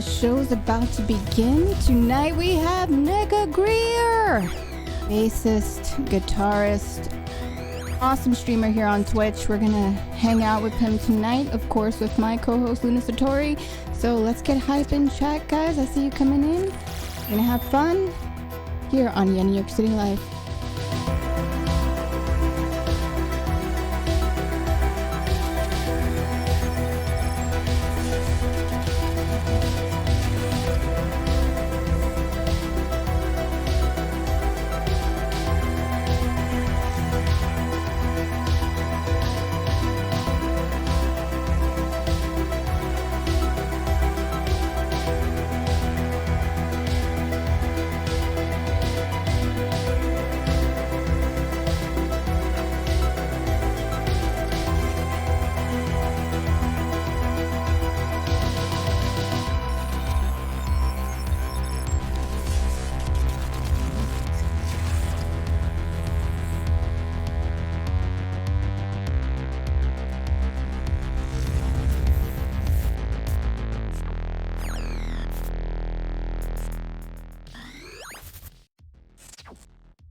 the show's about to begin. Tonight we have NegaGrier, bassist, guitarist, awesome streamer here on Twitch. We're gonna hang out with him tonight, of course, with my co-host Luna Satori. So let's get hype in chat, guys. I see you coming in. We're gonna have fun here on YenYorkCity Live.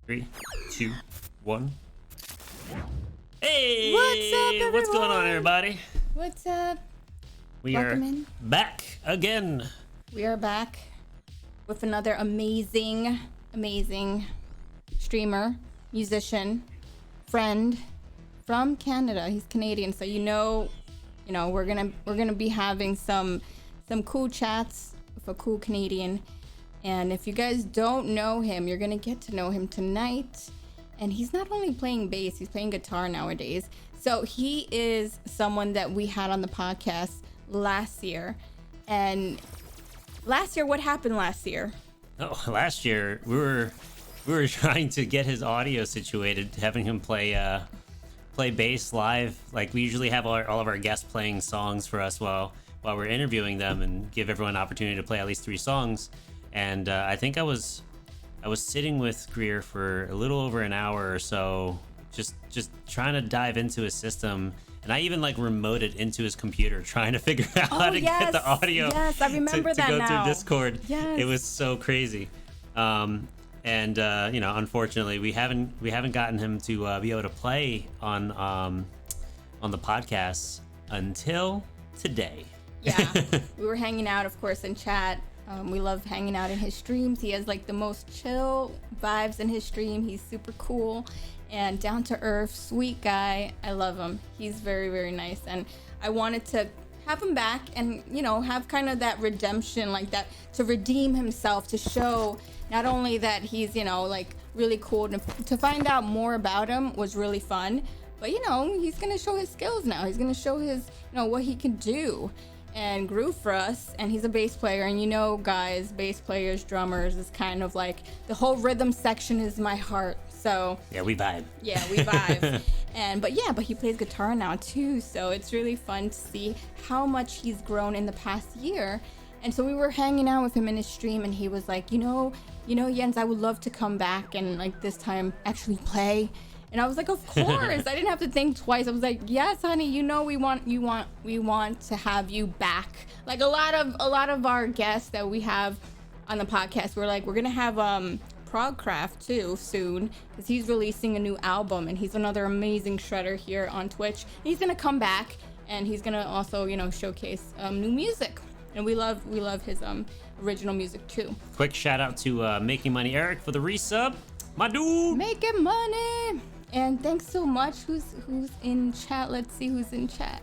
Three, two, one. Hey! What's up, everyone? What's going on, everybody? What's up? We Welcome are in. back again. We are back with another amazing streamer, musician, friend from Canada. He's Canadian, so you know, we're gonna be having some cool chats with a cool Canadian. And if you guys don't know him, you're gonna get to know him tonight. And he's not only playing bass, he's playing guitar nowadays. So he is someone that we had on the podcast last year. And last year, what happened last year? Oh, last year we were trying to get his audio situated, having him play bass live. Like we usually have all of our guests playing songs for us while we're interviewing them, and give everyone an opportunity to play at least 3 songs. And I think I was sitting with Grier for a little over an hour or so, just trying to dive into his system. And I even remoted into his computer, trying to figure out how to get the audio. Yes, I remember to go now. through Discord. Yes. It was so crazy. Unfortunately, we haven't gotten him to be able to play on the podcast until today. Yeah, we were hanging out, of course, in chat. We love hanging out in his streams. He has the most chill vibes in his stream. He's super cool and down to earth, sweet guy. I love him. He's very, very nice. And I wanted to have him back and, have kind of that redemption, that to redeem himself, to show not only that he's, really cool. To find out more about him was really fun. But, he's going to show his skills now. He's going to show his, what he can do. And groove for us, and he's a bass player, and guys, bass players, drummers is kind of the whole rhythm section is my heart. So yeah, we vibe. But he plays guitar now too, so it's really fun to see how much he's grown in the past year. And so we were hanging out with him in his stream, and he was like, Jens, I would love to come back and this time actually play. And I was like, of course. I didn't have to think twice. I was like, yes, honey, we want to have you back. A lot of our guests that we have on the podcast, we're gonna have Progcraft too soon, because he's releasing a new album, and he's another amazing shredder here on Twitch. He's gonna come back, and he's gonna also showcase new music, and we love his original music too. Quick shout out to Making Money Eric for the resub, my dude. Making money. And thanks so much. Who's in chat? Let's see who's in chat.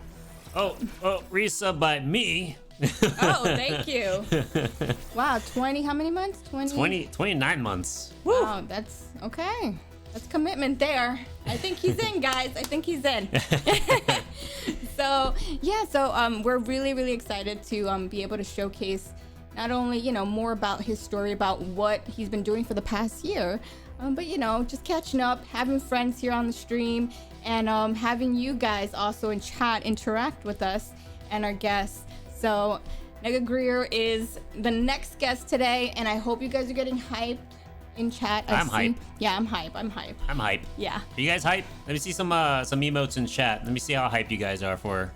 Oh, resub by me. Oh, thank you. Wow, 20, how many months? 29 months. Woo. Wow, that's okay. That's commitment there. I think he's in, guys. I think he's in. So we're really, really excited to be able to showcase not only, more about his story, about what he's been doing for the past year, but just catching up, having friends here on the stream, and having you guys also in chat interact with us and our guests. So NegaGrier is the next guest today, and I hope you guys are getting hyped in chat. I'm hype. Yeah, I'm hype. I'm hype. Yeah. Are you guys hype? Let me see some emotes in chat. Let me see how hype you guys are for.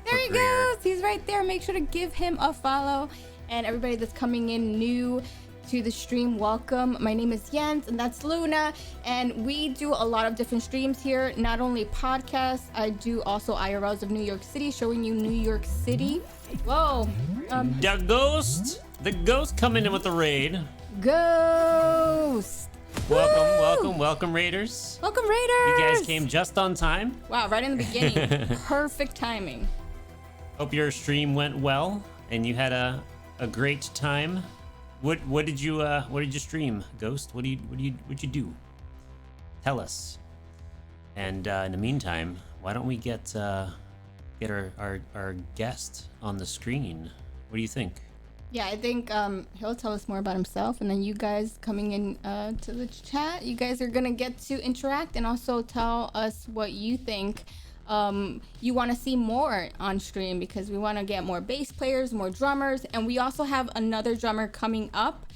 There he goes. He's right there. Make sure to give him a follow. And everybody that's coming in new to the stream, welcome. My name is Jens, and that's Luna. And we do a lot of different streams here, not only podcasts, I do also IRLs of New York City, showing you New York City. Whoa. The ghost coming in with the raid. Ghost. Welcome, Raiders. Welcome, Raiders. You guys came just on time. Wow, right in the beginning. Perfect timing. Hope your stream went well and you had a great time. What did you stream, Ghost? What'd you do? Tell us. And in the meantime, why don't we get our guest on the screen? What do you think? Yeah, I think he'll tell us more about himself, and then you guys coming in to the chat, you guys are gonna get to interact and also tell us what you think you want to see more on stream, because we want to get more bass players, more drummers, and we also have another drummer coming up.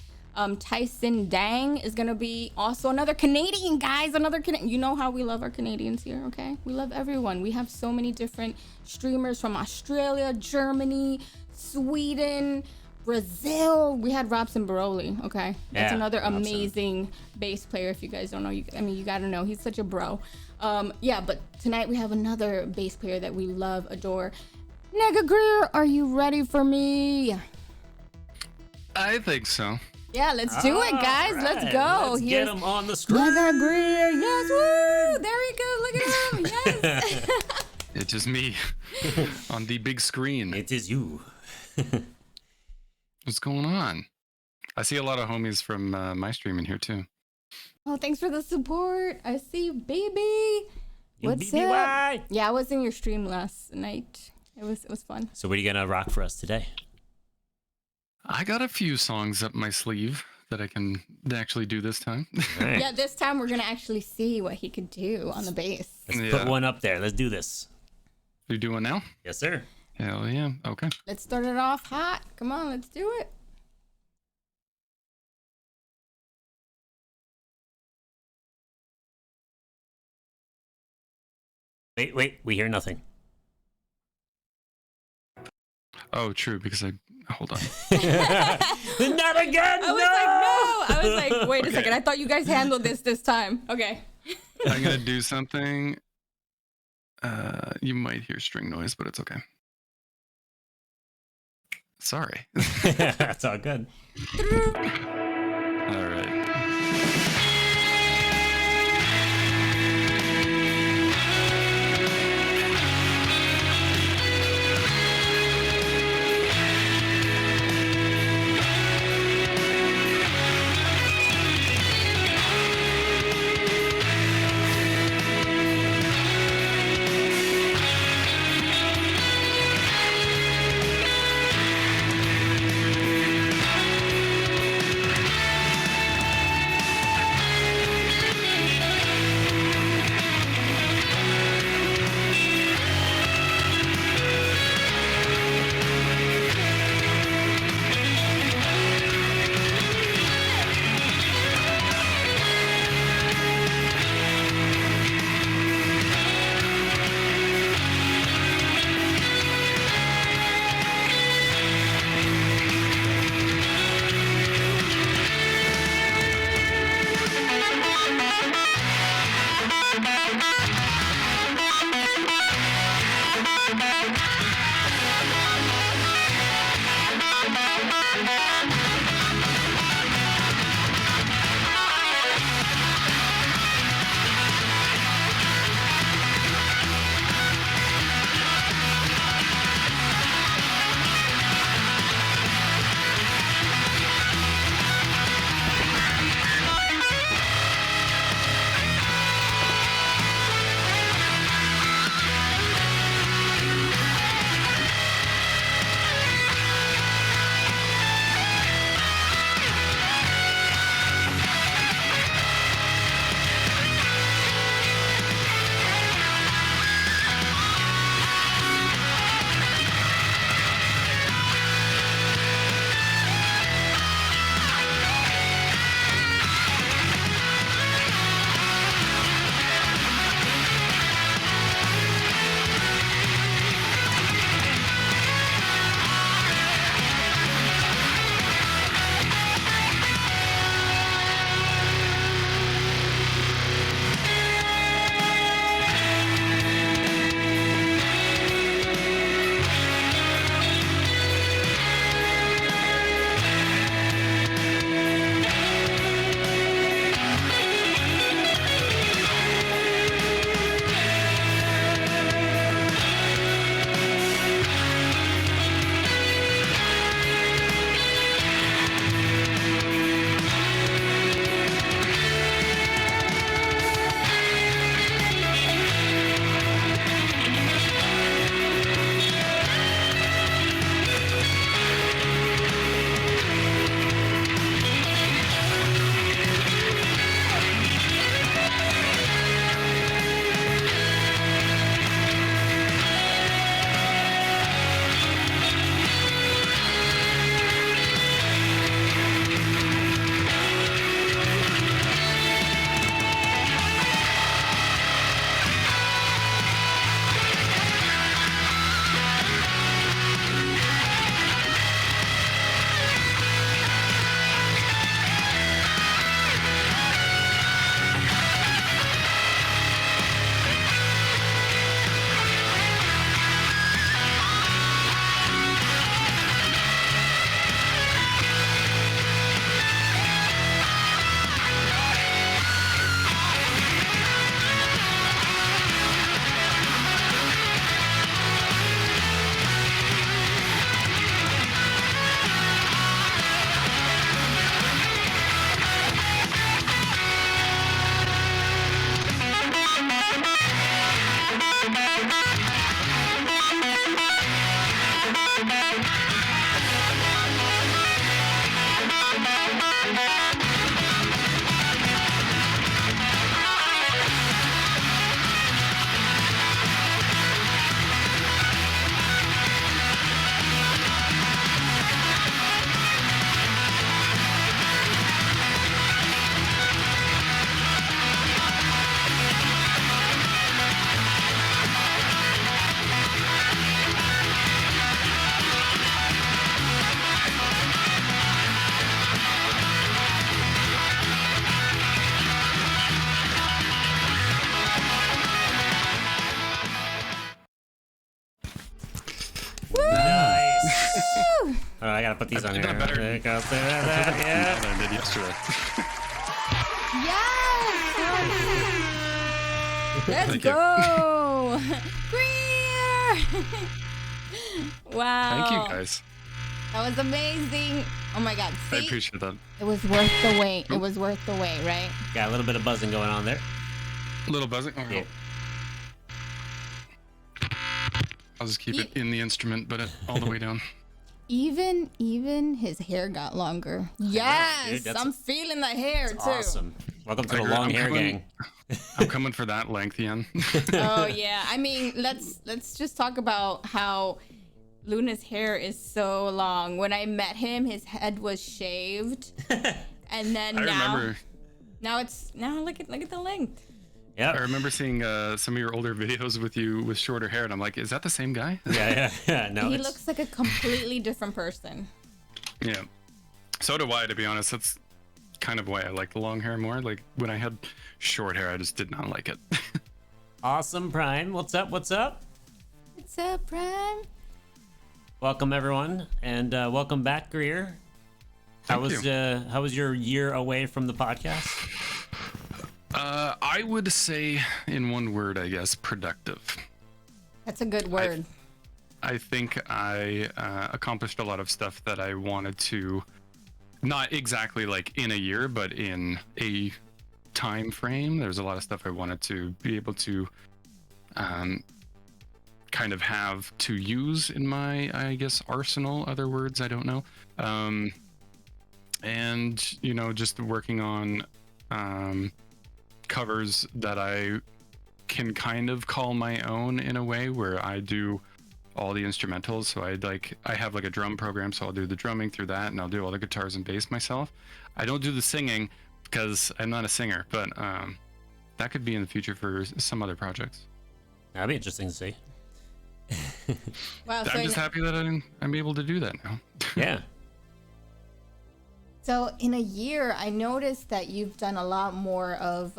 Tyson Dang is gonna be also another Canadian, guys. You know how we love our Canadians here, okay? We love everyone. We have so many different streamers from Australia, Germany, Sweden, Brazil. We had Robson Baroli, okay? That's another amazing bass player. If you guys don't know, you gotta know. He's such a bro. But tonight we have another bass player that we love, adore. NegaGrier, are you ready for me? I think so. Yeah, let's do it, guys. Right. Let's go. Let's get him on the screen. NegaGrier, yes, woo! There we go. Look at him. Yes. It's just me on the big screen. It is you. What's going on? I see a lot of homies from my stream in here too. Oh, thanks for the support. I see you, baby. What's BBY. up? Yeah, I was in your stream last night. It was fun. So what are you gonna rock for us today? I got a few songs up my sleeve that I can actually do this time. Right. Yeah, this time we're gonna actually see what he could do on the bass. Let's put one up there. Let's do this. You do one now? Yes, sir. Hell yeah. Okay. Let's start it off hot. Come on, let's do it. Wait. We hear nothing. Oh, true. Because hold on. Not again. I was like, wait a second. I thought you guys handled this time. Okay. I'm gonna do something. You might hear string noise, but it's okay. Sorry. That's all good. All right. Woo! Oh, I gotta put these on here. Better. There you go. There, Yeah. yeah. Than I did yesterday. Yes! Let's Thank you. go! Greer! Wow. Thank you guys. That was amazing. Oh my God. I See? appreciate that. It was worth the wait. It was worth the wait, right? Got a little bit of buzzing going on there. A little buzzing. Oh, Yeah. I'll just keep it in the instrument, but all the way down. Even his hair got longer. Yes, dude, I'm feeling the hair too. Awesome. Welcome to the I'm long hair coming- gang. I'm coming for that length, Ian. Oh yeah. I mean, let's just talk about how Luna's hair is so long. When I met him, his head was shaved, and then I remember. now look at the length. I Yep. remember seeing some of your older videos with you with shorter hair, and I'm like, is that the same guy? Yeah. No, He it's, looks like a completely different person. Yeah. So do I, to be honest. That's kind of why I like the long hair more. Like when I had short hair, I just did not like it. awesome, Prime. What's up? What's up? What's up, Prime? Welcome everyone, and welcome back, Greer. How was your year away from the podcast? I would say in one word, I guess, productive. That's a good word. I think I accomplished a lot of stuff that I wanted to, not exactly like in a year, but in a time frame. There's a lot of stuff I wanted to be able to kind of have to use in my, I guess, arsenal. Other words, I don't know. And, you know, just working on covers that I can kind of call my own in a way, where I do all the instrumentals. So I have like a drum program, so I'll do the drumming through that, and I'll do all the guitars and bass myself. I don't do the singing because I'm not a singer, but that could be in the future for some other projects. That'd be interesting to see. Wow. I'm just happy that I'm able to do that now. Yeah. So in a year, I noticed that you've done a lot more of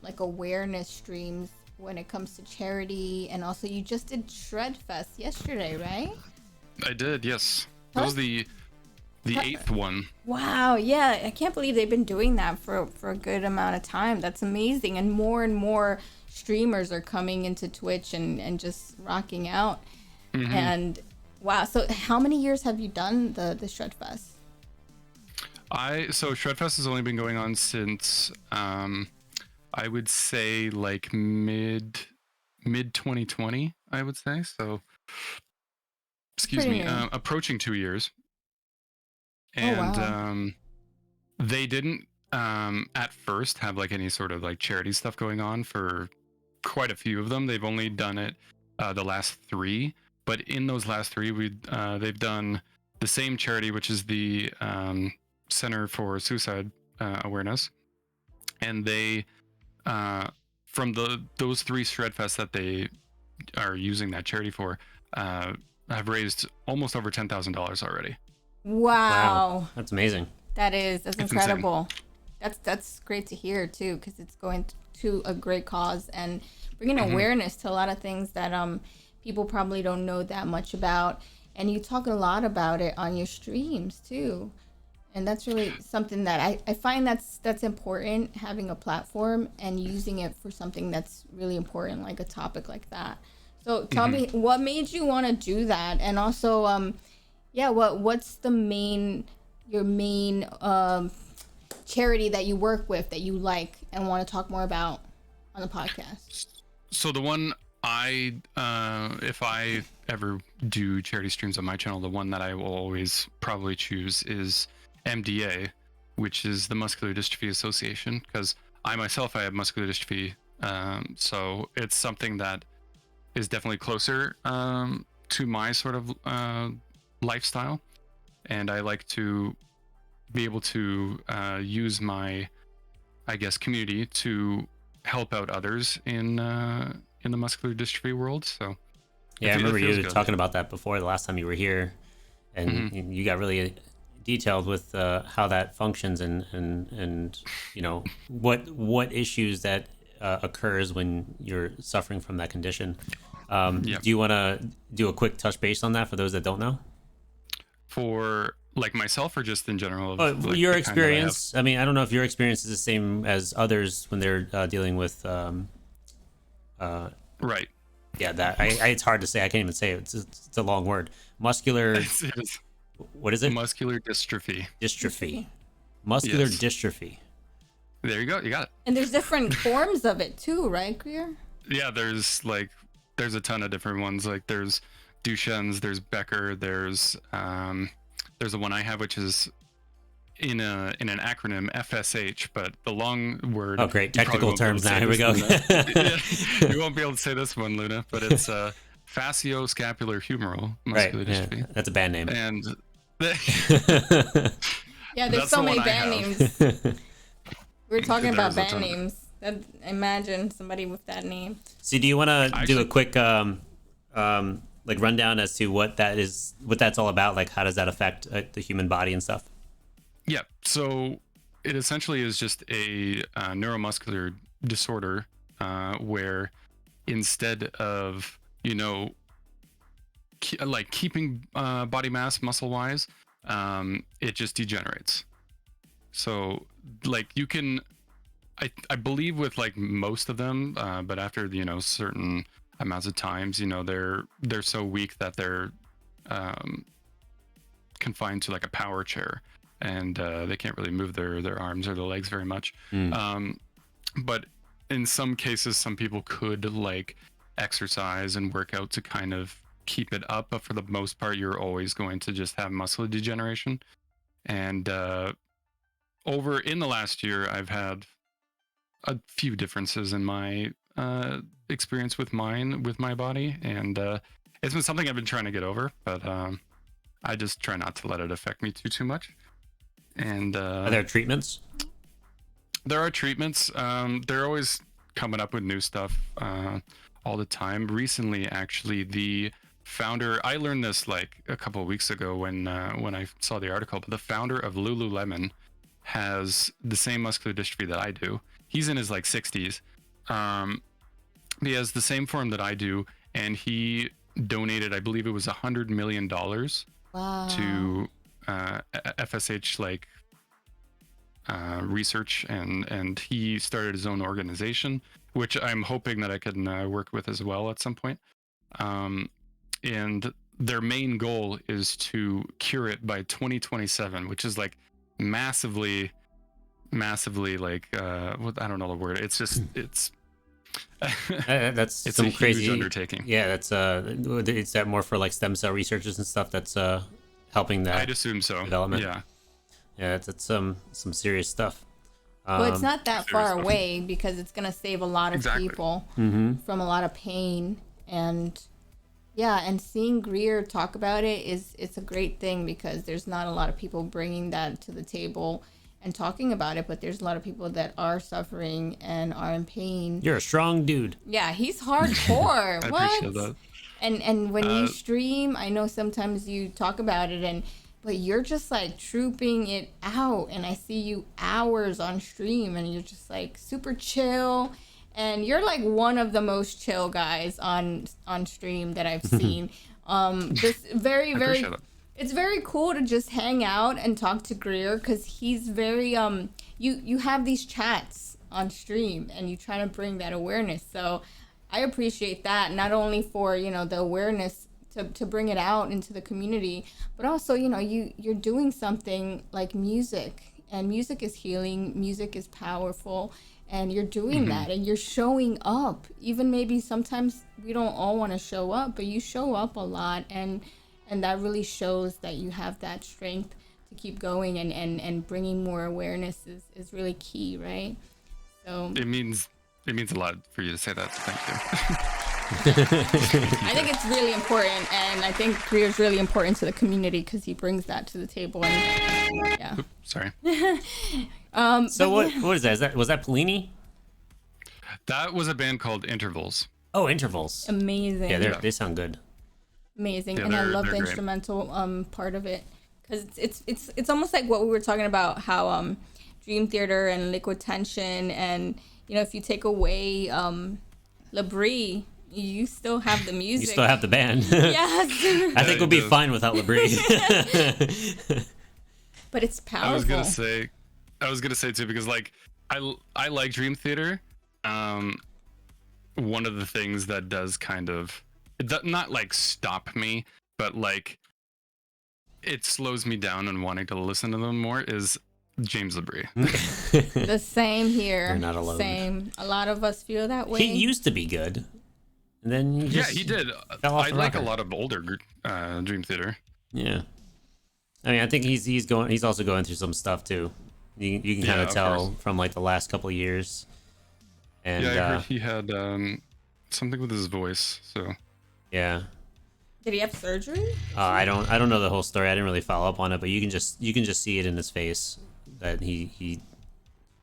like awareness streams when it comes to charity, and also you just did Shred Fest yesterday, right? I did, yes. That was the 8th one. Wow, yeah, I can't believe they've been doing that for a good amount of time. That's amazing, and more streamers are coming into Twitch and just rocking out. Mm-hmm. And wow, so how many years have you done the Shred Fest? So Shredfest has only been going on since I would say like mid 2020, I would say. So excuse me, approaching 2 years. And wow. They didn't at first have like any sort of like charity stuff going on for quite a few of them. They've only done it the last 3, but in those last 3 they've done the same charity, which is the Center for Suicide Awareness, and they from those 3 Shredfests that they are using that charity for have raised almost over $10,000 already. Wow, That's amazing. that's It's incredible. That's great to hear too, because it's going to a great cause and bringing awareness to a lot of things that people probably don't know that much about. And you talk a lot about it on your streams too. And that's really something that I find that's important, having a platform and using it for something that's really important, like a topic like that. So tell me, what made you want to do that? And also, what's your main charity that you work with that you like and want to talk more about on the podcast? So the one if I ever do charity streams on my channel, the one that I will always probably choose is MDA, which is the Muscular Dystrophy Association, because I have muscular dystrophy, so it's something that is definitely closer to my sort of lifestyle, and I like to be able to use my, I guess, community to help out others in the muscular dystrophy world. So Yeah, I remember you good. talking about that before the last time you were here, and you got really detailed with how that functions and you know what issues that occurs when you're suffering from that condition. Do you want to do a quick touch base on that for those that don't know? for like myself or just in general? Like your experience. I mean, I don't know if your experience is the same as others when they're dealing with. Right. Yeah, that it's hard to say. I can't even say it. It's a long word. Muscular. What is it? Muscular dystrophy. Dystrophy. Muscular dystrophy. There you go. You got it. And there's different forms of it too, right, Grier? Yeah, there's a ton of different ones. Like there's Duchenne's, there's Becker, there's the one I have, which is in an acronym FSH, but the long word. Oh, great technical terms now. Here we go. You won't be able to say this one, Luna, but it's facioscapulohumeral muscular dystrophy. Yeah, that's a band name. And yeah, there's so many band names. We were talking about band names. Imagine somebody with that name. So, do you want to do a quick like rundown as to what that's all about? Like, how does that affect the human body and stuff? Yeah, so it essentially is just a neuromuscular disorder where instead of, keeping body mass muscle-wise, it just degenerates. So, like, you can, I believe with, like, most of them, but after, certain amounts of times, they're so weak that they're confined to, like, a power chair. And they can't really move their arms or their legs very much. But in some cases, some people could like exercise and work out to kind of keep it up. But for the most part, you're always going to just have muscle degeneration. And over in the last year, I've had a few differences in my experience with my body. And it's been something I've been trying to get over, but I just try not to let it affect me too much. And are there treatments? There are treatments. They're always coming up with new stuff all the time. Recently, actually, the founder, I learned this like a couple of weeks ago when I saw the article, but the founder of Lululemon has the same muscular dystrophy that I do. He's in his like 60s. He has the same form that I do, and he donated, I believe it was $100 million to FSH research, and he started his own organization, which I'm hoping that I can work with as well at some point. And their main goal is to cure it by 2027, which is like massively like I don't know the word. It's just that's it's some a crazy huge undertaking. Yeah, that's it's that more for like stem cell researchers and stuff that's helping that. I'd assume so. Development. Yeah, it's some serious stuff. Well, it's not that far away because it's gonna save a lot of people from a lot of pain, and seeing Grier talk about it's a great thing because there's not a lot of people bringing that to the table and talking about it, but there's a lot of people that are suffering and are in pain. You're a strong dude. Yeah, he's hardcore. I What? appreciate that. And when you stream, I know sometimes you talk about it but you're just like trooping it out, and I see you hours on stream and you're just like super chill, and you're like one of the most chill guys on stream that I've seen. This very it's very cool to just hang out and talk to Grier because he's very you have these chats on stream and you try to bring that awareness. So I appreciate that, not only for the awareness to bring it out into the community, but also you're doing something like music, and music is healing, music is powerful, and you're doing that, and you're showing up. Even maybe sometimes we don't all want to show up, but you show up a lot, and that really shows that you have that strength to keep going, and bringing more awareness is really key, right? So it means a lot for you to say that. Thank you. I think it's really important, and I think Grier's really important to the community because he brings that to the table. And yeah. Oops, sorry. So what is that? Was that Polini? That was a band called Intervals. Oh, Intervals. Amazing. Yeah, they sound good. Amazing, Yeah, and I love the great. instrumental part of it because it's almost like what we were talking about, how Dream Theater and Liquid Tension, and if you take away Labrie, you still have the music. You still have the band. Yes. I think we'll be fine without Labrie. But it's powerful. I was gonna say too, because like I like Dream Theater. One of the things that does kind of not like stop me, but like it slows me down and wanting to listen to them more is James Labrie. The same here. You're not alone. Same. A lot of us feel that way. He used to be good, and then he did. I like a lot of older Dream Theater. Yeah, I mean, I think he's also going through some stuff too. You can kind of tell from like the last couple of years. And I heard he had something with his voice. So yeah. Did he have surgery? I don't know the whole story. I didn't really follow up on it, but you can just see it in his face that he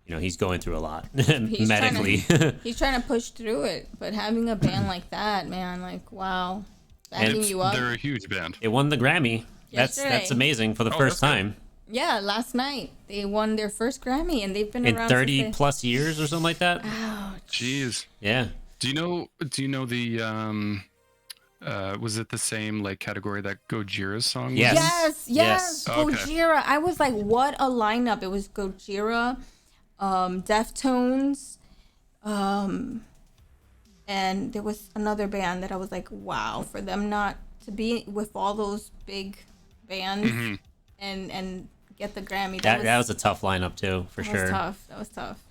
he's going through a lot medically. He's trying to push through it, but having a band like that, man, like wow, backing you up. They're a huge band. It won the Grammy. Yesterday. That's amazing for the first time. Yeah, last night they won their first Grammy, and they've been in around 30 plus years or something like that. Ouch. Jeez. Yeah. Do you know the was it the same like category that Gojira's song was? Yes. Okay. Gojira. I was like, what a lineup. It was Gojira, Deftones, and there was another band that I was like, wow, for them not to be with all those big bands and get the Grammy. That was a tough lineup too, for sure. That was tough.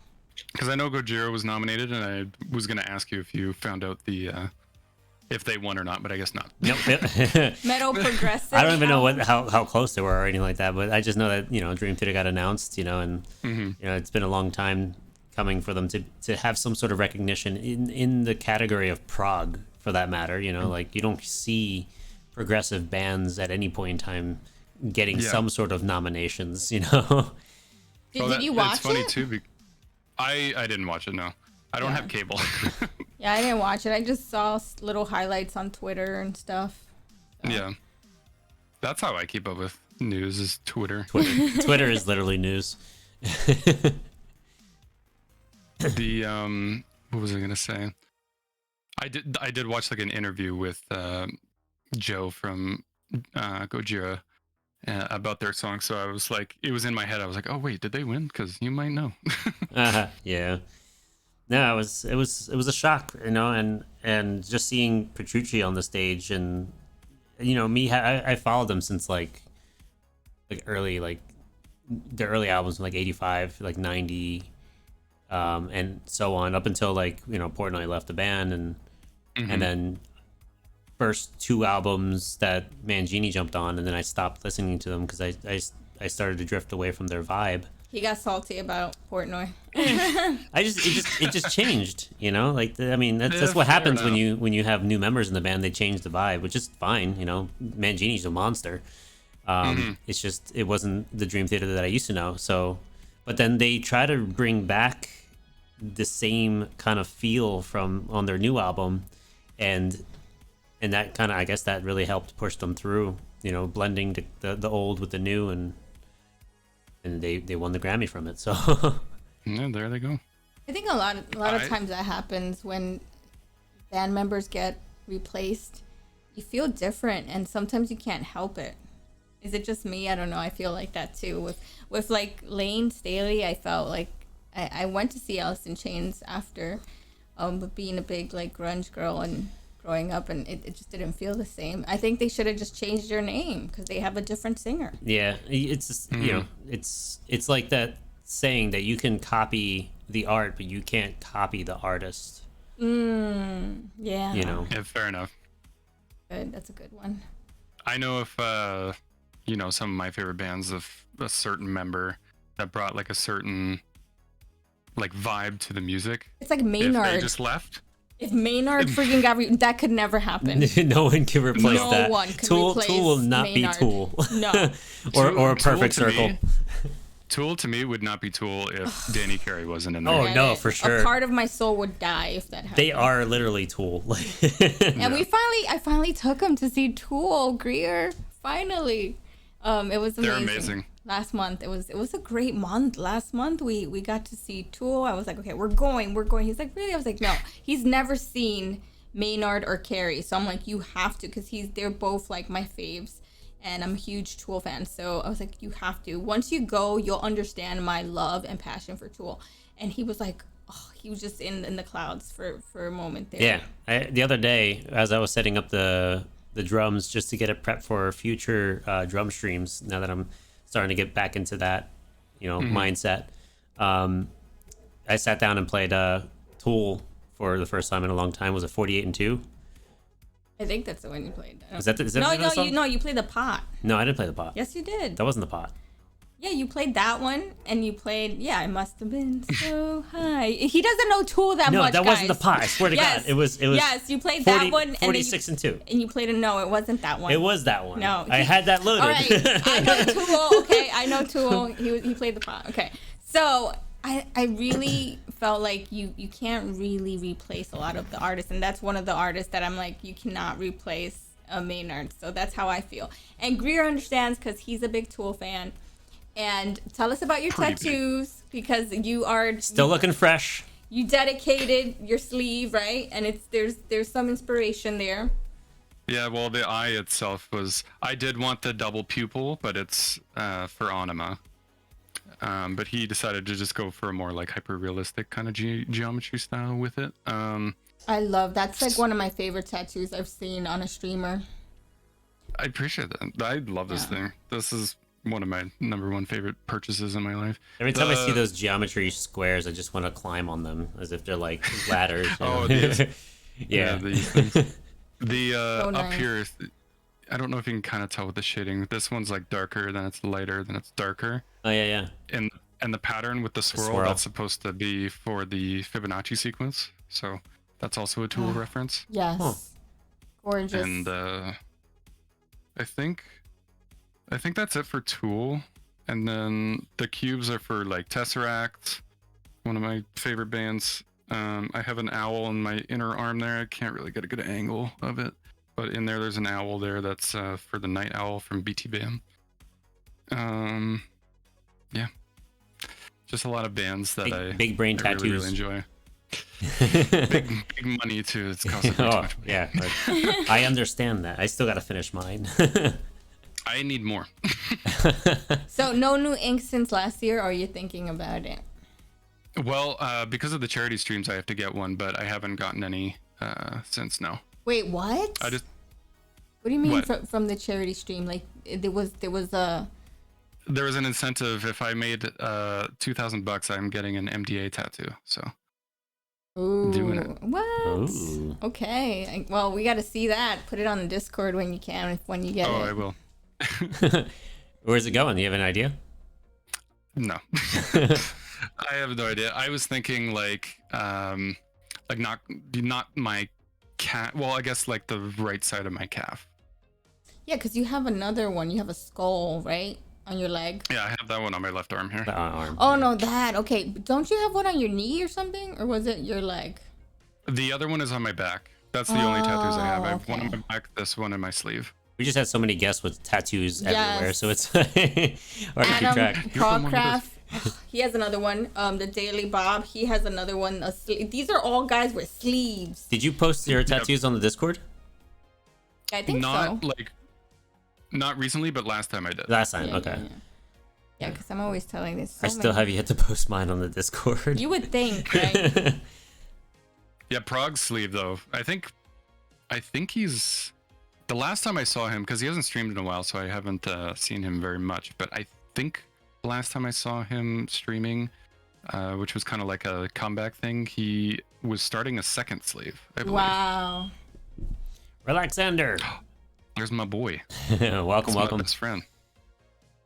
Because I know Gojira was nominated, and I was going to ask you if you found out if they won or not, but I guess not. Nope. Metal progressive. I don't even know how close they were or anything like that, but I just know that Dream Theater got announced, and it's been a long time coming for them to have some sort of recognition in the category of prog, for that matter. Like you don't see progressive bands at any point in time getting some sort of nominations. Did you watch it? It's funny too. I didn't watch it. No, I don't have cable. Yeah, I didn't watch it. I just saw little highlights on Twitter and stuff. So. Yeah, that's how I keep up with news is Twitter. Twitter is literally news. What was I gonna say? I did watch like an interview with Joe from Gojira about their song. So I was like, it was in my head. I was like, oh wait, did they win? Because you might know. Yeah. No, it was a shock, and just seeing Petrucci on the stage, and I followed them since like early, like the early albums, like 85, like 90, and so on, up until like Portnoy left the band, and then first two albums that Mangini jumped on, and then I stopped listening to them because I started to drift away from their vibe. He got salty about Portnoy. It just changed, that's what happens when you have new members in the band. They change the vibe, which is fine. Mangini's a monster. It's just it wasn't the Dream Theater that I used to know. So, but then they try to bring back the same kind of feel from on their new album, and that kind of, I guess that really helped push them through. Blending the old with the new, and they won the Grammy from it. So yeah, there they go. I think a lot of times that happens when band members get replaced. You feel different, and sometimes you can't help it. Is it just me? I don't know. I feel like that too. With like Lane Staley, I felt like I went to see Alice in Chains after, but being a big like grunge girl and growing up, and it just didn't feel the same. I think they should have just changed their name because they have a different singer. Yeah, it's just, it's like that saying that you can copy the art, but you can't copy the artist. Yeah. Yeah, fair enough. Good, that's a good one. I know if some of my favorite bands of a certain member that brought like a certain like vibe to the music. It's like Maynard. If they just left. If Maynard freaking got that could never happen. No one can replace that. No one can Tool replace will not Maynard. be Tool. No. or a Perfect Circle. Tool to me would not be Tool if Danny Carey wasn't in there. Oh no, for sure. A part of my soul would die if that happened. They are literally Tool. And I finally took him to see Tool Greer. Finally. It was amazing. They're amazing. Last month it was a great month. Last month we got to see Tool. I was like, okay, we're going. He's like, really? I was like, no. He's never seen Maynard or Carrie. So I'm like, you have to, because they're both like my faves, and I'm a huge Tool fan. So I was like, you have to. Once you go, you'll understand my love and passion for Tool. And he was like, oh, he was just in the clouds for a moment there. Yeah, the other day as I was setting up the drums just to get it prepped for future drum streams, now that I'm starting to get back into that, mindset, I sat down and played Tool for the first time in a long time. Was it 48 and 2? I think that's the one you played. Is that the No, you played the pot. No, I didn't play the pot. Yes, you did. That wasn't the pot. Yeah, you played that one, and you played, I must have been so high. He doesn't know Tool that much, No, that guys. wasn't the pot. I swear to God. It was. Yes, you played that one. 46 and 2. And you played no, it wasn't that one. It was that one. No. I had that loaded. All right, I know Tool, okay? I know Tool. He played the pot, okay. So, I really felt like you can't really replace a lot of the artists, and that's one of the artists that I'm like, you cannot replace a Maynard. So that's how I feel. And Grier understands because he's a big Tool fan. And tell us about your tattoos, because you are still looking fresh. You dedicated your sleeve, right? And there's some inspiration there. Yeah, well, the eye itself was, I did want the double pupil, but it's for Anima. But he decided to just go for a more like hyper realistic kind of geometry style with it. I love that's like one of my favorite tattoos I've seen on a streamer. I appreciate that. I love this thing. This is one of my number one favorite purchases in my life. Every time I see those geometry squares, I just want to climb on them as if they're like ladders. These. Yeah. These things. The so nice. Up here, I don't know if you can kind of tell with the shading. This one's like darker, then it's lighter, then it's darker. Oh yeah. And the pattern with the swirl, that's supposed to be for the Fibonacci sequence. So that's also a Tool reference. Yes. Huh. Gorgeous. And I think that's it for Tool. And then the cubes are for like Tesseract, one of my favorite bands. I have an owl in my inner arm there. I can't really get a good angle of it, but in there's an owl there that's for the Night Owl from BT Bam. Yeah, just a lot of bands that big brain tattoos. Really enjoy. big money too. It's costing too much. Yeah, I understand that. I still got to finish mine. I need more. So no new ink since last year, or are you thinking about it? Well, because of the charity streams, I have to get one, but I haven't gotten any since now. Wait, what? What do you mean from the charity stream? Like there was an incentive. If I made $2,000, I'm getting an MDA tattoo. So. Ooh, doing it. What? Ooh. Okay. Well, we got to see that. Put it on the Discord when you can, when you get it. Oh, I will. Where's it going? Do you have an idea? No. I have no idea. I was thinking like not my calf. Well, I guess like the right side of my calf. Yeah, because you have another one. You have a skull, right? On your leg. Yeah, I have that one on my left arm here. Oh, no, that. Okay. Don't you have one on your knee or something? Or was it your leg? The other one is on my back. That's the only tattoos I have. I have one on my back, this one in my sleeve. We just had so many guests with tattoos everywhere, so it's hard to keep track. Procraft, he has another one. The Daily Bob, he has another one. These are all guys with sleeves. Did you post your tattoos on the Discord? I think so. Not recently, but last time I did. Last time, okay. Yeah, because I'm always telling this. I still have yet to post mine on the Discord. You would think, right? Yeah, Prague's sleeve though. I think he's. The last time I saw him, because he hasn't streamed in a while, so I haven't seen him very much. But I think the last time I saw him streaming, which was kind of like a comeback thing, he was starting a second sleeve, I believe. Wow. Relaxander. There's my boy. welcome. My best friend.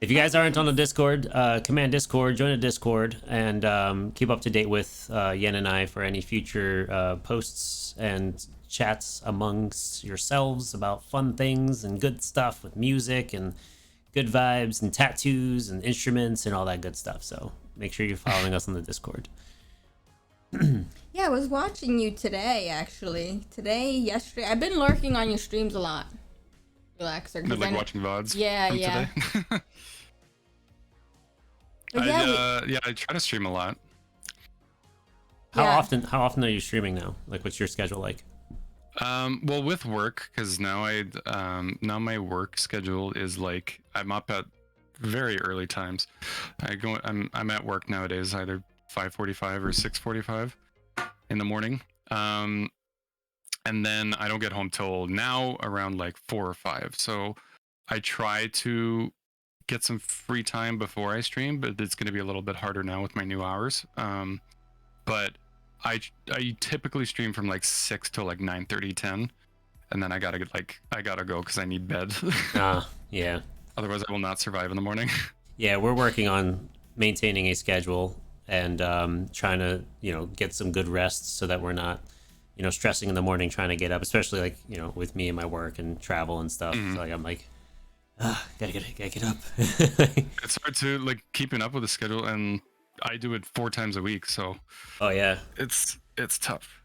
If you guys aren't on the Discord, command Discord, join the Discord, and keep up to date with Yen and I for any future posts and chats amongst yourselves about fun things and good stuff with music and good vibes and tattoos and instruments and all that good stuff. So make sure you're following us on the Discord. Yeah, I was watching you today, actually. Yesterday. I've been lurking on your streams a lot. Relaxer. Like watching VODs. Yeah. Today. I try to stream a lot. How often are you streaming now? Like, what's your schedule like? Well, with work, because now my work schedule is like I'm up at very early times. I'm at work nowadays either 5:45 or 6:45 in the morning. And then I don't get home till now around like 4 or 5. So I try to get some free time before I stream, but it's going to be a little bit harder now with my new hours. But I typically stream from like 6 till like 9:30, 10, and then I gotta go because I need bed. Yeah. Otherwise, I will not survive in the morning. Yeah, we're working on maintaining a schedule and trying to, get some good rest so that we're not, stressing in the morning trying to get up, especially like, with me and my work and travel and stuff. So like I'm like, gotta get up. It's hard to like keeping up with the schedule, and I do it 4 times a week, so Oh yeah. it's tough.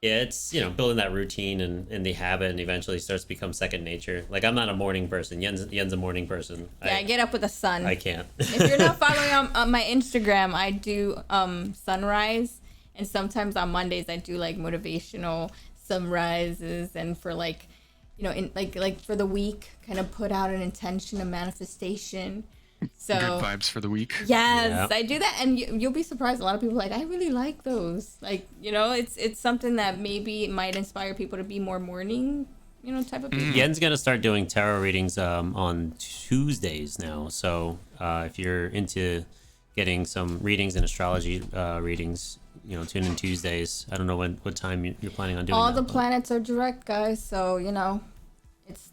Yeah, it's building that routine and the habit, and eventually starts to become second nature. Like I'm not a morning person. Yen's a morning person. Yeah, I get up with the sun. I can't. If you're not following on my Instagram, I do sunrise, and sometimes on Mondays I do like motivational sunrises, and for like, in like for the week, kind of put out an intention, a manifestation. So Good vibes for the week. Yes, Yeah. I do that, and you'll be surprised. A lot of people are like, I really like those. Like, it's something that maybe might inspire people to be more morning, type of people. Yen's gonna start doing tarot readings on Tuesdays now. So if you're into getting some readings and astrology readings, tune in Tuesdays. I don't know what time you're planning on doing. All that, the but- planets are direct, guys. So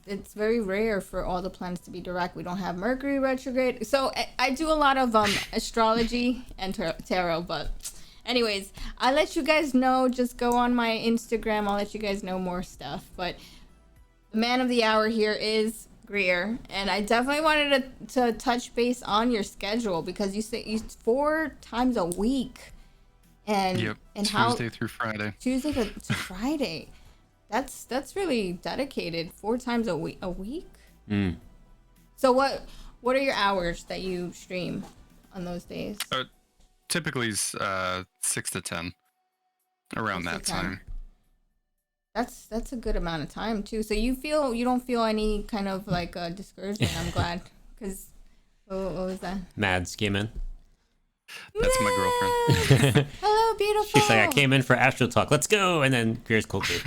it's very rare for all the planets to be direct. We don't have Mercury retrograde. So I do a lot of astrology and tarot. But anyways, I'll let you guys know. Just go on my Instagram. I'll let you guys know more stuff. But the man of the hour here is Grier, and I definitely wanted to touch base on your schedule, because you say you 4 times a week, and Yep. and Tuesday through Friday. Tuesday to Friday. That's really dedicated. 4 times a week. So what are your hours that you stream on those days? Typically 6 to 10, around 6 to that 10. time. That's a good amount of time too. So you don't feel any kind of like discouragement. I'm glad, because what was that? Mad skimming. That's my girlfriend. Hello, beautiful. She's like, I came in for Astro Talk. Let's go. And then Grier's cool too.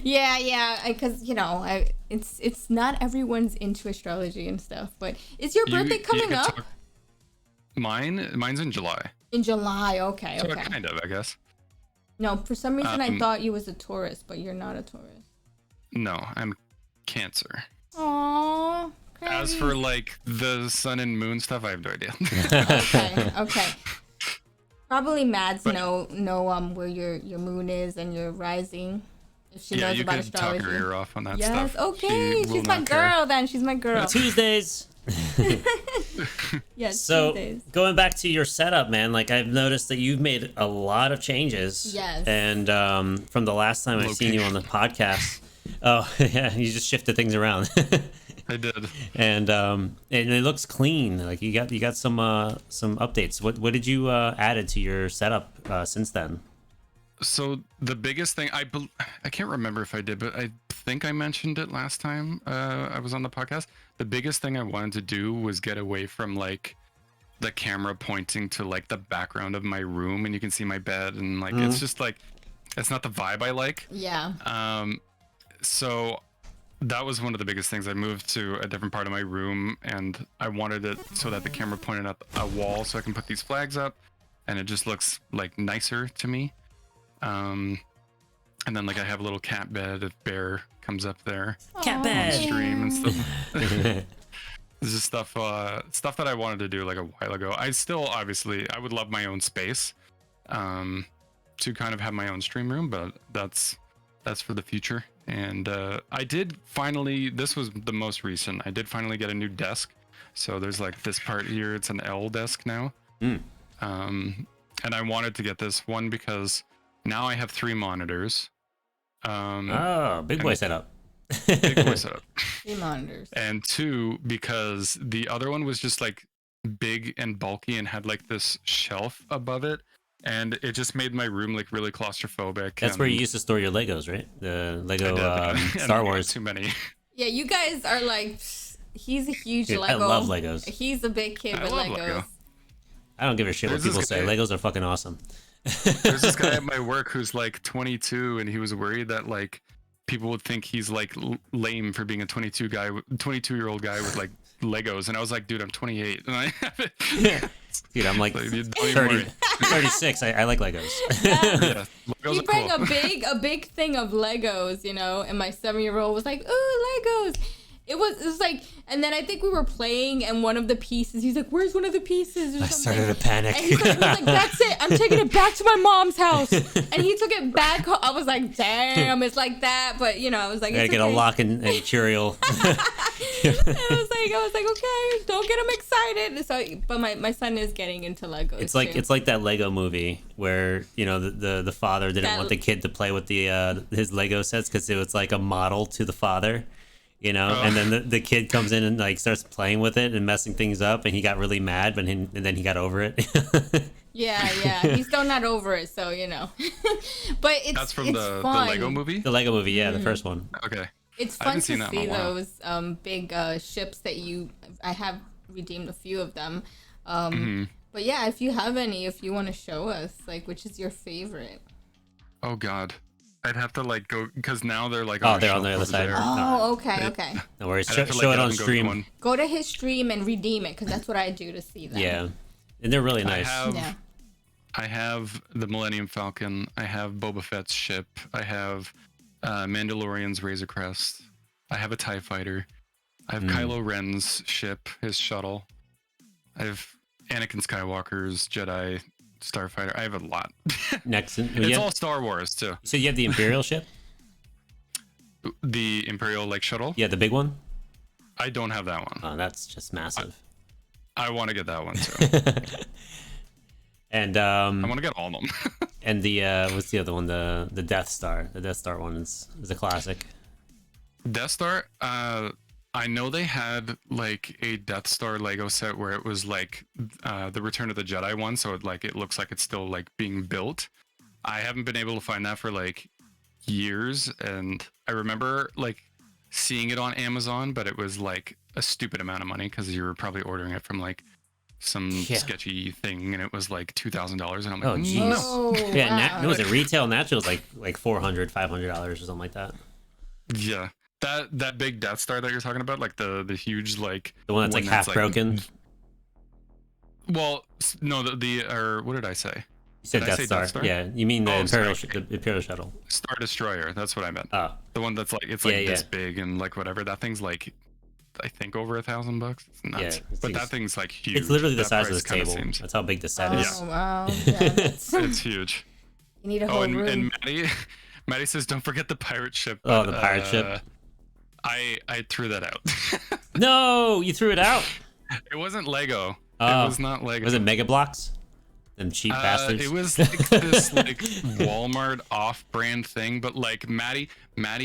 Yeah, because it's not everyone's into astrology and stuff. But is your birthday coming could up? Mine's in July. In July. Okay. So kind of, I guess. No, for some reason I thought you was a Taurus, but you're not a Taurus. No, I'm Cancer. Aww. As for like the sun and moon stuff, I have no idea. Okay. Probably Mads know where your moon is and your rising. If she knows you about could astrology. talk her ear off on that Yes, stuff. okay. She will She's my not care. girl then. She's my girl. Tuesdays. Yes, So Tuesdays. going back to your setup, man, like I've noticed that you've made a lot of changes. Yes. And from the last time I've seen you on the podcast, oh yeah, you just shifted things around. I did. And it looks clean. Like you got some updates. What did you added to your setup since then? So the biggest thing I can't remember if I did, but I think I mentioned it last time I was on the podcast. The biggest thing I wanted to do was get away from like the camera pointing to like the background of my room, and you can see my bed, and like it's just like it's not the vibe I like. Yeah. So that was one of the biggest things. I moved to a different part of my room, and I wanted it so that the camera pointed at a wall, so I can put these flags up, and it just looks like nicer to me. And then like I have a little cat bed if Bear comes up there Cat on bed. stream and stuff. This is stuff that I wanted to do like a while ago. I still obviously I would love my own space to kind of have my own stream room, but that's for the future. And I did finally, this was the most recent, I did finally get a new desk. So there's like this part here, it's an L desk now. And I wanted to get this one because now I have 3 monitors. Big boy setup. Big boy setup. 3 monitors. And 2, because the other one was just like big and bulky and had like this shelf above it and it just made my room like really claustrophobic. That's where you used to store your Legos, right? The Lego Star Wars. Too many. Yeah, you guys are like, he's a huge Dude, Lego. I love Legos. He's a big kid with Legos. Lego. I don't give a shit what people say. Legos are fucking awesome. There's this guy at my work who's like 22, and he was worried that like people would think he's like lame for being a 22-year-old guy with like Legos, and I was like, dude, I'm 28, and I have it. Dude, I'm like 36. I like Legos. Yeah, Legos You are bring cool. a big thing of Legos, you know, and my 7-year-old was like, "Ooh, Legos!" It was like, and then I think we were playing, and one of the pieces, he's like, "Where's one of the pieces?" Or I something. started to panic. And he's like, "That's it. I'm taking it back to my mom's house." And he took it back home. I was like, "Damn, it's like that." But you know, I was like, I gotta get okay. a lock and Cheerio. I was like, okay, don't get him excited. So, but my son is getting into Legos. It's like that Lego movie where, you know, the father didn't want the kid to play with the his Lego sets because it was like a model to the father. You know, and then the kid comes in and like starts playing with it and messing things up, and he got really mad, but and then he got over it. Yeah, he's still not over it, so you know. But That's from the fun. Lego movie. The Lego movie, yeah, the first one. Okay. It's I fun haven't to seen that in see a while. those big ships that I have redeemed a few of them. But yeah, if you have any, if you want to show us, like, which is your favorite? Oh God, I'd have to like go because now they're like. Oh, they're on the other side. Oh, okay. No worries. I'd Show have to, like, it get on up and go to stream. one. Go to his stream and redeem it, because that's what I do to see them. Yeah, and they're really nice. I have the Millennium Falcon. I have Boba Fett's ship. I have Mandalorian's Razor Crest. I have a TIE Fighter. I have Kylo Ren's ship, his shuttle. I have Anakin Skywalker's Jedi Starfighter. I have a lot. Next, It's all Star Wars too. So you have the Imperial ship? The Imperial like shuttle? Yeah, the big one. I don't have that one. Oh, that's just massive. I want to get that one too. And I want to get all of them. and the what's the other one? The Death Star. The Death Star one is a classic. Death Star, I know they had like a Death Star Lego set where it was like the Return of the Jedi one, so it looks like it's still like being built. I haven't been able to find that for like years, and I remember like seeing it on Amazon, but it was like a stupid amount of money because you were probably ordering it from like some sketchy thing, and it was like $2,000, and I'm like, Oh, jeez. no. Oh, Yeah, wow. it was a retail natural. It was like $400, $500 or something like that. Yeah. That big Death Star that you're talking about, like the huge like The one that's like half broken. Well, no, or what did I say? You said Did I Death say Star. Death Star? Yeah, you mean the Oh, Imperial sorry. the Imperial shuttle. Star Destroyer. That's what I meant. Oh, The one that's like it's like this big and like whatever. That thing's like I think over $1,000. It's nuts. Yeah, but that thing's like huge. it's literally the That size of price this kinda table. seems- That's how big the set Oh, is. wow. Yeah, that's, It's huge. you need a Oh, whole and room. Maddie says, don't forget the pirate ship. Oh, but, the pirate ship. I threw that out. No, you threw it out. It wasn't Lego. Oh. It was not Lego. Was it Mega Blocks? Them cheap bastards. It was like this like Walmart off-brand thing, but like Maddie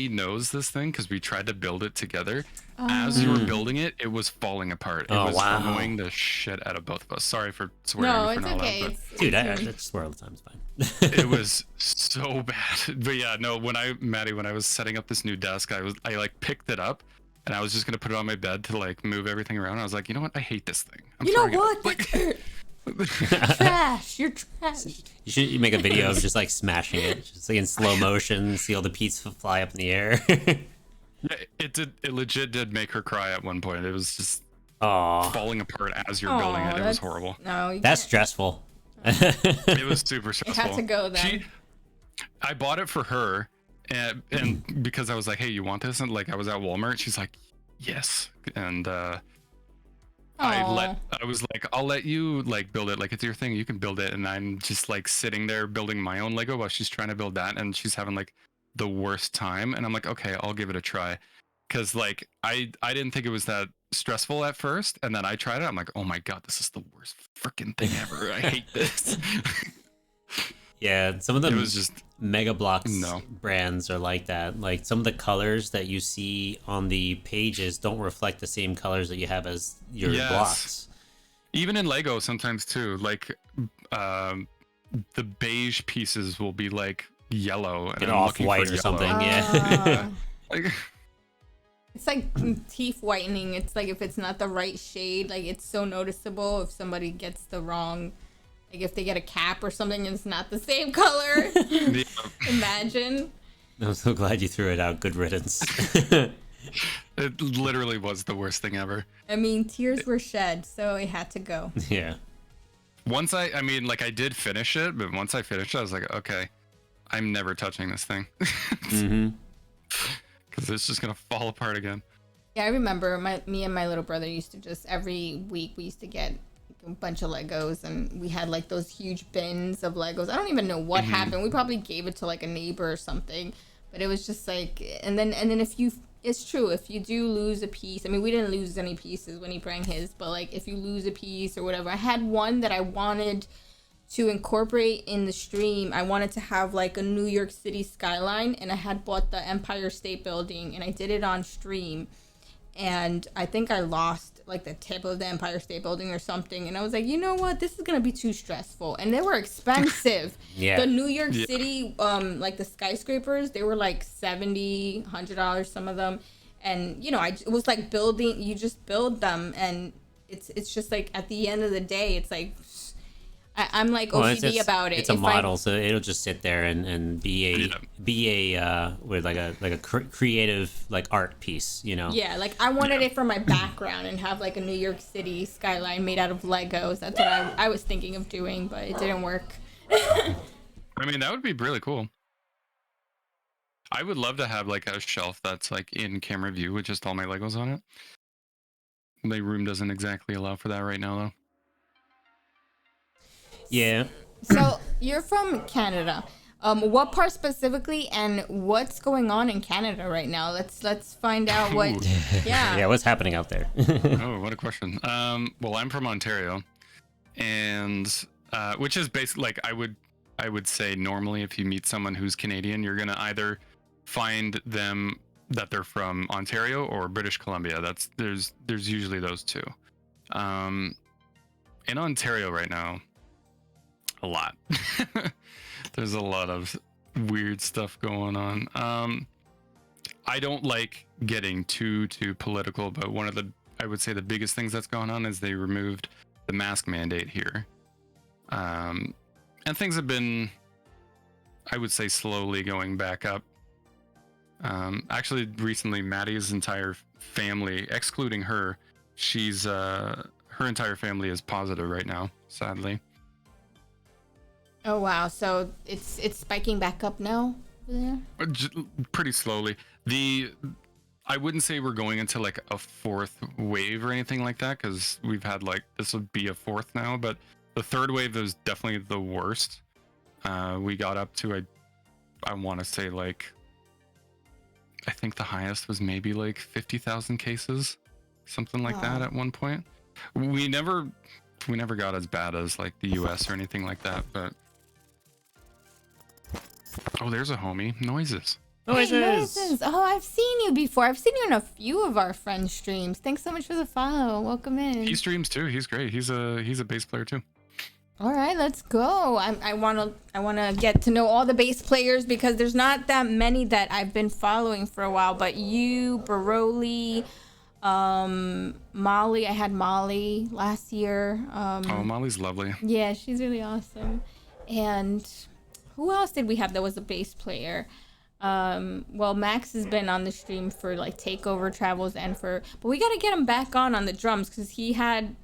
knows this thing because we tried to build it together. As you were building it, it was falling apart. It Oh, was wow. annoying the shit out of both of us. Sorry for swearing. No, for it's not okay. allowed, It's- Dude, I it's- swear all the time. It's fine. but it was so bad. But yeah, no. When I was setting up this new desk, I like picked it up. And I was just gonna put it on my bed to like move everything around. I was like, you know what? I hate this thing. I'm You know throwing it out. what? Like, Trash. You're trash. You should make a video of just like smashing it, just like in slow motion, see all the pieces fly up in the air. yeah, it did. It legit did make her cry at one point. It was just Aw, falling apart as you're building it. It was that's- horrible. No, you that's can't. stressful. It was super It stressful. had to go then. I bought it for her, and because I was like, hey, you want this? And like I was at Walmart. She's like, yes. And I was like, I'll let you like build it. Like it's your thing. You can build it. And I'm just like sitting there building my own Lego while she's trying to build that, and she's having like the worst time. And I'm like, okay, I'll give it a try. Cause like I didn't think it was that stressful at first, and then I tried it. I'm like, oh my god, this is the worst freaking thing ever. I hate this. Yeah, some of the It was just Mega Blocks No. brands are like that. Like some of the colors that you see on the pages don't reflect the same colors that you have as your Yes. blocks. even in Lego sometimes too. Like the beige pieces will be like yellow and Get I'm off looking white for or yellow. something. Yeah. Like, It's like teeth whitening. It's like if it's not the right shade, like it's so noticeable if somebody gets the wrong, like if they get a cap or something and it's not the same color. yeah. Imagine. I'm so glad you threw it out. Good riddance. It literally was the worst thing ever. I mean, tears were shed, so it had to go. Yeah. Once I mean, like I did finish it, but once I finished it, I was like, okay, I'm never touching this thing. Mm-hmm. Because it's just gonna fall apart again. Yeah, I remember me and my little brother used to just every week we used to get a bunch of Legos, and we had like those huge bins of Legos. I don't even know what happened. We probably gave it to like a neighbor or something, but it was just like, and then if you, it's true, if you do lose a piece, I mean, we didn't lose any pieces when he brought his, but like if you lose a piece or whatever, I had one that I wanted to incorporate in the stream. I wanted to have like a New York City skyline, and I had bought the Empire State Building, and I did it on stream, and I think I lost like the tip of the Empire State Building or something, and I was like, you know what, this is gonna be too stressful, and they were expensive. Yeah. The New York City like the skyscrapers, they were like $70, $100, some of them, and you know, it was like building, you just build them, and it's just like at the end of the day, it's like I'm like OCD about it. It's a model, so it'll just sit there and be a with like a creative like art piece, you know. Yeah, like I wanted it for my background and have like a New York City skyline made out of Legos. That's what I was thinking of doing, but it didn't work. I mean, that would be really cool. I would love to have like a shelf that's like in camera view with just all my Legos on it. My room doesn't exactly allow for that right now, though. Yeah. So you're from Canada. What part specifically, and what's going on in Canada right now? Let's find out what. Ooh. Yeah. Yeah. What's happening out there? Oh, what a question. Well, I'm from Ontario, and which is basically like I would say normally if you meet someone who's Canadian, you're gonna either find them that they're from Ontario or British Columbia. There's usually those two. In Ontario right now, a lot. There's a lot of weird stuff going on. I don't like getting too political, but one of the, I would say the biggest things that's going on is they removed the mask mandate here. And things have been, I would say, slowly going back up. Actually, recently, Maddie's entire family, excluding her, her entire family is positive right now, sadly. Oh wow! So it's spiking back up now over there? Pretty slowly. I wouldn't say we're going into like a fourth wave or anything like that, because we've had like, this would be a fourth now, but the third wave was definitely the worst. We got up to, I want to say like, I think the highest was maybe like 50,000 cases, something like that at one point. We never got as bad as like the US or anything like that, but oh, there's a homie. Noises. Hey, Noises. Oh, I've seen you before. I've seen you in a few of our friends' streams. Thanks so much for the follow. Welcome in. He streams too. He's great. He's a bass player too. All right, let's go. I wanna get to know all the bass players because there's not that many that I've been following for a while. But you, Baroli, Molly. I had Molly last year. Oh, Molly's lovely. Yeah, she's really awesome. And who else did we have that was a bass player? Well, Max has been on the stream for like Takeover Travels but we got to get him back on the drums because he had,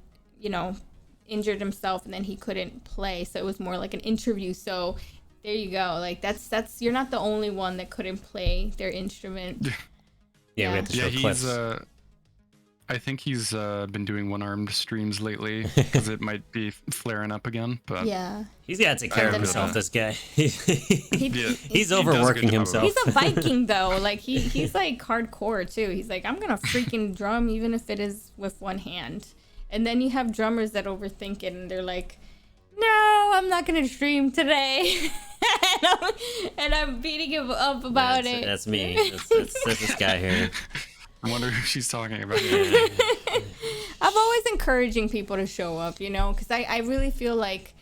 injured himself and then he couldn't play. So it was more like an interview. So there you go. Like that's you're not the only one that couldn't play their instrument. Yeah, we have to show clips. I think he's been doing one-armed streams lately because it might be flaring up again. But yeah, he's got to take care of himself. This guy, he's overworking overworking himself. He's a Viking though. Like he's like hardcore too. He's like, I'm gonna freaking drum even if it is with one hand. And then you have drummers that overthink it and they're like, no, I'm not gonna stream today. and I'm beating him up about it. That's me. That's this guy here. I wonder who she's talking about. I'm always encouraging people to show up, because I really feel like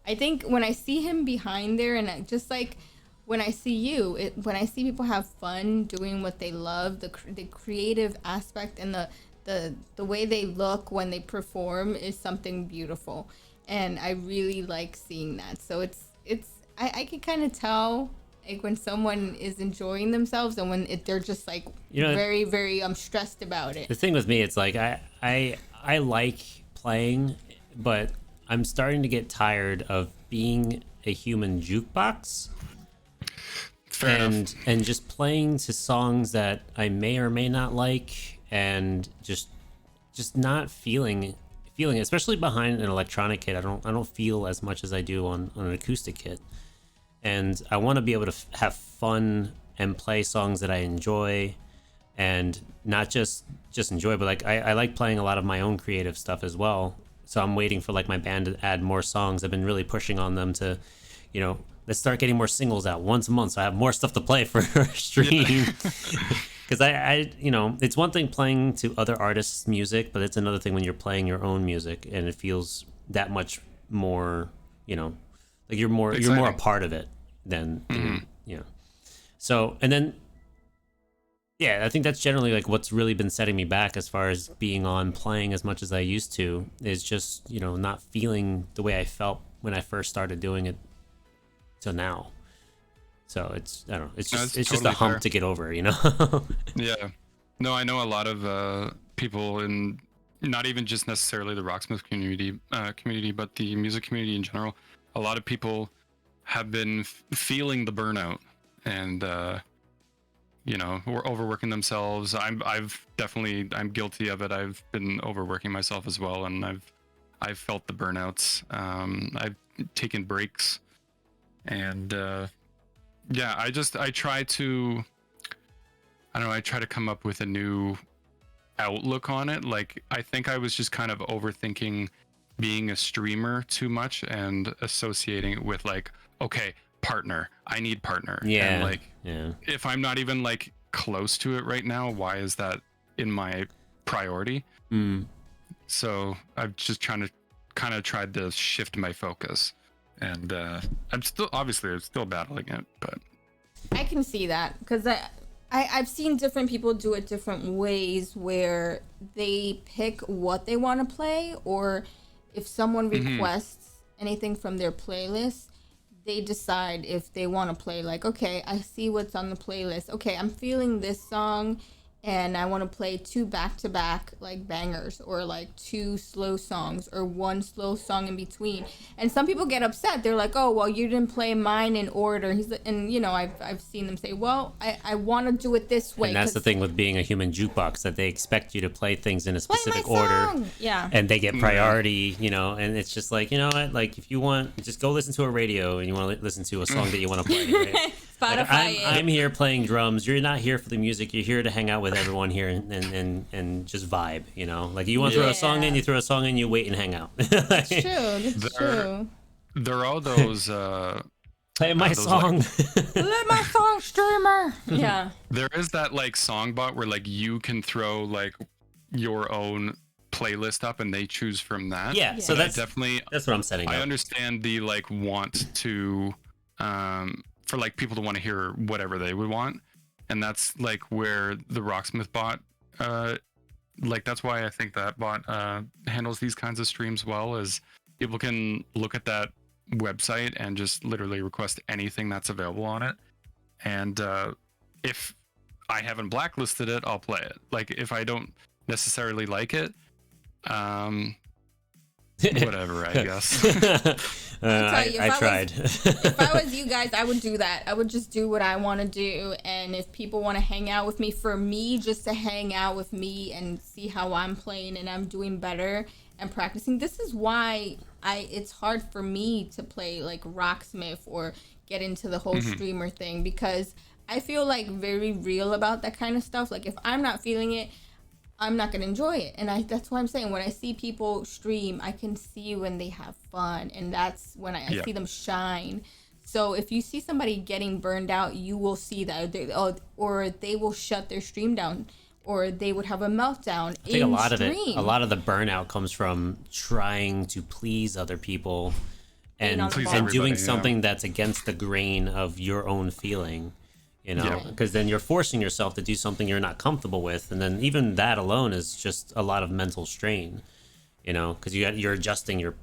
I think when I see him behind there, and just like when I see you, when I see people have fun doing what they love, the creative aspect and the way they look when they perform is something beautiful, and I really like seeing that. So I can kind of tell like when someone is enjoying themselves and when they're just like very very stressed about it. The thing with me, it's like I like playing, but I'm starting to get tired of being a human jukebox. Fair enough. And just playing to songs that I may or may not like, and just not feeling it, especially behind an electronic kit. I don't feel as much as I do on an acoustic kit. And I want to be able to have fun and play songs that I enjoy, and not just enjoy, but like I like playing a lot of my own creative stuff as well. So I'm waiting for like my band to add more songs. I've been really pushing on them to, let's start getting more singles out once a month, so I have more stuff to play for stream. Because I it's one thing playing to other artists' music, but it's another thing when you're playing your own music, and it feels that much more, like you're more a part of it than So, and then I think that's generally like what's really been setting me back as far as being on playing as much as I used to, is just not feeling the way I felt when I first started doing it till now. So it's I don't know, it's totally just a hump fair to get over, Yeah. No, I know a lot of people in, not even just necessarily the Rocksmith community, but the music community in general. A lot of people have been feeling the burnout, and we're overworking themselves. I'm guilty of it. I've been overworking myself as well, and I've felt the burnouts. I've taken breaks, and I try to come up with a new outlook on it. Like, I think I was just kind of overthinking being a streamer too much and associating it with like, okay, partner, I need partner. And like, if I'm not even like close to it right now, why is that in my priority? So I'm just trying to kind of tried to shift my focus, and I'm still battling it, but I can see that, because I've seen different people do it different ways, where they pick what they want to play, or if someone requests anything from their playlist, they decide if they want to play, like, okay, I see what's on the playlist. Okay, I'm feeling this song, and I want to play 2 back-to-back, like, bangers, or, like, 2 slow songs, or 1 slow song in between. And some people get upset. They're like, oh, well, you didn't play mine in order. I've seen them say, well, I want to do it this way. And that's the thing with being a human jukebox, that they expect you to play things in a specific order. Yeah. And they get priority, and it's just like, you know what, like, if you want, just go listen to a radio, and you want to listen to a song that you want to play, right? Spotify. Like, I'm here playing drums. You're not here for the music. You're here to hang out with everyone here and just vibe, Like, you want to throw a song in, you throw a song in, you wait and hang out. That's true. That's true. There are those play my song. Let my song, streamer. Yeah. There is that like song bot where like you can throw like your own playlist up and they choose from that. Yeah. So that's what I'm setting up. I understand the like want to for like people to want to hear whatever they would want, and that's like where the Rocksmith bot like that's why I think that bot handles these kinds of streams well, is people can look at that website and just literally request anything that's available on it, and if I haven't blacklisted it, I'll play it. Like, if I don't necessarily like it, whatever, I guess. I tried. If I was you guys, I would do that. I would just do what I want to do, and if people want to hang out with me, for me, just to hang out with me and see how I'm playing and I'm doing better and practicing. This is why it's hard for me to play like Rocksmith or get into the whole streamer thing, because I feel like very real about that kind of stuff. Like, if I'm not feeling it, I'm not going to enjoy it. And that's why I'm saying, when I see people stream, I can see when they have fun, and that's when I see them shine. So if you see somebody getting burned out, you will see that, or they will shut their stream down, or they would have a meltdown. I think a lot of the burnout comes from trying to please other people and on the ball. and doing everybody, something that's against the grain of your own feeling, you know, because then you're forcing yourself to do something you're not comfortable with, and then even that alone is just a lot of mental strain, you know, because you're adjusting your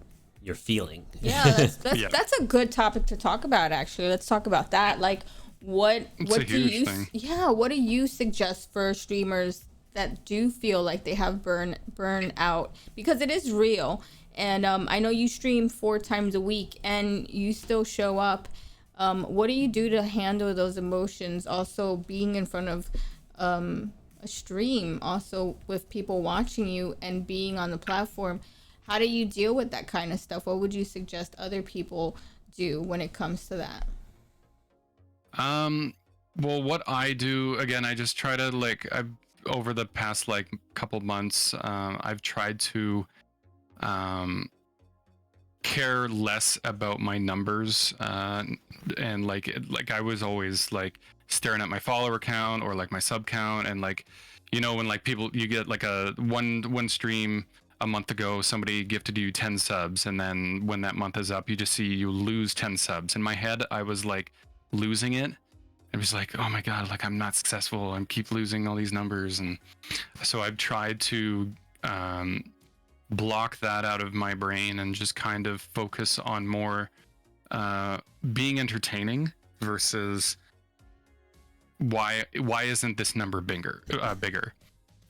feeling. Yeah, that's a good topic to talk about. Actually, let's talk about that. Like, what do you thing. what do you suggest for streamers that do feel like they have burn out, because it is real? And I know you stream 4 times a week and you still show up. What do you do to handle those emotions? Also, being in front of a stream, also with people watching you and being on the platform. How do you deal with that kind of stuff? What would you suggest other people do when it comes to that? Well, what I do, again, I just try to over the past couple months, I've tried to care less about my numbers, and I was always staring at my follower count or my sub count, and when people, you get a one stream a month ago, somebody gifted you 10 subs, and then when that month is up, you just see you lose 10 subs. In my head, I was losing it. I was oh my god, I'm not successful, I keep losing all these numbers. And so I've tried to block that out of my brain and just kind of focus on more being entertaining versus why isn't this number bigger.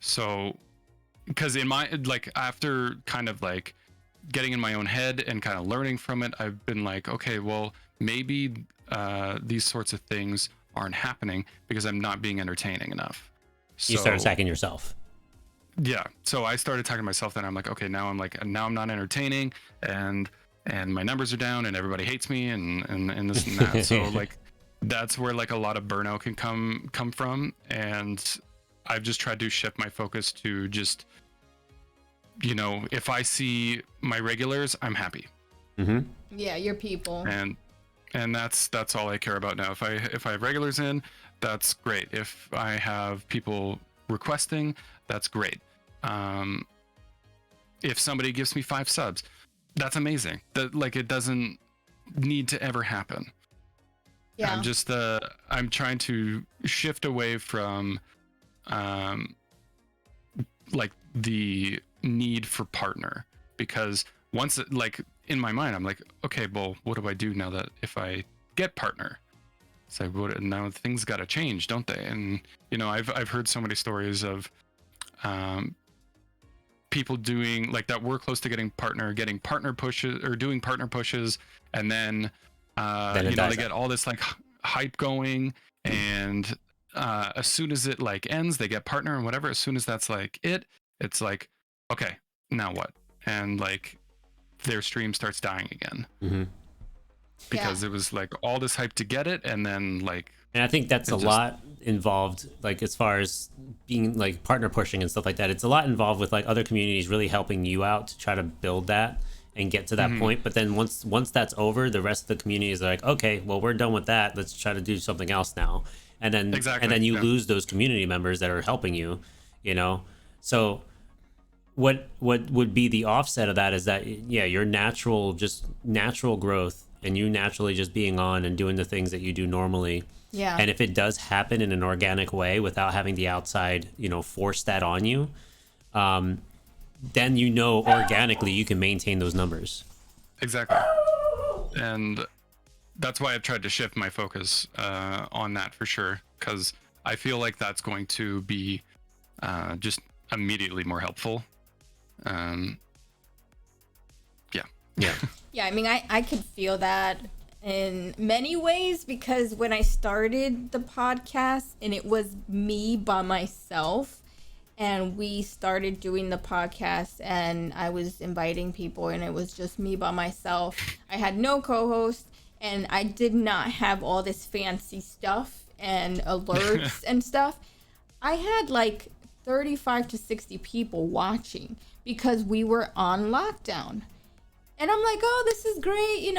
So because in my after kind of getting in my own head and kind of learning from it, I've been okay, well, maybe these sorts of things aren't happening because I'm not being entertaining enough. So, you start attacking yourself. Yeah. So I started talking to myself, then I'm okay, now I'm not entertaining, and my numbers are down and everybody hates me and this and that. So that's where a lot of burnout can come from. And I've just tried to shift my focus to just, if I see my regulars, I'm happy. Mm-hmm. Yeah, your people. And that's all I care about now. If I have regulars in, that's great. If I have people requesting, that's great. If somebody gives me 5 subs, that's amazing. That it doesn't need to ever happen. Yeah. I'm trying to shift away from the need for partner, because once in my mind, I'm okay, well, what do I do now that if I get partner? It's now things got to change, don't they? And I've heard so many stories of people doing that we're close to getting partner pushes or doing partner pushes, and then they get all this hype going, and as soon as it ends, they get partner and whatever. As soon as that's it's okay, now what? And their stream starts dying again. Mm-hmm. Because it was all this hype to get it, and then and I think that's a lot involved, as far as being partner pushing and stuff like that. It's a lot involved with other communities really helping you out to try to build that and get to that point. But then once that's over, the rest of the community is okay, well, we're done with that, let's try to do something else now. And then you lose those community members that are helping you, so what would be the offset of that is that your natural growth, and you naturally just being on and doing the things that you do normally. Yeah. And if it does happen in an organic way without having the outside, force that on you, then organically you can maintain those numbers. Exactly. And that's why I've tried to shift my focus on that for sure, because I feel that's going to be just immediately more helpful. Yeah. Yeah, I mean, I could feel that in many ways, because when I started the podcast and it was me by myself, and we started doing the podcast and I was inviting people and it was just me by myself. I had no co-host, and I did not have all this fancy stuff and alerts and stuff. I had 35 to 60 people watching because we were on lockdown. And I'm oh, this is great,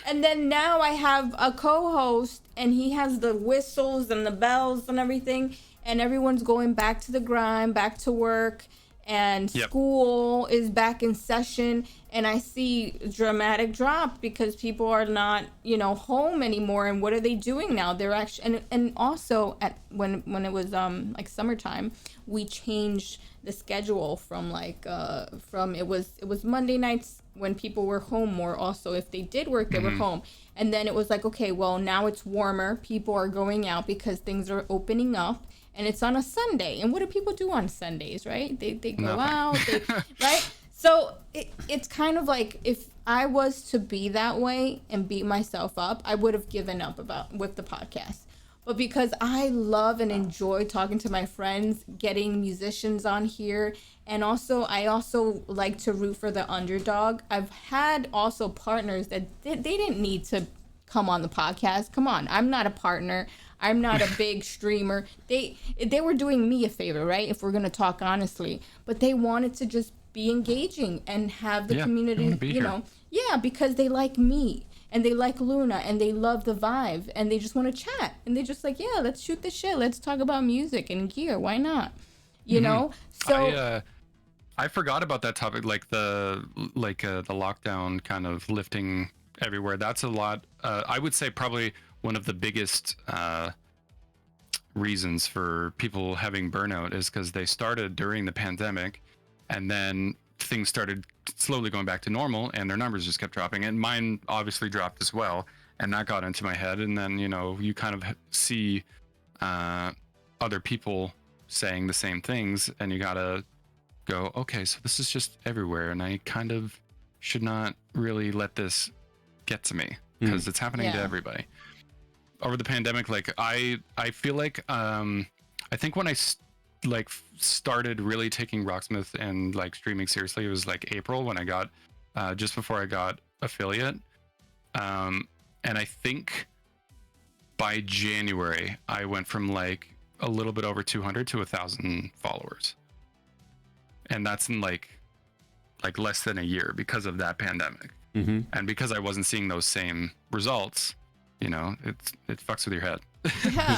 And then now I have a co-host, and he has the whistles and the bells and everything. And everyone's going back to the grind, back to work. And school is back in session. and I see dramatic drop because people are not, home anymore. And what are they doing now? They're actually, and also when it was like summertime, we changed the schedule from it was Monday nights when people were home more. Also, if they did work, they were home. And then it was like, okay, well, now it's warmer. People are going out because things are opening up. And it's on a Sunday. And what do people do on Sundays, right? They go out, right? So it's kind of like, if I was to be that way and beat myself up, I would have given up with the podcast. But because I love and enjoy talking to my friends, getting musicians on here, and I also like to root for the underdog. I've had also partners that they didn't need to come on the podcast. Come on, I'm not a partner. I'm not a big streamer. They were doing me a favor, right? If we're gonna talk honestly, but they wanted to just be engaging and have the community, because they like me and they like Luna and they love the vibe and they just want to chat and they just like, let's shoot the shit. Let's talk about music and gear. Why not? You know? So I forgot about that topic, like the lockdown kind of lifting everywhere. That's a lot. I would say probably one of the biggest reasons for people having burnout is because they started during the pandemic, and then things started slowly going back to normal, and their numbers just kept dropping. And mine obviously dropped as well, and that got into my head. And then you kind of see other people saying the same things, and you gotta go, okay, so this is just everywhere, and I kind of should not really let this get to me because it's happening to everybody. Over the pandemic, like I feel like I think when I started really taking Rocksmith and like streaming seriously, it was like April when I got just before I got affiliate, and I think by January I went from like a little bit over 200 to 1,000 followers, and that's in like less than a year because of that pandemic. And because I wasn't seeing those same results, it fucks with your head.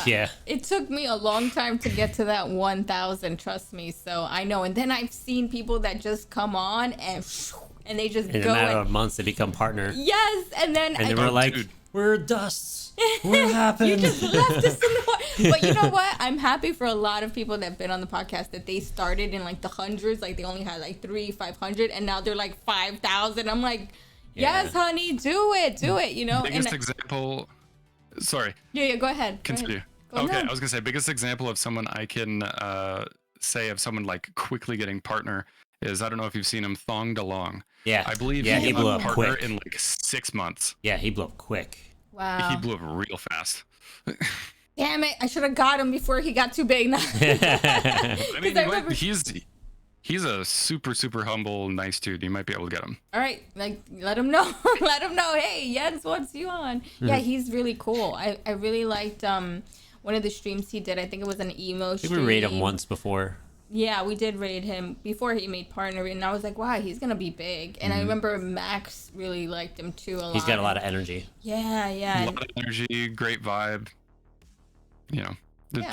Yeah. It took me a long time to get to that 1,000, trust me. So I know. And then I've seen people that just come on and they just in go. In a matter of months, they become partner. Yes. And then they were like, we're dusts. What happened? You just left us in the water. But you know what? I'm happy for a lot of people that have been on the podcast that they started in like the hundreds. Like they only had like 300-500 and now they're like 5,000. I'm like, yes, honey, do it. Biggest example. Sorry. Yeah, go ahead. Continue. Go ahead. I was gonna say biggest example of someone I can say of someone like quickly getting partner is, I don't know if you've seen him, Thong DeLong. Yeah. I believe he blew up partner quick in like 6 months. Yeah, he blew up quick. Wow. He blew up real fast. Damn it! I should have got him before he got too big. I mean, he's a super, super humble, nice dude. You might be able to get him. All right, like let him know. Let him know. Hey, Jens wants you on. Yeah, he's really cool. I really liked one of the streams he did. I think it was an emo stream. We rated him once before. Yeah, we did rate him before he made partner, and I was like, wow, he's gonna be big. And I remember Max really liked him too a lot. He's got a lot of energy. Yeah. A lot of energy, great vibe.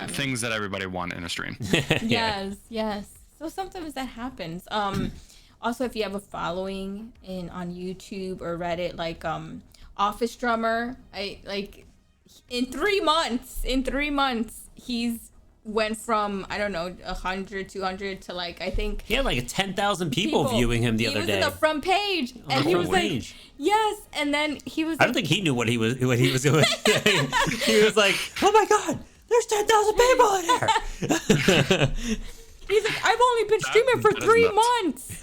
Things that everybody want in a stream. Yes. So sometimes that happens. Also, if you have a following on YouTube or Reddit, like Office Drummer, in 3 months, he's went from, I don't know, 100, 200 to like, I think he had like 10,000 people viewing him the other day. He was in the front page, and he was like, yes, and then he was. I don't think he knew what he was going to say. He was like, oh my god, there's 10,000 people in here. He's like, I've only been streaming for 3 months.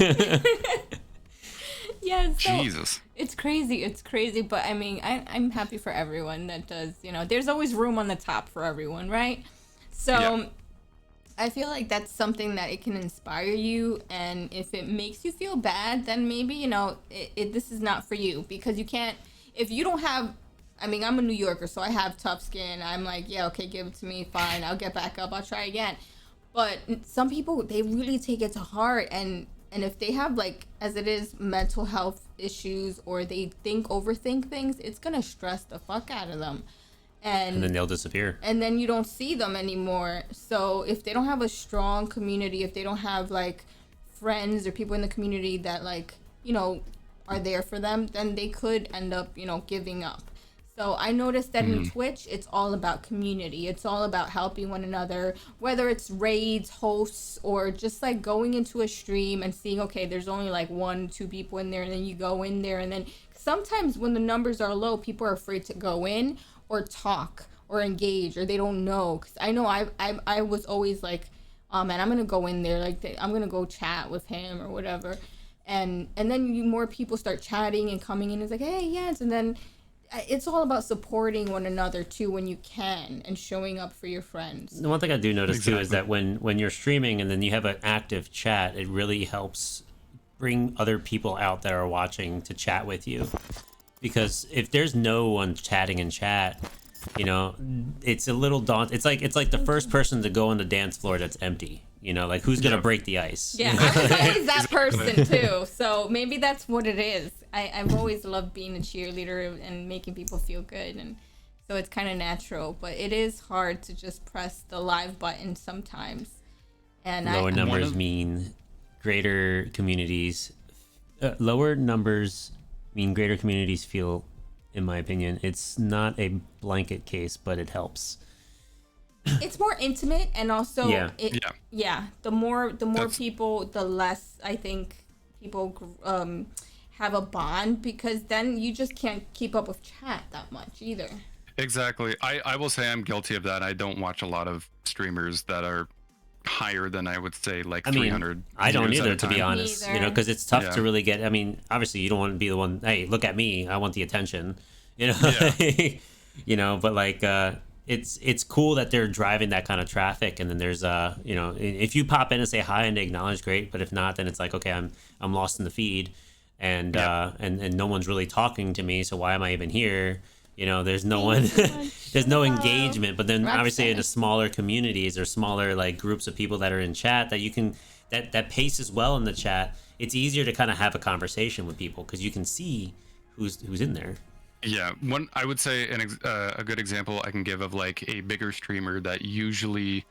Yes. So Jesus. It's crazy. But I mean, I'm happy for everyone that does, there's always room on the top for everyone, right? So I feel like that's something that it can inspire you. And if it makes you feel bad, then maybe, this is not for you, because you can't, if you don't have, I mean, I'm a New Yorker, so I have tough skin. I'm like, yeah, okay, give it to me. Fine. I'll get back up. I'll try again. But some people, they really take it to heart. And if they have, like, as it is, mental health issues, or they overthink things, it's going to stress the fuck out of them. And then they'll disappear. And then you don't see them anymore. So if they don't have a strong community, if they don't have, like, friends or people in the community that, like, are there for them, then they could end up, giving up. So I noticed that in Twitch, it's all about community. It's all about helping one another, whether it's raids, hosts, or just like going into a stream and seeing, okay, there's only like 1-2 people in there, and then you go in there, and then sometimes when the numbers are low, people are afraid to go in or talk or engage, or they don't know. Because I know I was always like, oh man, I'm gonna go in there, like I'm gonna go chat with him or whatever, and then more people start chatting and coming in. It's like, hey, yes, and then it's all about supporting one another too when you can, and showing up for your friends. The one thing I do notice too is that when you're streaming and then you have an active chat, it really helps bring other people out that are watching to chat with you. Because if there's no one chatting in chat, it's a little daunting. It's like the first person to go on the dance floor that's empty. Like who's gonna break the ice? Yeah, I was always that person too. So maybe that's what it is. I've always loved being a cheerleader and making people feel good, and so it's kind of natural. But it is hard to just press the live button sometimes. And lower numbers mean greater communities. Lower numbers mean greater communities feel. In my opinion, it's not a blanket case, but it helps. It's more intimate, and also the more people, the less I think people have a bond, because then you just can't keep up with chat that much either. Exactly. I will say I'm guilty of that. I don't watch a lot of streamers that are higher than I would say like 300. I don't either, to be honest. Because it's tough to really get. I mean, obviously you don't want to be the one. Hey, look at me. I want the attention. But like it's cool that they're driving that kind of traffic, and then there's if you pop in and say hi and acknowledge, great. But if not, then it's like, okay, I'm lost in the feed, and and no one's really talking to me. So why am I even here? There's no one, there's no engagement. But then obviously in the smaller communities or smaller like groups of people that are in chat that you can that paces well in the chat, it's easier to kind of have a conversation with people because you can see who's in there. Yeah, I would say a good example I can give of like a bigger streamer that usually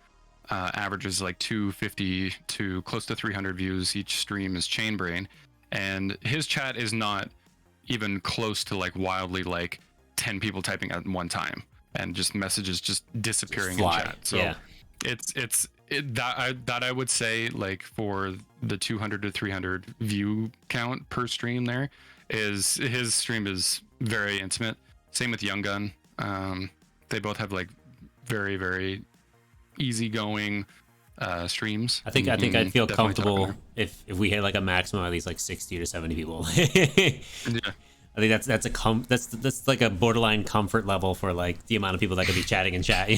averages like 250 to close to 300 views each stream is Chainbrain, and his chat is not even close to like wildly like 10 people typing at one time and just messages just disappearing in chat. So that I would say like for the 200 to 300 view count per stream there is his stream is very intimate. Same with Young Gun. They both have like very, very easygoing streams. I think I'd feel comfortable if we had like a maximum at least like 60 to 70 people. Yeah. I think that's like a borderline comfort level for like the amount of people that could be chatting in chat.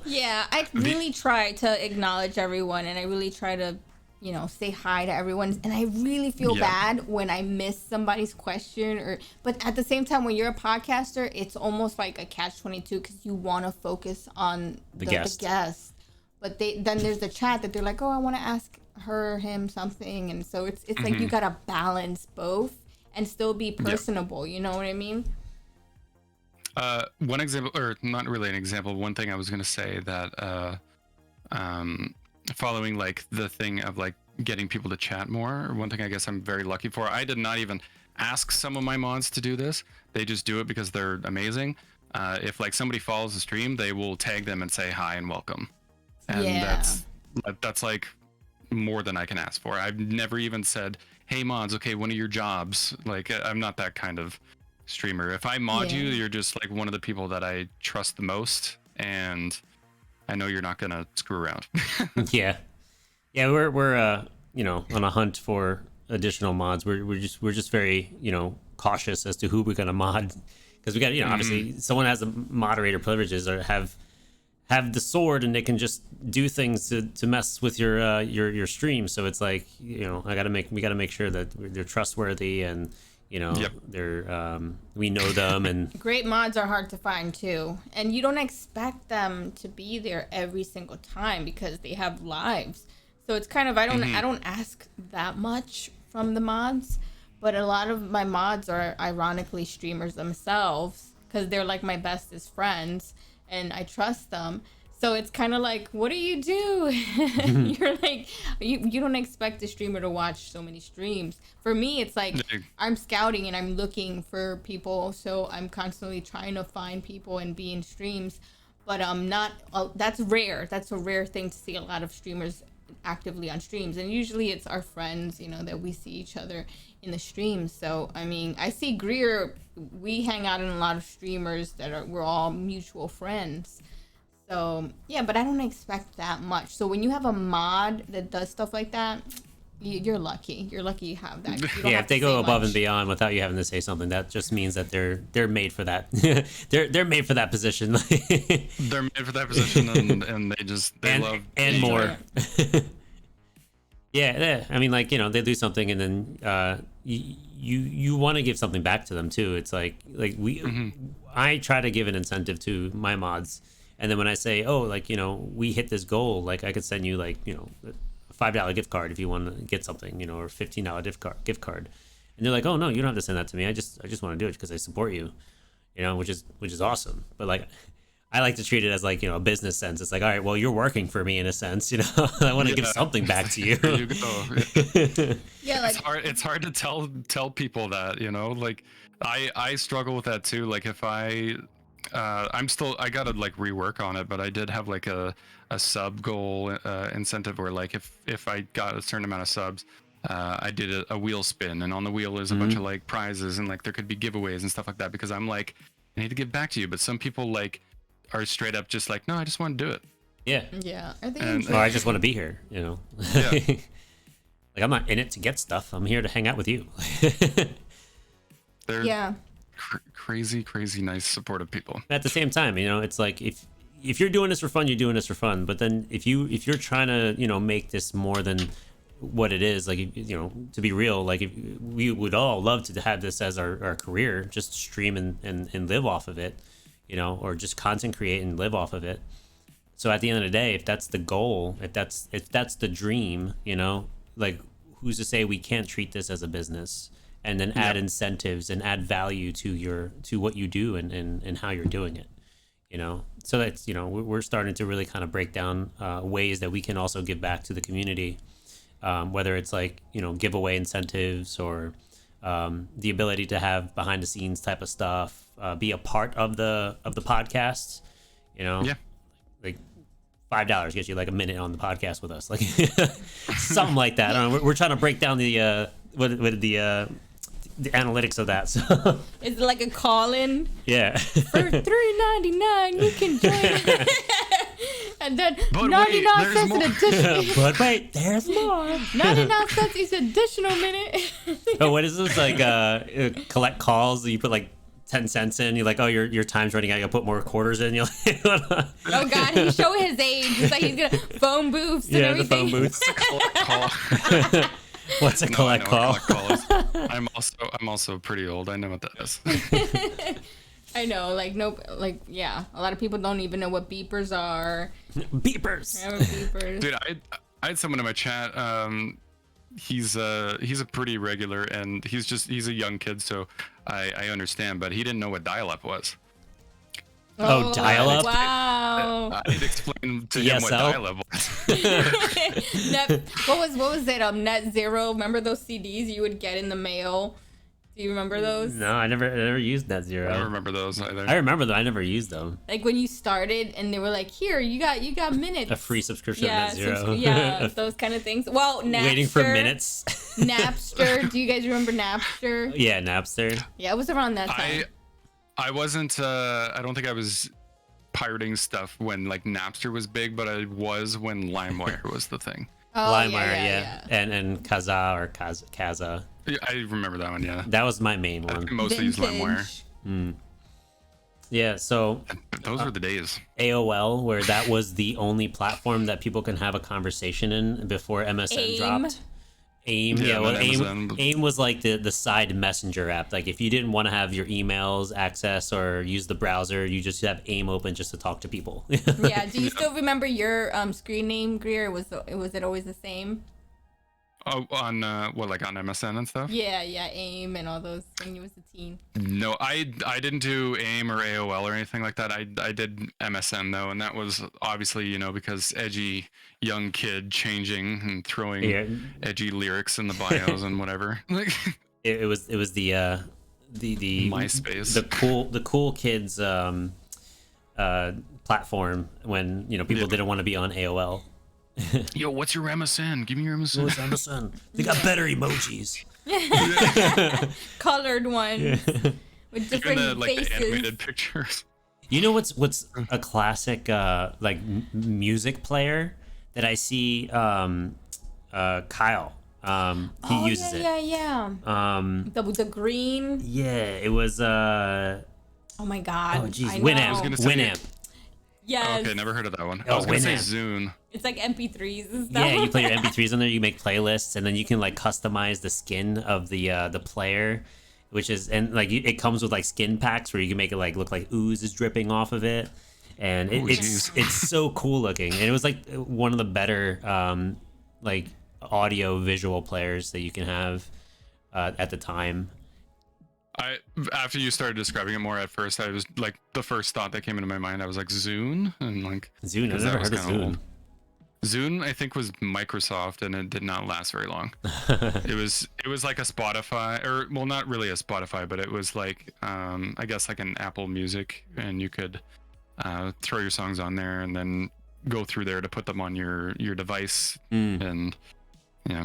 Yeah, I really try to acknowledge everyone, and I really try to, say hi to everyone. And I really feel bad when I miss somebody's question, but at the same time, when you're a podcaster, it's almost like a catch-22 because you want to focus on the guest. But then there's the chat that they're like, oh, I want to ask him something, and so it's like you gotta balance both and still be personable. You know what I mean? One example, or not really an example, one thing I was going to say that following like the thing of like getting people to chat more, one thing I guess I'm very lucky for, I did not even ask some of my mods to do this. They just do it because they're amazing. If like somebody follows the stream, they will tag them and say hi and welcome. And that's like more than I can ask for. I've never even said, hey mods, okay, one of your jobs. Like I'm not that kind of streamer. If I mod you, you're just like one of the people that I trust the most, and I know you're not gonna screw around. Yeah, we're on a hunt for additional mods. We're just very cautious as to who we're gonna mod, because we got obviously someone has the moderator privileges or have the sword and they can just do things to mess with your stream. So it's like, we gotta make sure that they're trustworthy and they're we know them. And great mods are hard to find too, and you don't expect them to be there every single time because they have lives. So it's kind of I don't ask that much from the mods, but a lot of my mods are ironically streamers themselves because they're like my bestest friends and I trust them. So it's kind of like, what do? You're like, you don't expect a streamer to watch so many streams. For me, it's like I'm scouting and I'm looking for people. So I'm constantly trying to find people and be in streams. But that's rare. That's a rare thing to see a lot of streamers actively on streams. And usually it's our friends, that we see each other in the streams. So, I mean, I see Grier, we hang out in a lot of streamers we're all mutual friends. So, yeah, but I don't expect that much. So when you have a mod that does stuff like that, you're lucky. You're lucky you have that. If they go above and beyond without you having to say something, that just means that they're made for that. they're made for that position. They're made for that position, and they love and more. Yeah, I mean, they do something, and then you want to give something back to them too. It's like I try to give an incentive to my mods. And then when I say, we hit this goal, I could send you a $5 gift card if you want to get something, or $15 gift card. And they're like, oh no, you don't have to send that to me. I just want to do it because I support you, which is awesome. But I like to treat it as a business sense. It's like, all right, well, you're working for me in a sense, I want to give something back to you. There you go. Yeah, it's hard to tell people that, I struggle with that too. If I gotta rework on it, but I did have a sub goal incentive where if I got a certain amount of subs, I did a wheel spin, and on the wheel is a bunch of prizes, and there could be giveaways and stuff like that, because I'm I need to give back to you. But some people are straight up just no, I just want to do it. Yeah. I think I just want to be here, Yeah. I'm not in it to get stuff. I'm here to hang out with you. They're crazy nice supportive people. At the same time, it's if you're doing this for fun, you're doing this for fun. But then if you're trying to make this more than what it is, to be real, we would all love to have this as our career, just stream and live off of it, or just content create and live off of it. So at the end of the day, if that's the goal, if that's the dream, who's to say we can't treat this as a business and then add incentives and add value to what you do and how you're doing it, so that's, we're starting to really kind of break down ways that we can also give back to the community, whether it's giveaway incentives or the ability to have behind the scenes type of stuff, be a part of the podcast, $5 gets you a minute on the podcast with us, something like that. I don't know, we're trying to break down the analytics of that. So is it a call-in? Yeah. For $3.99 you can join. And then 99 cents an additional. But wait, there's more. 99 cents each additional minute. Oh, what is this collect calls? You put 10 cents in, you're your time's running out, you'll put more quarters in. Oh god, he's showing his age. It's he's gonna phone booths and everything. The phone booths. Collect call. What's a collect call? I'm also pretty old. I know what that is. I know, yeah. A lot of people don't even know what beepers are. Beepers. Dude, I had someone in my chat. He's a pretty regular, and he's a young kid, so I understand, but he didn't know what dial-up was. Oh, dial-up? Wow. I'd explain to him what dial-up was. What was it? Net Zero. Remember those CDs you would get in the mail? Do you remember those? No, I never used Net Zero. I don't remember those either. I remember them. I never used them. When you started and they were here, you got minutes. A free subscription to Net Zero. Those kind of things. Well, Napster. Waiting for minutes. Napster. Do you guys remember Napster? Yeah, Napster. Yeah, it was around that time. I wasn't. I don't think I was pirating stuff when Napster was big, but I was when LimeWire was the thing. Oh, LimeWire, yeah. And Kaza. I remember that one, yeah. That was my main one. I mostly used LimeWire. Yeah, so those were the days. AOL, where that was the only platform that people can have a conversation in before MSN dropped. AIM, AIM was the side messenger app. If you didn't want to have your emails access or use the browser, you just have AIM open just to talk to people. Yeah. Do you still remember your screen name, Grier? Was it always the same? Oh, on like on MSN and stuff? Yeah, AIM and all those when you was a teen. No, I didn't do AIM or AOL or anything like that. I did MSN though, and that was obviously because edgy young kid changing and throwing edgy lyrics in the bios and whatever. Like it was the MySpace, the cool kids platform when people didn't want to be on AOL. Yo, what's your MSN? Give me your MSN. What's MSN? They got better emojis. Colored ones with different faces. The animated pictures. You know what's a classic music player that I see? Kyle. He uses it. Yeah. The green. Yeah, it was. Oh my God. Oh jeez, Winamp. Yes. Okay, never heard of that one. Oh, I was gonna say Zune. It's like MP3s and stuff. Yeah, you play your MP3s on there. You make playlists, and then you can customize the skin of the player, which is it comes with skin packs where you can make it look like ooze is dripping off of it, and it's so cool looking. And it was one of the better audio visual players that you can have at the time. After you started describing it more at first, I was the first thought that came into my mind, I was like Zune and Zune. I've never heard of Zune. Zune, I think, was Microsoft, and it did not last very long. It was like a Spotify, or well, not really a Spotify, but it was I guess an Apple Music, and you could throw your songs on there and then go through there to put them on your device, and yeah.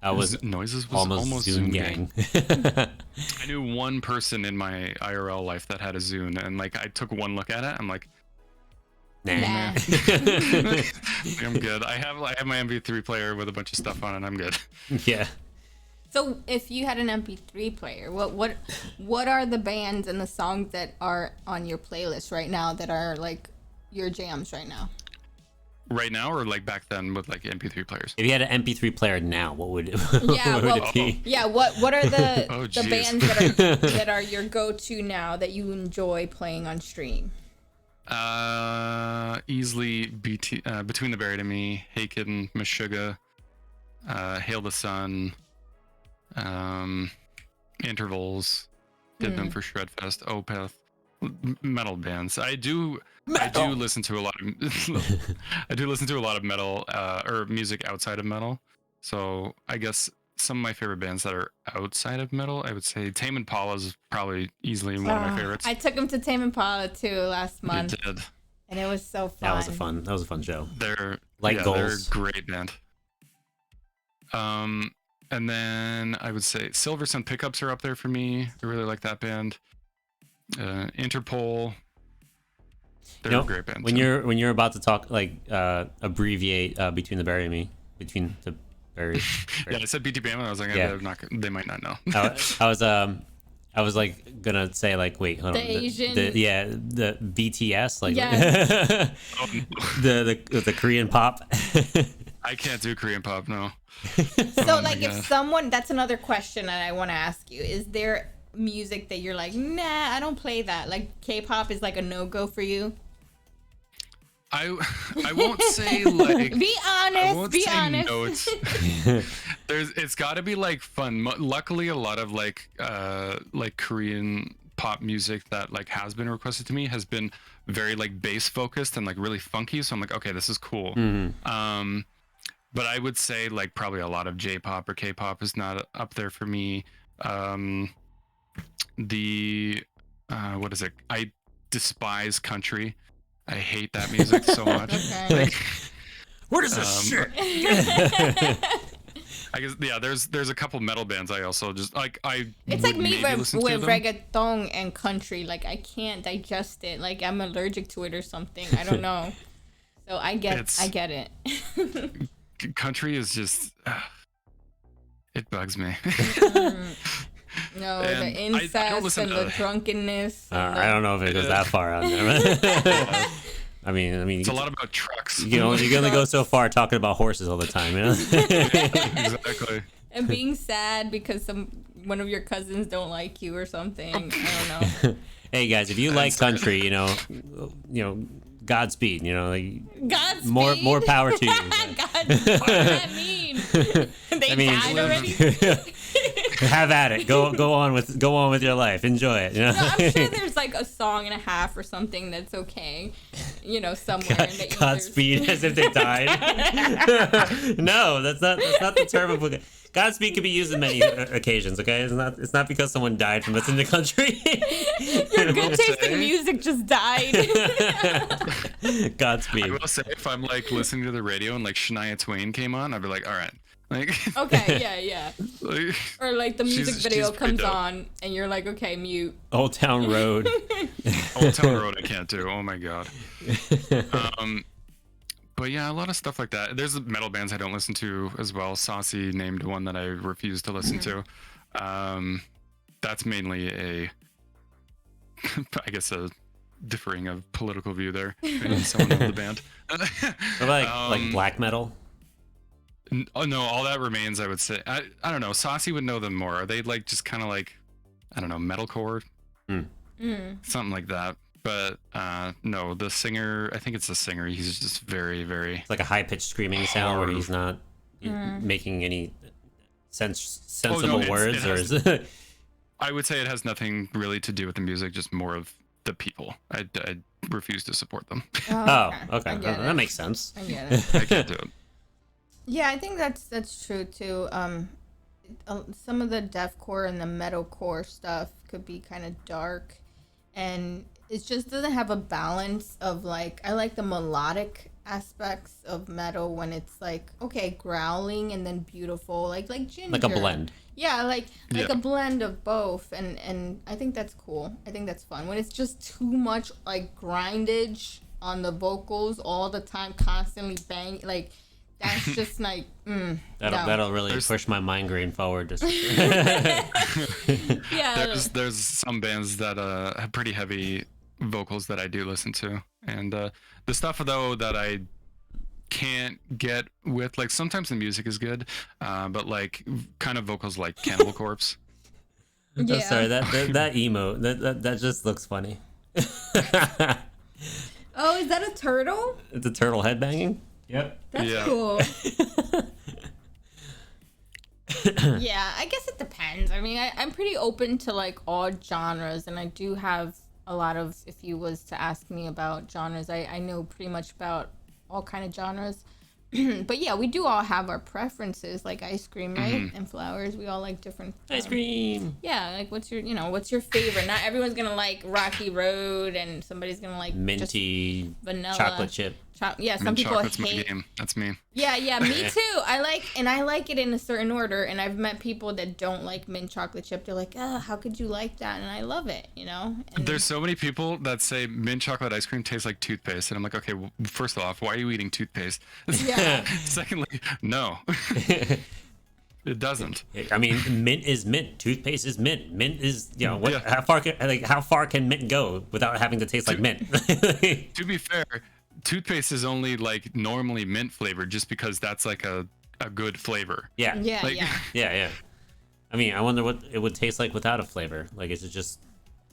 Noises was almost Zune gang. I knew one person in my IRL life that had a Zune, and I took one look at it. I'm like, nah. I'm good. I have my MP3 player with a bunch of stuff on it. I'm good. Yeah. So if you had an MP3 player, what are the bands and the songs that are on your playlist right now that are your jams right now? Right now, or back then with MP3 players? If you had an MP3 player now, what would it be? Yeah, what are the the bands that are your go-to now that you enjoy playing on stream? Easily Between the Buried and Me, Hey Kitten, Meshuggah, Hail the Sun, Intervals, did them for Shredfest, Opeth, metal bands. I do listen to a lot of metal or music outside of metal. So I guess some of my favorite bands that are outside of metal, I would say Tame Impala is probably easily one of my favorites. I took him to Tame Impala too last month. You did. And it was so fun. That was a fun show. They're Goals. They're a great band. And then I would say Silver Sun Pickups are up there for me. I really like that band. Interpol. They're a great band. When you're about to talk abbreviate Between the Buried and Me, Between the Buried. Yeah, I said BTBM, and I was like, they might not know. I was gonna say wait, hold on. Asian. The BTS Yes. the Korean pop. I can't do Korean pop, no. So if someone, that's another question that I want to ask you. Is there music that you're nah, I don't play that? K-pop is a no-go for you? I won't say be honest. Be honest. No, it's got to be fun. Luckily, a lot of Korean pop music that has been requested to me has been very bass focused and really funky. So I'm okay, this is cool. Mm-hmm. But I would say probably a lot of J-pop or K-pop is not up there for me. What is it? I despise country. I hate that music so much. Okay. What is this shit? I guess there's a couple metal bands I also just It's me with reggaeton and country. I can't digest it. I'm allergic to it or something. I don't know. So I get it. Country is just it bugs me. No, and the incest and the drunkenness. I don't know if it goes that far out there. I mean, it's a lot about trucks. You can only go so far talking about horses all the time, Exactly. And being sad because one of your cousins don't like you or something. I don't know. Hey guys, if you like country, Godspeed. Godspeed. More power to you. Godspeed. What does that mean? They died already. Have at it. Go on with your life. Enjoy it. You know? No, I'm sure there's like a song and a half or something that's okay, somewhere in the Godspeed, as if they died. No, that's not the term of Godspeed can be used in many occasions. Okay, it's not because someone died from within the country. Your good taste in music just died. Godspeed. I will say, if I'm like listening to the radio and like Shania Twain came on, I'd be like, all right. Like, okay, yeah. Like, or like the music video she's comes dope. on and you're like, okay, mute. Old Town Road. Old Town Road I can't do. Oh my god. But yeah, a lot of stuff like that. There's metal bands I don't listen to as well. Saucy named one that I refuse to listen to. That's mainly I guess a differing of political view there. Maybe someone of the band. like black metal. Oh no, all that remains. I would say. I don't know. Saucy would know them more. Are they like just kind of like, I don't know, metalcore, something like that? But no, the singer. I think it's the singer. He's just very, very. It's like a high pitched screaming sound where he's not making any sensible words, or is it? I would say it has nothing really to do with the music. Just more of the people. I refuse to support them. Oh, okay. I get That it. makes sense. I get it. I can't do it. Yeah, I think that's true too. Some of the deathcore and the metalcore stuff could be kind of dark, and it just doesn't have a balance of like, I like the melodic aspects of metal when it's like, okay, growling and then beautiful, like Ginger. Like a blend. Yeah, like a blend of both, and I think that's cool. I think that's fun. When it's just too much like grindage on the vocals all the time, constantly bang, like that's just like That'll really push my migraine forward. Just yeah. There's some bands that have pretty heavy vocals that I do listen to, and the stuff though that I can't get with, like, sometimes the music is good, but like kind of vocals like Cannibal Corpse. Yeah. Sorry, that emo that just looks funny. Oh, is that a turtle? It's a turtle headbanging. Yep. That's Yeah. cool. Yeah, I guess it depends. I mean, I'm pretty open to like all genres, and I do have a lot of, if you was to ask me about genres, I know pretty much about all kind of genres. But yeah, we do all have our preferences, like ice cream, right? And flowers. We all like different Ice cream. Yeah, like what's your favorite? Not everyone's gonna like Rocky Road, and somebody's gonna like Minty, just vanilla chocolate chip. Yeah, some Mint people chocolate's hate. my game. That's me. Yeah, me too. I like it in a certain order, and I've met people that don't like mint chocolate chip. They're like, oh, how could you like that? And I love it, And There's so many people that say mint chocolate ice cream tastes like toothpaste, and I'm like, okay, well, first off, why are you eating toothpaste? Yeah. Secondly, no, it doesn't. I mean, mint is mint. Toothpaste is mint. Mint is, what? Yeah. How far can mint go without having to taste like mint? To be fair, toothpaste is only like normally mint flavored, just because that's like a good flavor. Yeah. Like- Yeah. I mean, I wonder what it would taste like without a flavor. Like, is it just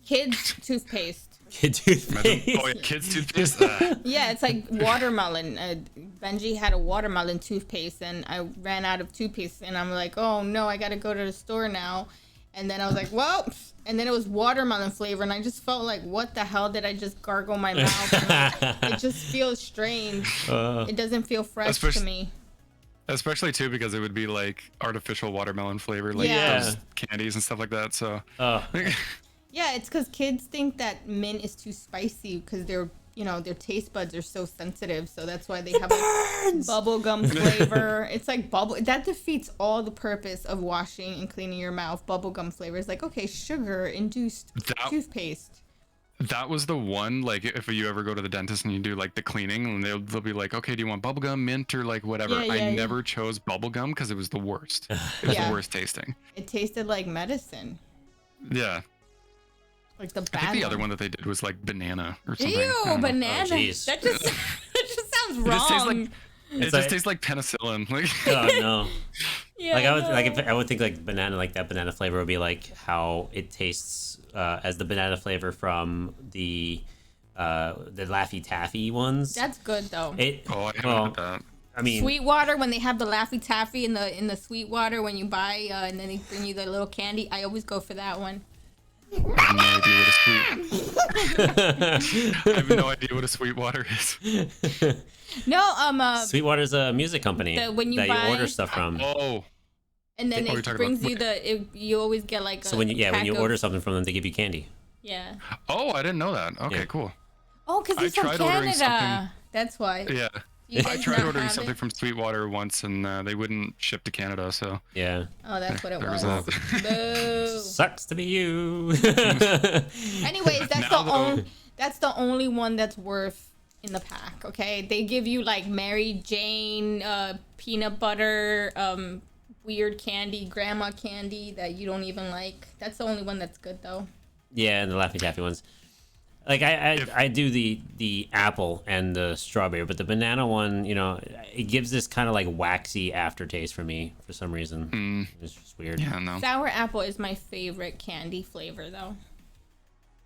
Kids toothpaste. kid toothpaste? Oh yeah, kids toothpaste. Yeah, it's like watermelon. Benji had a watermelon toothpaste, and I ran out of toothpaste, and I'm like, oh no, I gotta go to the store now. And then I was like, well, and then it was watermelon flavor, and I just felt like, what the hell did I just gargle my mouth? And it just feels strange. It doesn't feel fresh to me. Especially too because it would be like artificial watermelon flavor, like Yeah. those candies and stuff like that. So Yeah, it's because kids think that mint is too spicy because their taste buds are so sensitive. So that's why they have like bubble gum flavor. It's like that defeats all the purpose of washing and cleaning your mouth. Bubble gum flavor is like, okay, sugar induced toothpaste. that was the one, like, if you ever go to the dentist and you do like the cleaning, and they'll be like, okay, do you want bubblegum, mint, or like whatever? I never chose bubblegum because it was the worst. It was the worst tasting. It tasted like medicine. Yeah. Like the I bad think the other one that they did was like banana or something. Ew, banana. Oh, jeez. That just sounds It just tastes wrong. like it just tastes like penicillin. Like Oh no. Yeah, Like no. I would think like banana, like that banana flavor would be like how it tastes as the banana flavor from the Laffy Taffy ones. That's good though. oh, I haven't had that. I mean, Sweetwater, when they have the Laffy Taffy in the Sweetwater when you buy, and then they bring you the little candy. I always go for that one. I have no idea what a I have no idea what a Sweetwater is. No, Sweetwater's a music company when you that buy, you order stuff from. Oh. And then it brings you you always get like so when you order something from them, they give you candy. Yeah. Oh, I didn't know that. Okay, cool. Oh, because he's from Canada. That's why. Yeah. I tried ordering something from Sweetwater once, and they wouldn't ship to Canada, so... Yeah. Oh, that's what it was. Boo. Sucks to be you. Anyways, that's the only one that's worth in the pack, okay? They give you, like, Mary Jane, peanut butter, weird candy, grandma candy that you don't even like. That's the only one that's good, though. Yeah, and the Laffy Taffy ones. Like I do the apple and the strawberry, but the banana one, it gives this kind of like waxy aftertaste for me for some reason. It's just weird. Yeah, no. Sour apple is my favorite candy flavor, though.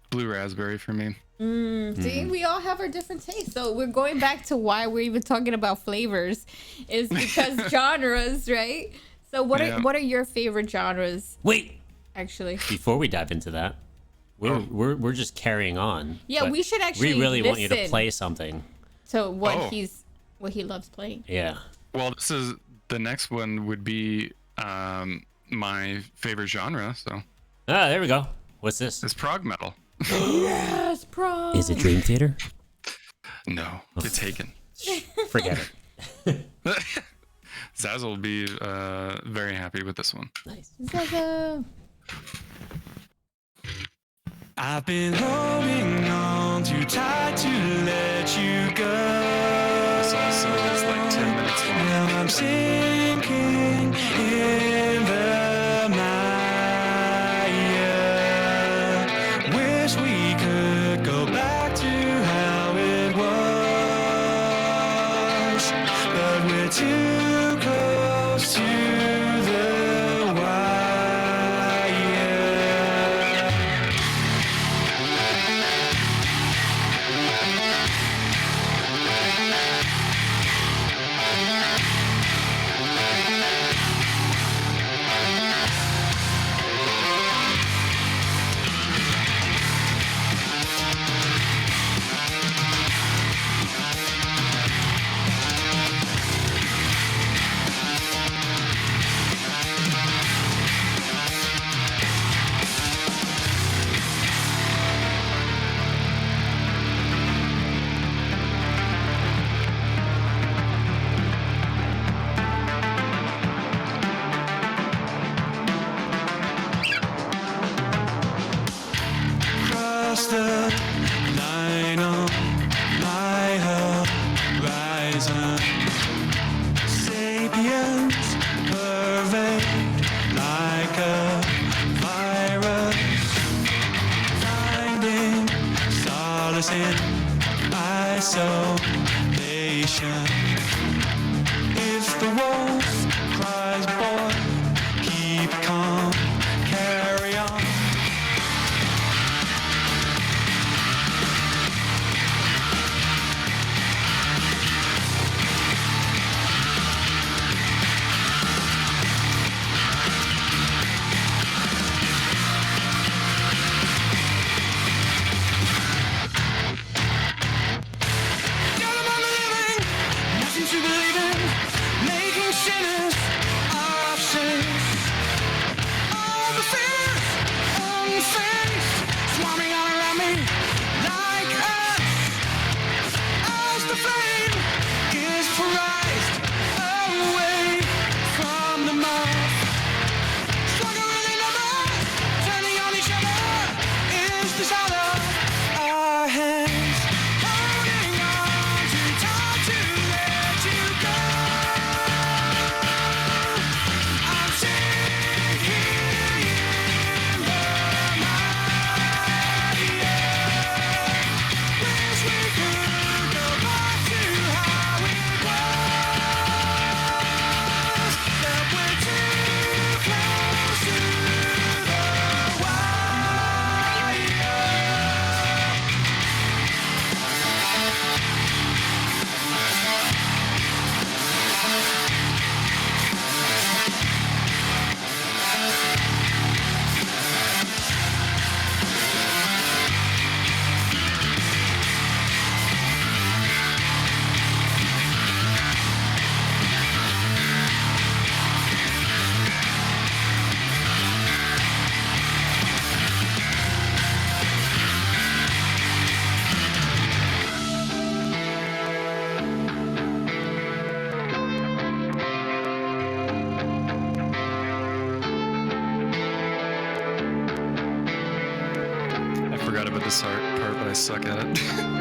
Blue raspberry for me. See, we all have our different tastes. So we're going back to why we're even talking about flavors, is because genres, right? So what are your favorite genres? Wait, actually, before we dive into that. We're just carrying on. Yeah, we should actually. We really want you to listen play something. So what he loves playing. Yeah. Well, the next one would be my favorite genre. So. There we go. What's this? It's prog metal. Yes, prog. Is it Dream Theater? No, it's Haken. Forget it. Zaz will be very happy with this one. Nice. Zaza. I've been holding on too tight to let you go. This also is like 10 minutes long. Now I'm sinking in the night. Yeah. Wish we could go back to how it was, but we're too close to the wire. Cross the line on my horizon. Sapiens pervade like a virus, finding solace in isolation. If the wolf cries, boy, keep calm, carry on. good at this part, but I suck at it.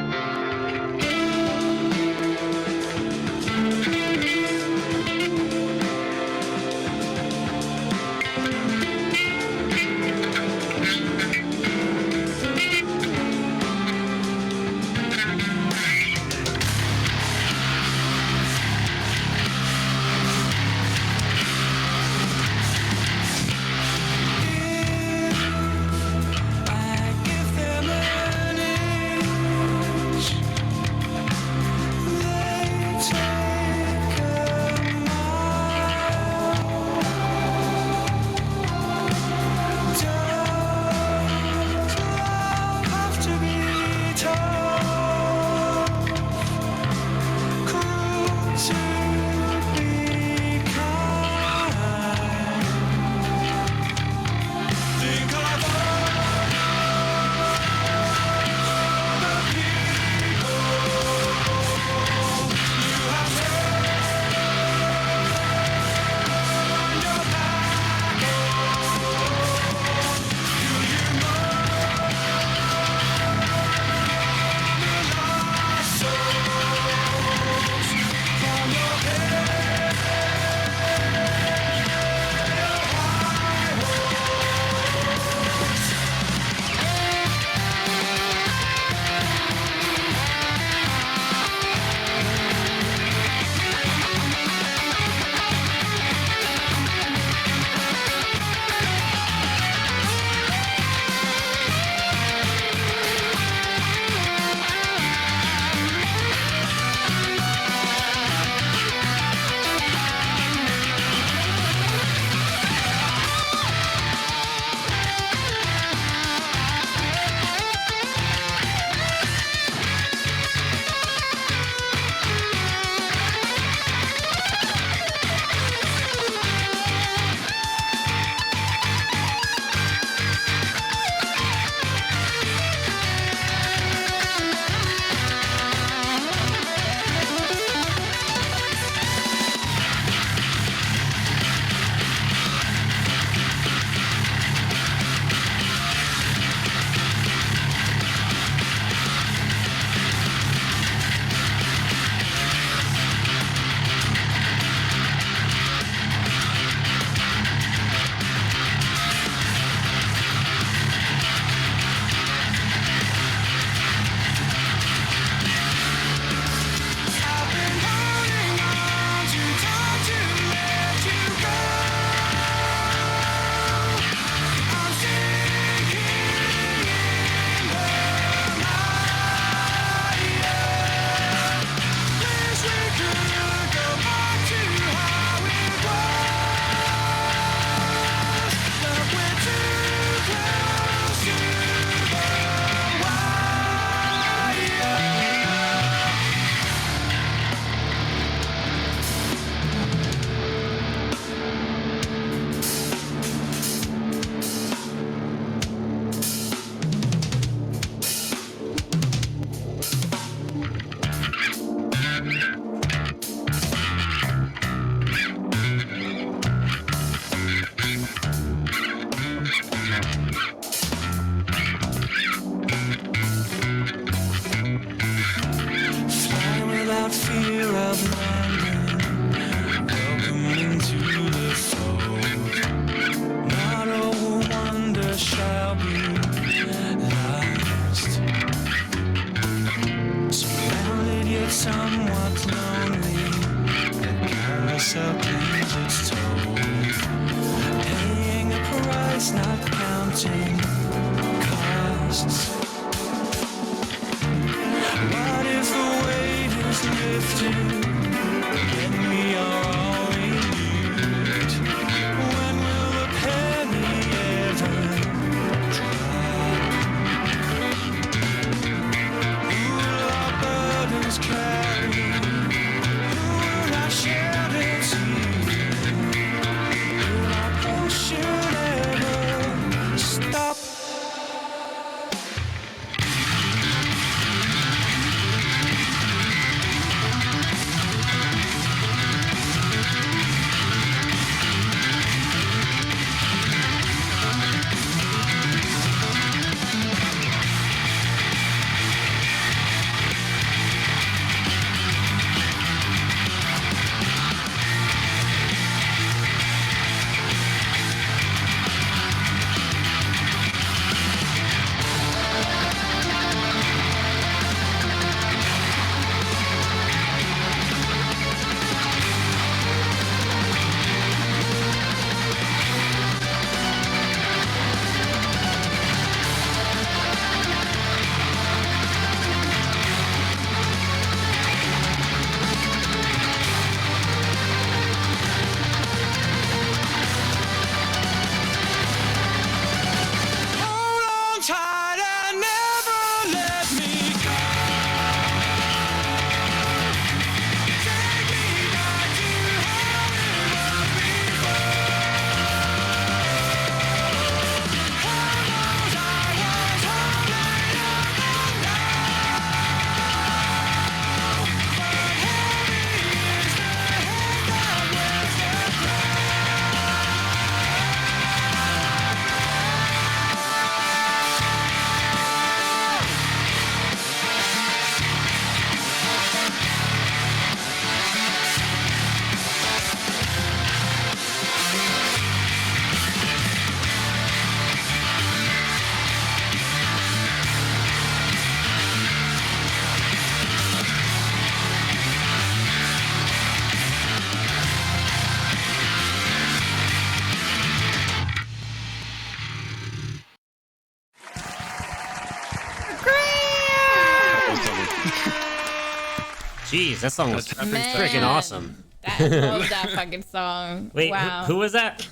Jeez, that song was Man. freaking awesome. I love that fucking song. Wait, wow. who was that?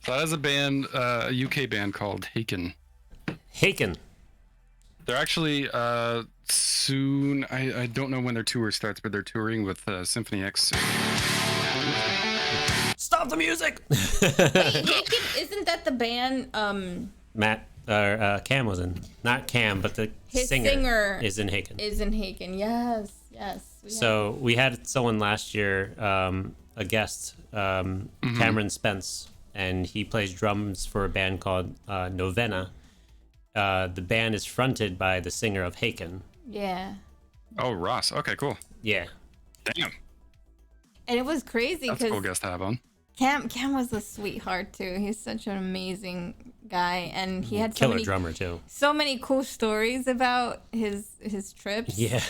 So that is a band, a UK band called Haken. Haken. They're actually soon. I don't know when their tour starts, but they're touring with Symphony X. Stop the music. Wait, Haken, isn't that the band? Matt or Cam was in. Not Cam, but the His singer singer is in Haken. Is in Haken. Yes. So we had someone last year, a guest, Cameron Spence, and he plays drums for a band called Novena. The band is fronted by the singer of Haken. Yeah. Oh, Ross. Okay, cool. Yeah. Damn. And it was crazy That's a cool because guest to have on. Cam was a sweetheart too. He's such an amazing guy, and he had Killer drummer too. so many cool stories about his trips. Yeah.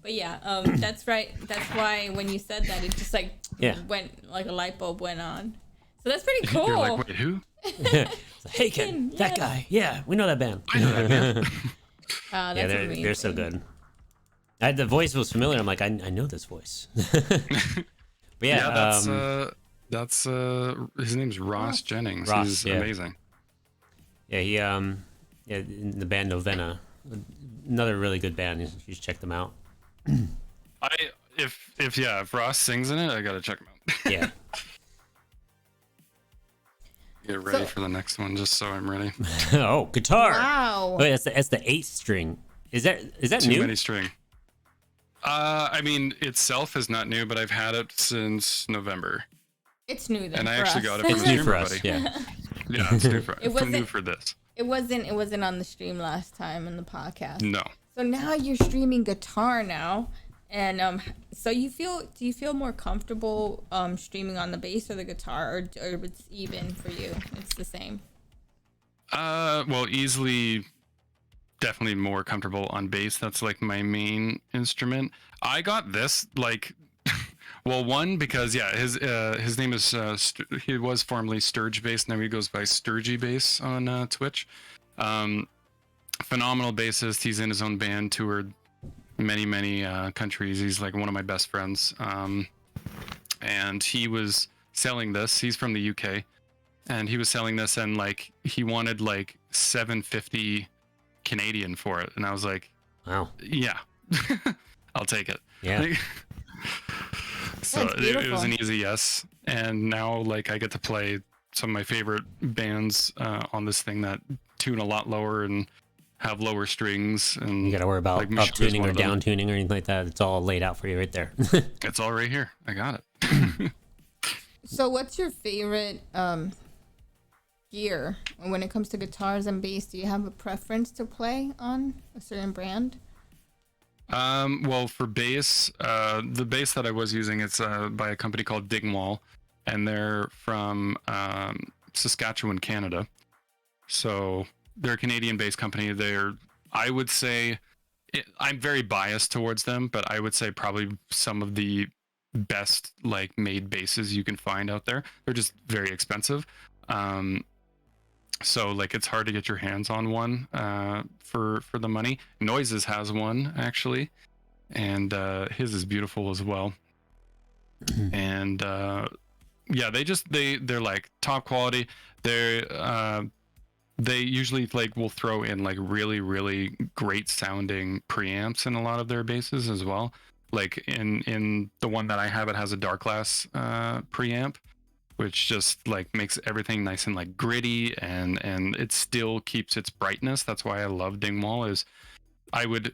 But yeah, that's right. That's why when you said that, it just like went like a light bulb went on. So that's pretty cool. You're like, wait, who? Haken, that guy. Yeah, we know that band. I know that band. That's Yeah, amazing. they're so good. The voice was familiar. I'm like, I know this voice. But yeah, that's his name's Ross Jennings. Ross, He's yeah. amazing. Yeah, he in the band Novena, another really good band. You should check them out. If Ross sings in it, I gotta check him out. Yeah. Get ready for the next one, just so I'm ready. Oh, guitar. Wow. Wait, that's the 8th string. Is that Too new? many string. I mean, itself is not new, but I've had it since November, It's new then. and I for actually us. got it from It's a new for streamer us. buddy. Yeah. Yeah, it's new for, It wasn't- new for this. It wasn't on the stream last time in the podcast. No. So now you're streaming guitar now, and so do you feel more comfortable streaming on the bass or the guitar, or it's even for you? It's the same. Well, easily, definitely more comfortable on bass. That's like my main instrument. I got this like, well, one because his name is he was formerly Sturge Bass, now he goes by Sturgy Bass on Twitch. Phenomenal bassist. He's in his own band, toured many countries. He's like one of my best friends. And he was selling this. He's from the UK, and he was selling this, and like he wanted like $750 Canadian for it, and I was like, Wow. yeah, I'll take it. Yeah. Like, so That's it was beautiful. an easy yes, and now like I get to play some of my favorite bands on this thing that tune a lot lower and have lower strings, and You got to worry about like, up Michigan is tuning one or of them. down tuning or anything like that. It's all laid out for you right there. It's all right here. I got it. So what's your favorite gear when it comes to guitars and bass? Do you have a preference to play on a certain brand? Well, for bass, the bass that I was using, it's by a company called Dingwall, and they're from Saskatchewan, Canada. So they're a Canadian-based company. I would say, I'm very biased towards them, but I would say probably some of the best like made basses you can find out there. They're just very expensive. So like it's hard to get your hands on one for the money. Noises has one actually, and his is beautiful as well. And yeah, they're like top quality. They usually like will throw in like really great sounding preamps in a lot of their basses as well. Like in the one that I have, it has a dark glass preamp, which just like makes everything nice and like gritty, and it still keeps its brightness. That's why I love Dingwall. Is I would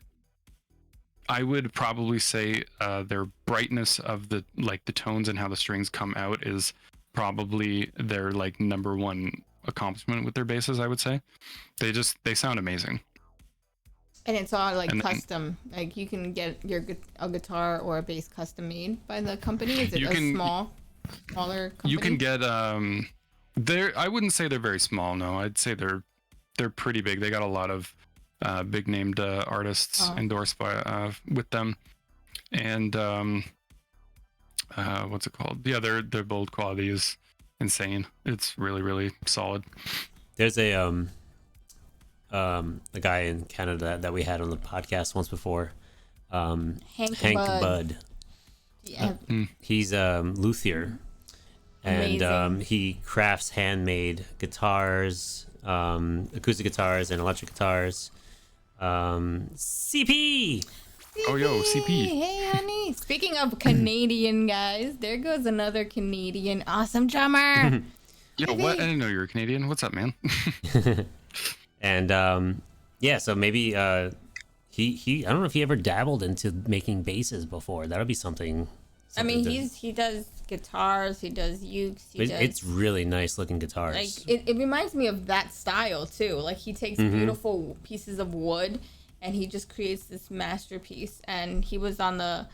probably say their brightness of the tones and how the strings come out is probably their like number one accomplishment with their basses. I would say they sound amazing. And it's all like And then- custom. Like you can get a guitar or a bass custom made by the company. Is it You a can- smaller company? You can get I wouldn't say they're very small. No, I'd say they're pretty big. They got a lot of big named artists endorsed by with them, and what's it called? Yeah, their build quality is insane. It's really solid. There's a guy in Canada that we had on the podcast once before. Hank Budd. Yeah. He's luthier, and he crafts handmade guitars, acoustic guitars, and electric guitars. CP. Oh, yo, CP. Hey, honey. Speaking of Canadian guys, there goes another Canadian awesome drummer. Yo, what? I didn't know you were Canadian. What's up, man? And yeah, so maybe he I don't know if he ever dabbled into making basses before. That would be something. I mean, he does guitars, he does ukes, it's really nice looking guitars. Like it reminds me of that style too. Like he takes beautiful pieces of wood and he just creates this masterpiece. And he was on the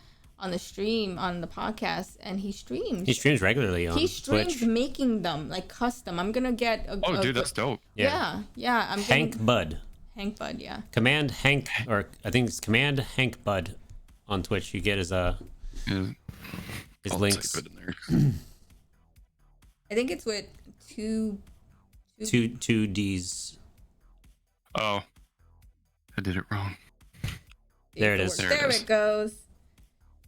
stream on the podcast, and he streams. He streams regularly on Twitch. Making them like custom. I'm gonna get dude, that's dope. Yeah. I'm Hank Budd, yeah. Command Hank, or I think it's Command Hank Budd on Twitch. You get his links. Type it in there. I think it's with two D's. Oh, I did it wrong. There it is. There it goes.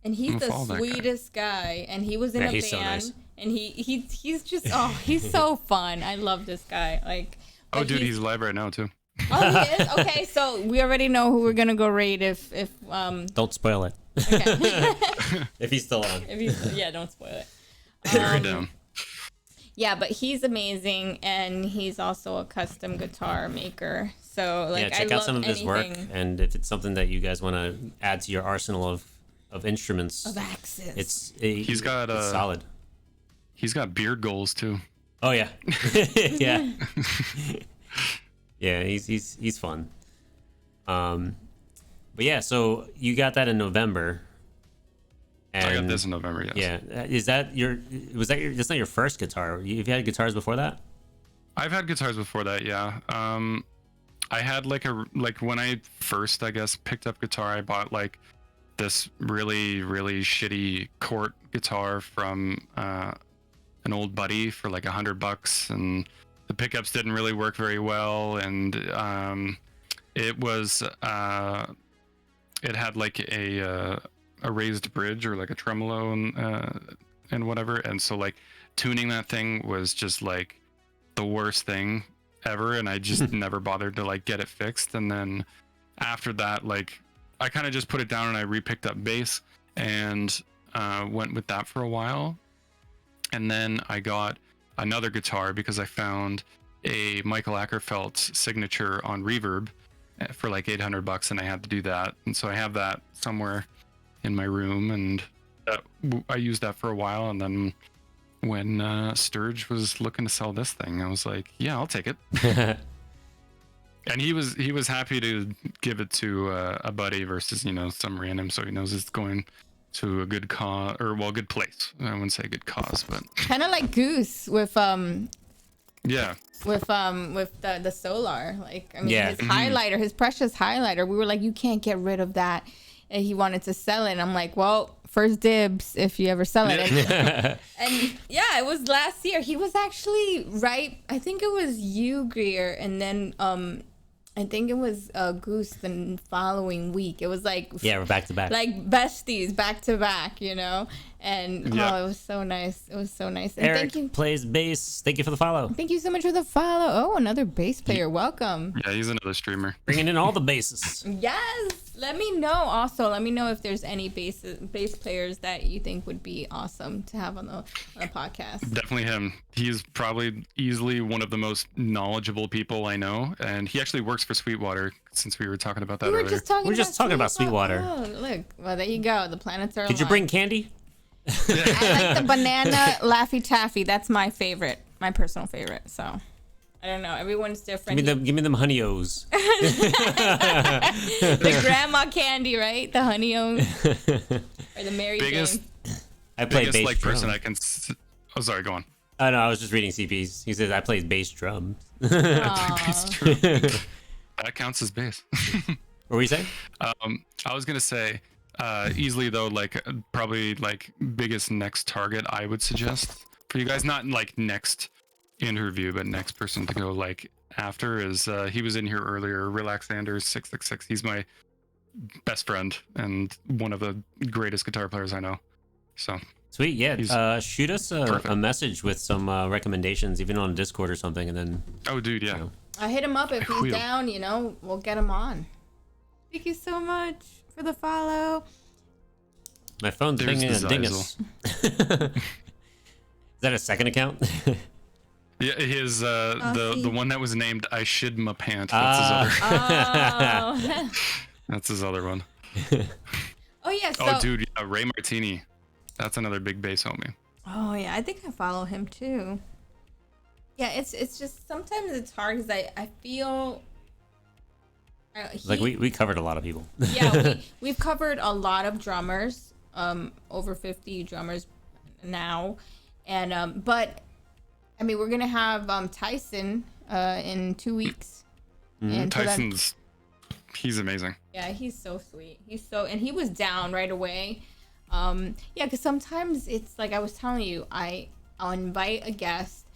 And he's the sweetest guy. And he was in a band. So nice. And he's just he's so fun. I love this guy. Like, oh, dude, he's live right now too. Oh, he is? Okay, so we already know who we're gonna go raid if Don't spoil it. Okay. If he's still on. Don't spoil it. Right down. Yeah, but he's amazing, and he's also a custom guitar maker. So like, check out some of his work, and if it's something that you guys want to add to your arsenal of instruments, of axes, it's solid. He's got beard goals too. Oh yeah, yeah, yeah. He's fun. But yeah, so you got that in November. And, I got this in November, yes. Yeah, that's not your first guitar? You've had guitars before that? I've had guitars before that, yeah. I had like when I first, I guess, picked up guitar, I bought like this really, really shitty Cort guitar from an old buddy for like $100, and the pickups didn't really work very well, and it was it had like a raised bridge or like a tremolo and whatever, and so like tuning that thing was just like the worst thing ever, and I just never bothered to like get it fixed. And then after that, like I kind of just put it down and I re-picked up bass and went with that for a while. And then I got another guitar because I found a Michael Ackerfeld signature on Reverb for like $800, and I had to do that, and so I have that somewhere in my room, and I used that for a while. And then when Sturge was looking to sell this thing, I was like, yeah, I'll take it. And he was happy to give it to a buddy versus some random, so he knows it's going to a good cause, or good place. I wouldn't say good cause, but kind of like Goose with yeah, with the Solar. Like, I mean, yeah. his highlighter, his precious highlighter, we were like, you can't get rid of that. And he wanted to sell it. And I'm like, well, first dibs if you ever sell it. And yeah, it was last year. He was actually right. I think it was YenYorkCity, and then I think it was Goose the following week. It was like, yeah, we're back to back, like besties, back to back, And yeah. it was so nice. It was so nice. And Eric thank you. plays bass. Thank you for the follow. Thank you so much for the follow. Oh, another bass player. Welcome. yeah, he's another streamer. Bringing in all the basses. Yes. Let me know also. Let me know if there's any bass players that you think would be awesome to have on the podcast. Definitely him. He's probably easily one of the most knowledgeable people I know, and he actually works for Sweetwater, since we were talking about that We were earlier. just talking about Sweetwater. Oh, look. Well, there you go. The planets are Did you bring candy? I like the banana Laffy Taffy. That's my favorite. My personal favorite. So, I don't know. Everyone's different. Give me them honey-O's. The grandma candy, right? The honey-O's. Or the Mary Jane. I play biggest bass like drum. person I can. Oh, sorry. Go on. Oh no, I was just reading CP's. He says I play bass drums. Bass drum. That counts as bass. What were you saying? I was gonna say, easily though, like probably like biggest next target I would suggest for you guys, not like next interview, but next person to go like after is he was in here earlier, Relaxander 666. He's my best friend and one of the greatest guitar players I know. So sweet, yeah. He's Shoot us a message with some recommendations, even on Discord or something, and then. Oh, dude, yeah. I hit him up if he's down. We'll get him on. Thank you so much for the follow. My phone's dinging a dingus. Is that a second account? Yeah, his the one that was named I Shid My Pant. That's his other. That's his other one. Oh yeah. So, oh dude, yeah, Ray Martini. That's another big bass homie. Oh yeah, I think I follow him too. Yeah, it's just sometimes it's hard because I feel like we covered a lot of people. Yeah, we've covered a lot of drummers, over 50 drummers now, and but I mean we're gonna have Tyson in 2 weeks. And Tyson's he's amazing. Yeah, he's so sweet. And he was down right away. Yeah, because sometimes it's like I was telling you, I'll invite a guest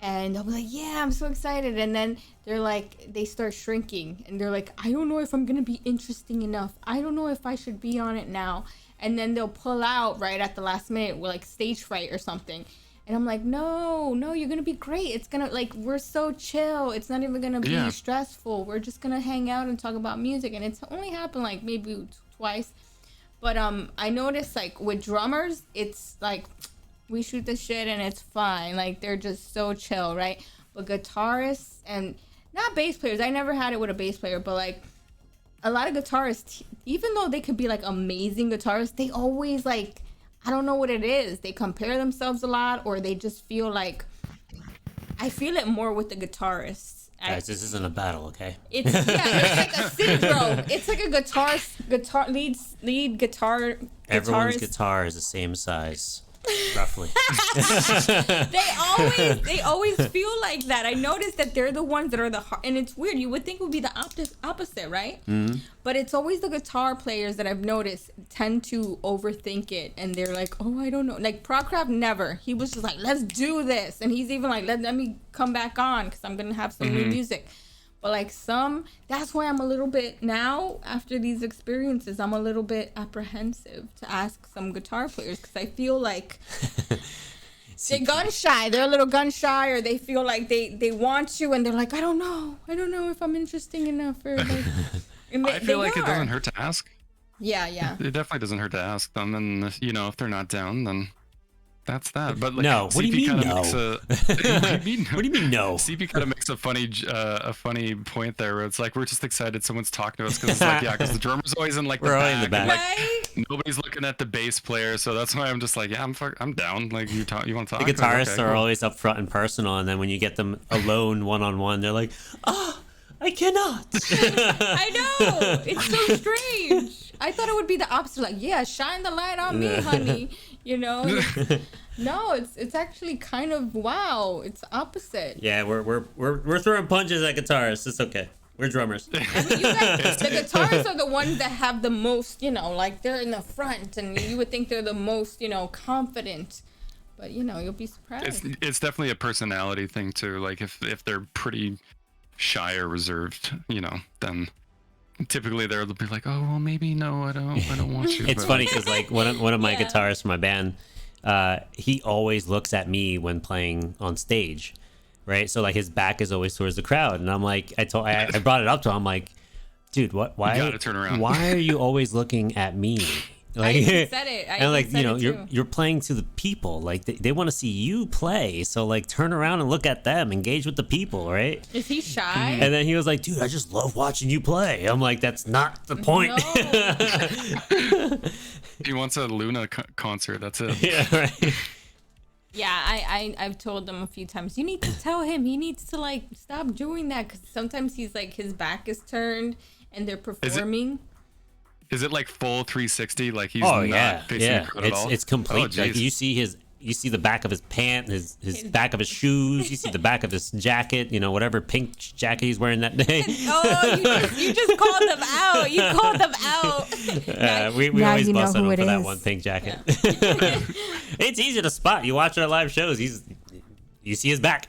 and they'll be like, yeah, I'm so excited. And then they start shrinking and they're like, I don't know if I'm going to be interesting enough. I don't know if I should be on it now. And then they'll pull out right at the last minute with like stage fright or something. And I'm like, no, you're going to be great. It's going to, like, we're so chill. It's not even going to be stressful. We're just going to hang out and talk about music. And it's only happened like maybe twice. But I noticed like with drummers, it's like we shoot the shit and it's fine. Like they're just so chill, right? But guitarists and not bass players, I never had it with a bass player, but like a lot of guitarists, even though they could be like amazing guitarists, they always like, I don't know what it is. They compare themselves a lot, or they just feel like, I feel it more with the guitarists. Guys, this isn't a battle, okay? It's like a syndrome. It's like a lead guitar. Everyone's guitar is the same size, roughly. They always feel like that. I noticed that they're the ones that are the hard, and it's weird. You would think it would be the opposite, right? Mm-hmm. But it's always the guitar players that I've noticed tend to overthink it, and they're like, oh, I don't know. Like Procraft never. He was just like, let's do this, and he's even like, let me come back on because I'm gonna have some new music. But like that's why I'm a little bit now, after these experiences, I'm a little bit apprehensive to ask some guitar players because I feel like they're gun shy. They're a little gun shy, or they feel like they want you and they're like, I don't know if I'm interesting enough. Or like, I feel like it doesn't hurt to ask. Yeah. It definitely doesn't hurt to ask them, and if they're not down, then that's that. But like, no, what do you mean no? What do you mean no? CP kind of makes a funny point there, where it's like we're just excited someone's talking to us because it's like because the drummer's always in like the back. In the back. Like, nobody's looking at the bass player, so that's why I'm just like, yeah, I'm down. Like you want to talk? The guitarists okay, are always up front and personal, and then when you get them alone, one-on-one, they're like, I cannot. I know. It's so strange. I thought it would be the opposite. Like, yeah, shine the light on me, honey. No, it's actually kind of wow. It's opposite. Yeah, we're throwing punches at guitarists. It's okay. We're drummers. I mean, you guys, the guitarists are the ones that have the most, like they're in the front, and you would think they're the most, confident. But you'll be surprised. It's definitely a personality thing too. Like if they're pretty shy or reserved, then typically they'll be like, oh well, maybe no, I don't want you. It's funny because like one of my guitarists from my band, he always looks at me when playing on stage, right? So like his back is always towards the crowd, and I'm like, I brought it up to him, I'm like, dude, why? You gotta turn around. Why are you always looking at me? Like, I even said it. And like you're playing to the people. Like they want to see you play. So like turn around and look at them. Engage with the people, right? Is he shy? And then he was like, "Dude, I just love watching you play." I'm like, "That's not the point." No. He wants a Luna concert. That's it. Yeah, right. Yeah, I've told him a few times. You need to tell him. He needs to like stop doing that because sometimes he's like his back is turned and they're performing. Is it like full 360? Like he's not facing the crowd at all? It's complete. Oh, like you see the back of his pant, his back of his shoes. You see the back of his jacket. Whatever pink jacket he's wearing that day. Oh, you just called them out. You called them out. We always bust on him for that one pink jacket. Yeah. It's easy to spot. You watch our live shows. You see his back.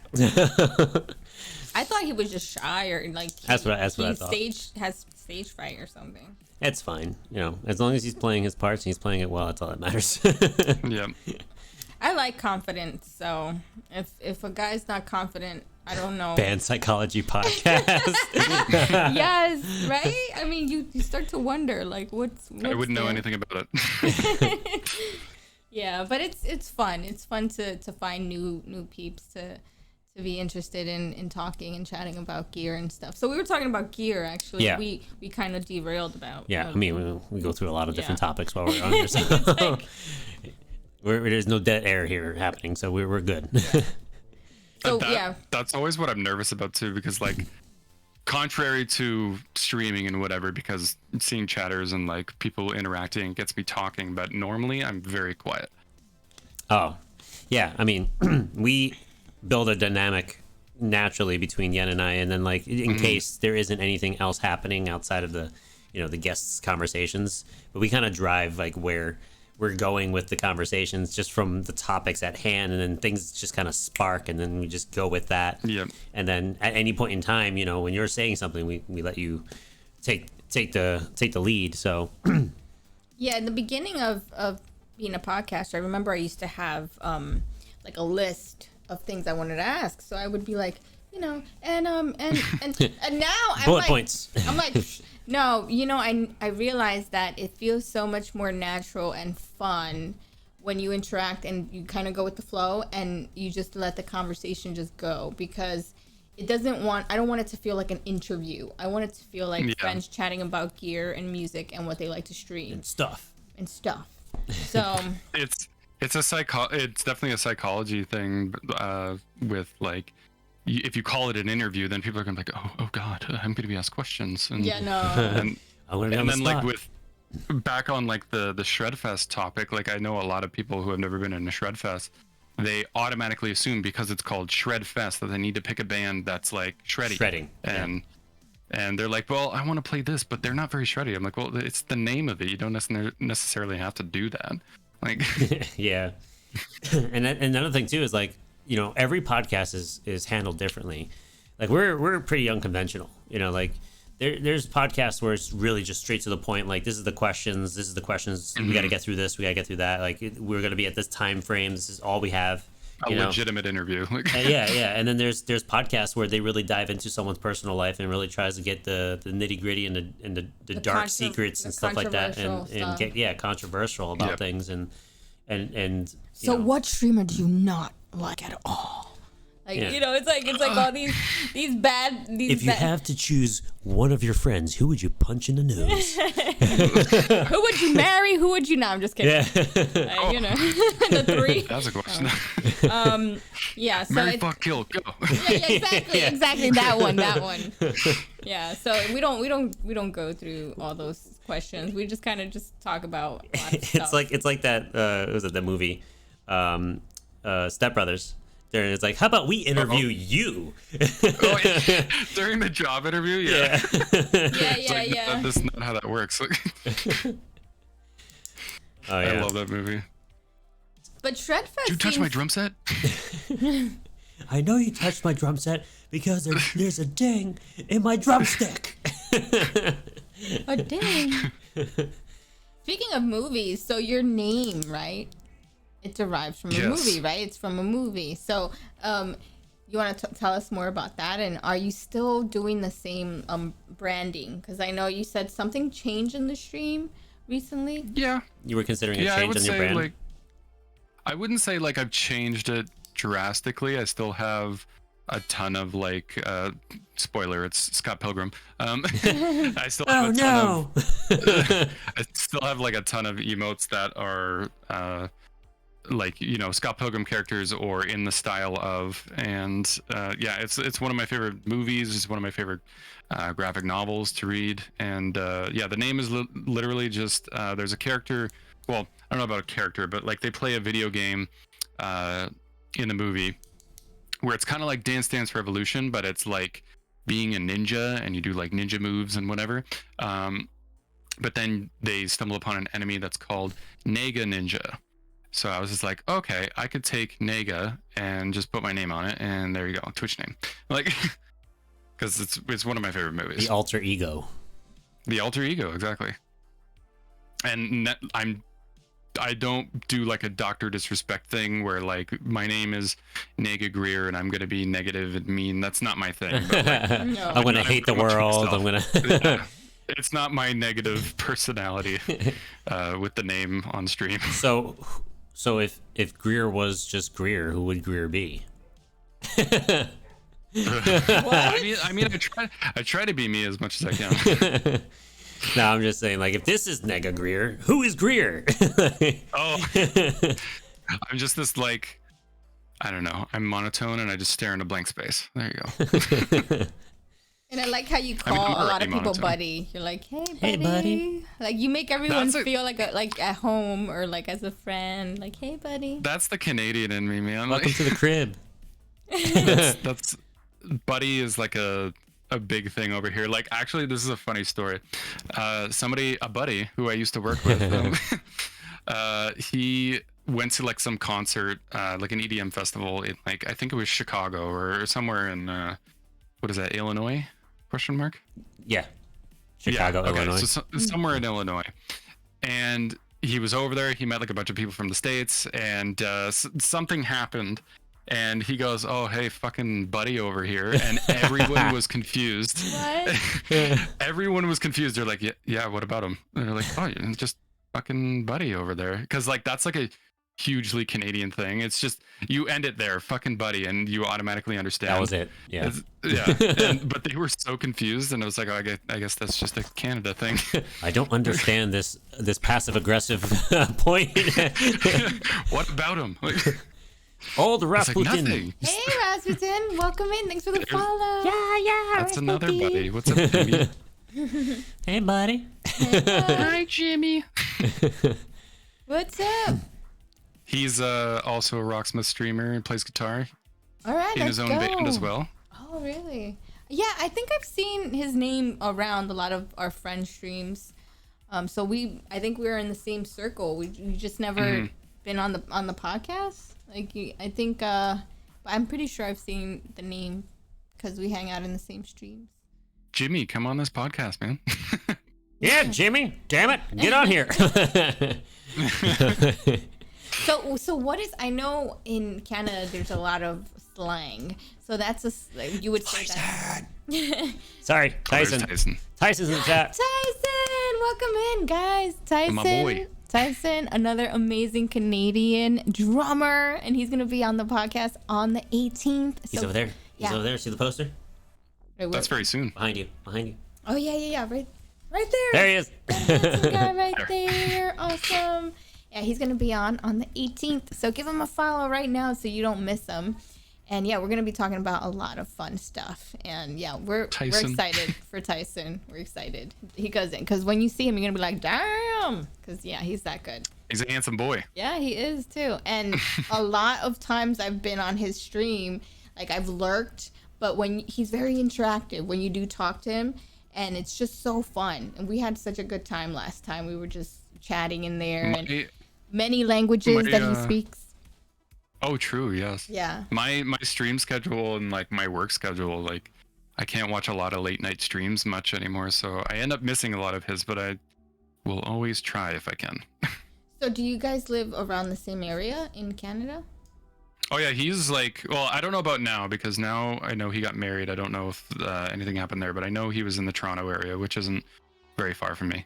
I thought he was just shy or like that's what I thought. Has stage fright or something. It's fine, as long as he's playing his parts and he's playing it well, that's all that matters. Yeah. I like confidence, so if a guy's not confident, I don't know. Band Psychology Podcast. Yes, right? I mean, you start to wonder, like, what's I wouldn't know anything about it. Yeah, but it's fun. It's fun to find new peeps to be interested in talking and chatting about gear and stuff. So we were talking about gear, actually. Yeah. We kind of derailed about. Yeah, I mean, we go through a lot of different topics while we're on here, so there's no dead air here happening, so we're good. So that's always what I'm nervous about too, because like, contrary to streaming and whatever, because seeing chatters and like people interacting gets me talking, but normally I'm very quiet. Oh, yeah. I mean, we build a dynamic naturally between Yen and I, and then like in case there isn't anything else happening outside of the the guests' conversations, but we kind of drive like where we're going with the conversations just from the topics at hand, and then things just kind of spark, and then we just go with that. Yep. And then at any point in time, when you're saying something, we let you take the lead. So yeah, in the beginning of being a podcaster, I remember I used to have like a list of things I wanted to ask. So I would be like, and now I'm bullet like, points. I'm like, no, I realized that it feels so much more natural and fun when you interact and you kind of go with the flow and you just let the conversation just go, because I don't want it to feel like an interview. I want it to feel like friends chatting about gear and music and what they like to stream and stuff. So it's definitely a psychology thing with like, if you call it an interview, then people are gonna be like, oh god, I'm gonna be asked questions. And, and then like with back on like the Shredfest topic, like I know a lot of people who have never been in a Shredfest, they automatically assume because it's called Shredfest that they need to pick a band that's like shredding. And they're like, well, I want to play this, but they're not very shreddy. I'm like, well, it's the name of it. You don't necessarily have to do that. Like, yeah. And another thing too is like, every podcast is handled differently. Like we're pretty unconventional. Like there's podcasts where it's really just straight to the point. Like this is the questions. We got to get through this. We got to get through that. Like we're gonna be at this time frame. This is all we have. A legitimate interview. Yeah. And then there's podcasts where they really dive into someone's personal life and really tries to get the nitty gritty and the dark secrets and stuff like that, and get controversial about things and so what streamer do you not like at all? Like it's like all these bad if you have to choose one of your friends, who would you punch in the nose? Who would you marry? Who would you not? I'm just kidding. Yeah. The three. That's a question. Yeah. So Marry, fuck, kill, go. Yeah, exactly. That one. Yeah. So we don't go through all those questions. We just kind of just talk about a lot of stuff. It's like that. Was it the movie, Step Brothers? There, it's like, how about we interview you? During the job interview, yeah. That's not how that works. I love that movie. But Shredfest. Did you touch my drum set? I know you touched my drum set because there's a ding in my drumstick. A ding. Speaking of movies, so your name, right? It derives from a movie, right? It's from a movie. So, you want to tell us more about that? And are you still doing the same branding? Because I know you said something changed in the stream recently. Yeah. You were considering a change on your brand? Like, I wouldn't say like I've changed it drastically. I still have a ton of like, spoiler, it's Scott Pilgrim. I still have I still have like a ton of emotes that are, like Scott Pilgrim characters or in the style of, and it's one of my favorite movies. It's one of my favorite graphic novels to read, and the name is literally just there's a character. Well, I don't know about a character, but like they play a video game in the movie where it's kind of like Dance Dance Revolution, but it's like being a ninja and you do like ninja moves and whatever. But then they stumble upon an enemy that's called NegaGrier. So I was just like, okay, I could take Nega and just put my name on it, and there you go, Twitch name. Like, because it's one of my favorite movies. The alter ego. The alter ego, exactly. I don't do like a doctor disrespect thing where like my name is NegaGrier and I'm gonna be negative and mean. That's not my thing. But, like, No. I'm gonna hate the world. I'm gonna. yeah, it's not my negative personality with the name on stream. So if Greer was just Greer, who would Greer be? I mean, I try to be me as much as I can. No, I'm just saying, like, if this is NegaGrier, who is Greer? Oh, I'm just this like, I don't know. I'm monotone and I just stare into blank space. There you go. And I like how you call I'm a lot of already people monotone. buddy. You're like, hey, buddy. Hey, buddy. Like, you make everyone That's a- feel like at home or like as a friend. Like, hey, buddy. That's the Canadian in me, man. Welcome Like, to the crib. that's buddy is like a big thing over here. Like, actually, this is a funny story. A buddy who I used to work with, he went to like some concert, like an EDM festival in like, I think it was Chicago or somewhere in what is that, Illinois? Question mark. Yeah, Chicago, Yeah, okay, Illinois. so somewhere in Illinois, and he was over there. He met like a bunch of people from the States, and something happened. And he goes, "Oh, hey, fucking buddy over here," and everyone was confused. What? Everyone was confused. They're like, "Yeah, what about him?" And they're like, "Oh, it's just fucking buddy over there," because like that's like a hugely Canadian thing. It's just you end it there, fucking buddy, and you automatically understand. That was it. Yeah. But they were so confused, and I was like, oh, I guess that's just a Canada thing. I don't understand this passive aggressive point. What about him? Old It's like Rasputin. nothing. Hey, Rasputin. Welcome in. Thanks for the follow. Yeah. That's another buddy. What's up, Jimmy? Hey, buddy. Hi, Jimmy. What's up? He's also a Rocksmith streamer and plays guitar All right, in let's his own go. band as well. Oh, really? Yeah, I think I've seen his name around a lot of our friend streams. So I think we're in the same circle. We just never been on the podcast. Like, I think, but I'm pretty sure I've seen the name because we hang out in the same streams. Jimmy, come on this podcast, man. Yeah, Jimmy. Damn it. Get on here. So what is? I know in Canada there's a lot of slang. So that's you would say that. Sorry, There's Tyson. Tyson's in the chat. Tyson, welcome in, guys. Tyson. My boy. Tyson, another amazing Canadian drummer, and he's gonna be on the podcast on the 18th. He's over there. He's yeah. over there. See the poster? That's very soon. Behind you. Oh yeah, right there. There he is. Handsome guy right there. Awesome. Yeah, he's gonna be on the 18th. So give him a follow right now so you don't miss him. And yeah, we're gonna be talking about a lot of fun stuff. And yeah, we're excited for Tyson. We're excited. He goes in because when you see him, you're gonna be like, damn, because yeah, he's that good. He's a handsome boy. Yeah, he is too. And a lot of times I've been on his stream, like I've lurked, but when he's very interactive when you do talk to him, and it's just so fun. And we had such a good time last time. We were just chatting in there and many languages that he speaks. Oh, true. Yes. Yeah. My stream schedule and like my work schedule, like I can't watch a lot of late night streams much anymore. So I end up missing a lot of his, but I will always try if I can. So do you guys live around the same area in Canada? Oh yeah, he's like, well, I don't know about now because now I know he got married. I don't know if anything happened there, but I know he was in the Toronto area, which isn't very far from me.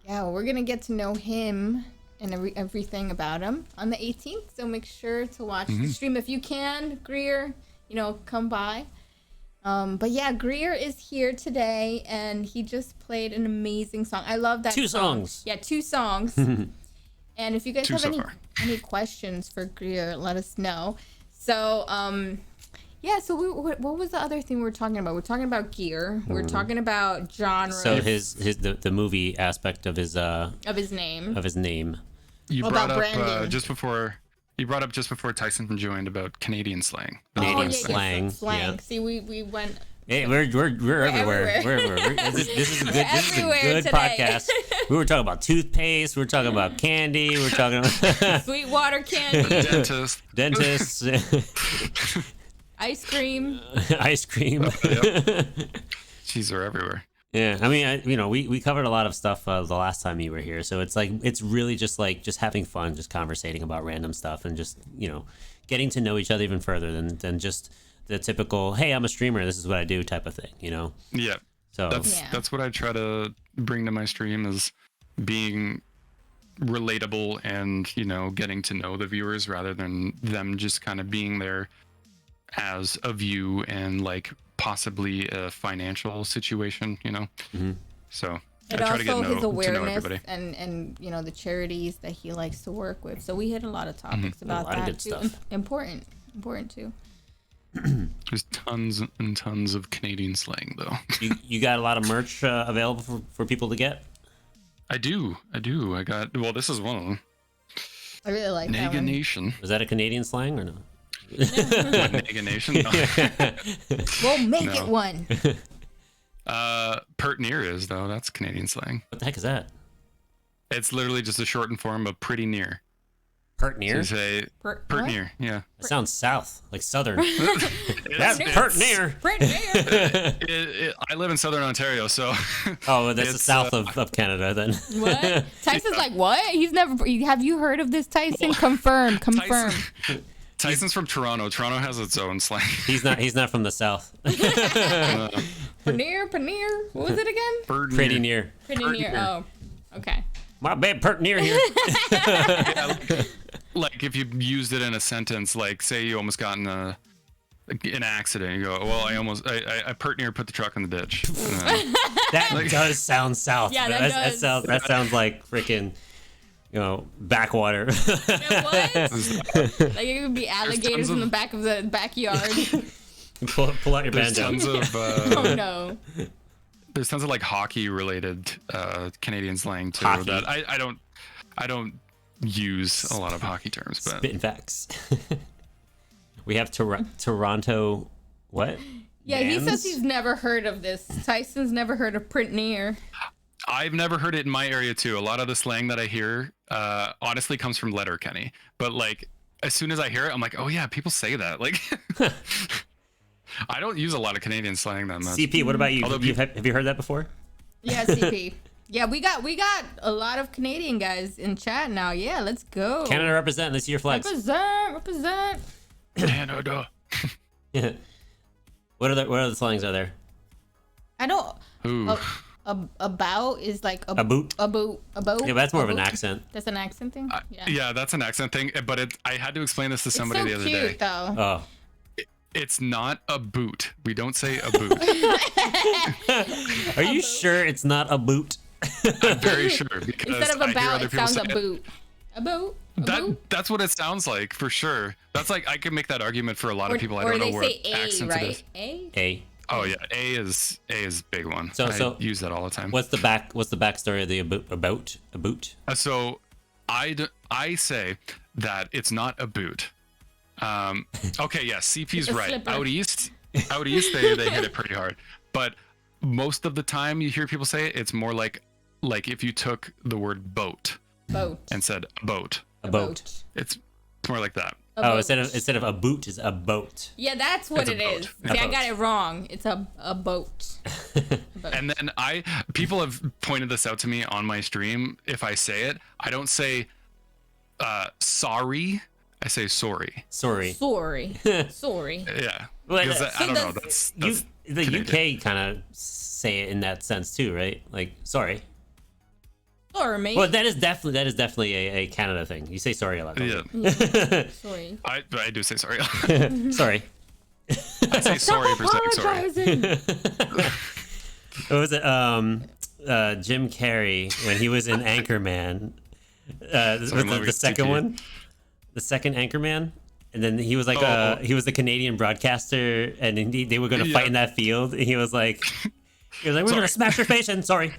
Yeah, well, we're gonna get to know him and everything about him on the 18th. So make sure to watch the stream if you can. Greer, come by. But yeah, Greer is here today, and he just played an amazing song. I love that. 2 songs. Yeah, 2 songs. And if you guys have so far. any questions for Greer, let us know. So yeah. So what was the other thing we were talking about? We're talking about gear. We're talking about genre. So the movie aspect of his name. You What brought about up branding? just before Tyson joined about Canadian slang. Canadian yeah, slang. Slang. Yeah. See, we went. Hey, we're everywhere. everywhere. We're everywhere. This is a good everywhere today. podcast. We were talking about toothpaste. We were talking about candy. We were talking about Sweetwater candy, Dentist. dentists, ice cream. ice cream. Yep. Jeez, they're everywhere. Yeah, I mean, we covered a lot of stuff the last time you were here, so it's really just having fun, just conversating about random stuff, and just getting to know each other even further than just the typical, hey, I'm a streamer, this is what I do type of thing, Yeah. So That's what I try to bring to my stream, is being relatable and getting to know the viewers rather than them just kind of being there as a view and like possibly a financial situation, So And I try to get also his to know awareness everybody. and the charities that he likes to work with. So we hit a lot of topics about A lot of that good too. stuff. Important too. There's tons and tons of Canadian slang though. you got a lot of merch available for people to get. I do. I got, well, this is one of them. I really like that Nega one. Nation. Was that a Canadian slang or no? What, Nega Nation? No. We'll make No. it one. Pert near is though. That's Canadian slang. What the heck is that? It's literally just a shortened form of pretty near. Pert So near? you say Pert pert what? near. Yeah. That sounds south, like southern. That's Pert near. Pretty near. I live in Southern Ontario, so Oh, that's the It's, south of Canada then. What? Tyson's like, what? He's never. Have you heard of this, Tyson? Confirm. Tyson's from Toronto. Toronto has its own slang. He's not from the south. Paneer. What was it again? Bird Pretty near. Pretty Pert near. near. Oh, okay. My bad, pert near here. Yeah, like if you used it in a sentence, like say you almost got in an accident, you go, well, I pert near put the truck in the ditch. That does sound south. Yeah, man. that does. That sounds like freaking, backwater. What? Like it could be alligators tons in of- the back of the backyard. pull out your There's banjo. tons of Oh no. there's tons of like hockey related Canadian slang too. Hockey. That I don't use a lot of hockey terms, but Spitting facts. We have Toronto. What? Yeah, he Bands? says he's never heard of this. Tyson's never heard of print near. I've never heard it in my area too. A lot of the slang that I hear honestly comes from Letterkenny, but like as soon as I hear it, I'm like, oh yeah, people say that. Like I don't use a lot of Canadian slang that much. CP. What about you? Although Have you heard that before? Yeah, CP. Yeah, we got a lot of Canadian guys in chat now. Yeah, let's go. Canada represent. Let's see your flags. Represent. Canada. Yeah. What other slangs are there? I don't. Ooh. About is like A boot. A boot. Yeah, but that's more of an accent. That's an accent thing. Yeah, that's an accent thing. But I had to explain this to somebody it's so the other cute, day. though. Oh. It's not a boot. We don't say a boot. Are you sure it's not a boot? I'm very sure because Instead of I hear about, other it people sounds say a boot. A boot. A boot. That's what it sounds like for sure. That's like I can make that argument for a lot of people. I or don't know they where say A, accent it right? is. A. A. Oh yeah, A is a big one. So I use that all the time. What's the backstory of the about a boot? So I say that it's not a boot. Okay, yeah, CP's A right. slipper. Out east they hit it pretty hard. But most of the time you hear people say it, it's more like if you took the word boat Boat. and said a boat. A boat. It's more like that. A Oh, boat. instead of a boot is a boat. Yeah, that's what It's a it boat. is. It's a See, I boat. got it wrong. It's a boat. Boat. And then people have pointed this out to me on my stream. If I say it, I don't say sorry. I say sorry. Sorry. Sorry. Sorry. Yeah. Well, Because I don't know. does- That's The Canadian. UK kind of say it in that sense too, right? Like sorry. Sorry, mate. Well, that is definitely a Canada thing. You say sorry a lot. don't Yeah. you? Sorry. I do say sorry. Sorry. I say sorry for saying sorry. Apologizing. What was it? Jim Carrey when he was in Anchorman. The second CP. one, the second Anchorman, and then he was like he was the Canadian broadcaster, and they were going to fight in that field. And he was like, we're going to smash your face in. Sorry.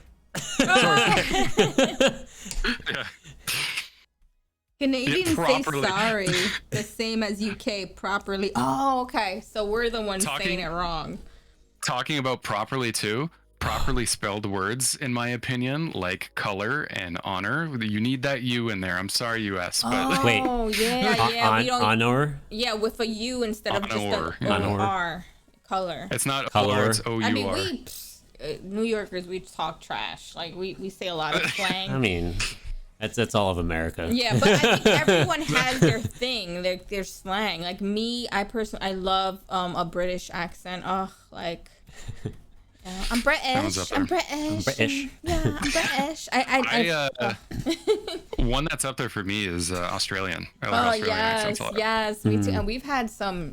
Yeah. Canadians say properly. sorry the same as UK properly. Oh, okay. So we're the ones Talking- saying it wrong. Talking about properly too. Properly spelled words, in my opinion, like color and honor. You need that U in there. I'm sorry, US, but Wait. Oh, yeah. We don't. Honor. Yeah, with a U instead of just Honor, an yeah. Honor. R. Color. it's not Color. O, it's O-U-R. I mean, New Yorkers, we talk trash. Like we say a lot of slang. I mean, that's all of America. Yeah, but I think everyone has their thing, their slang. Like me, I love a British accent. Oh, like. I'm British. I'm British. Yeah, I'm British. One that's up there for me is Australian. I like Australian accents a lot. Yes, me too. And we've had a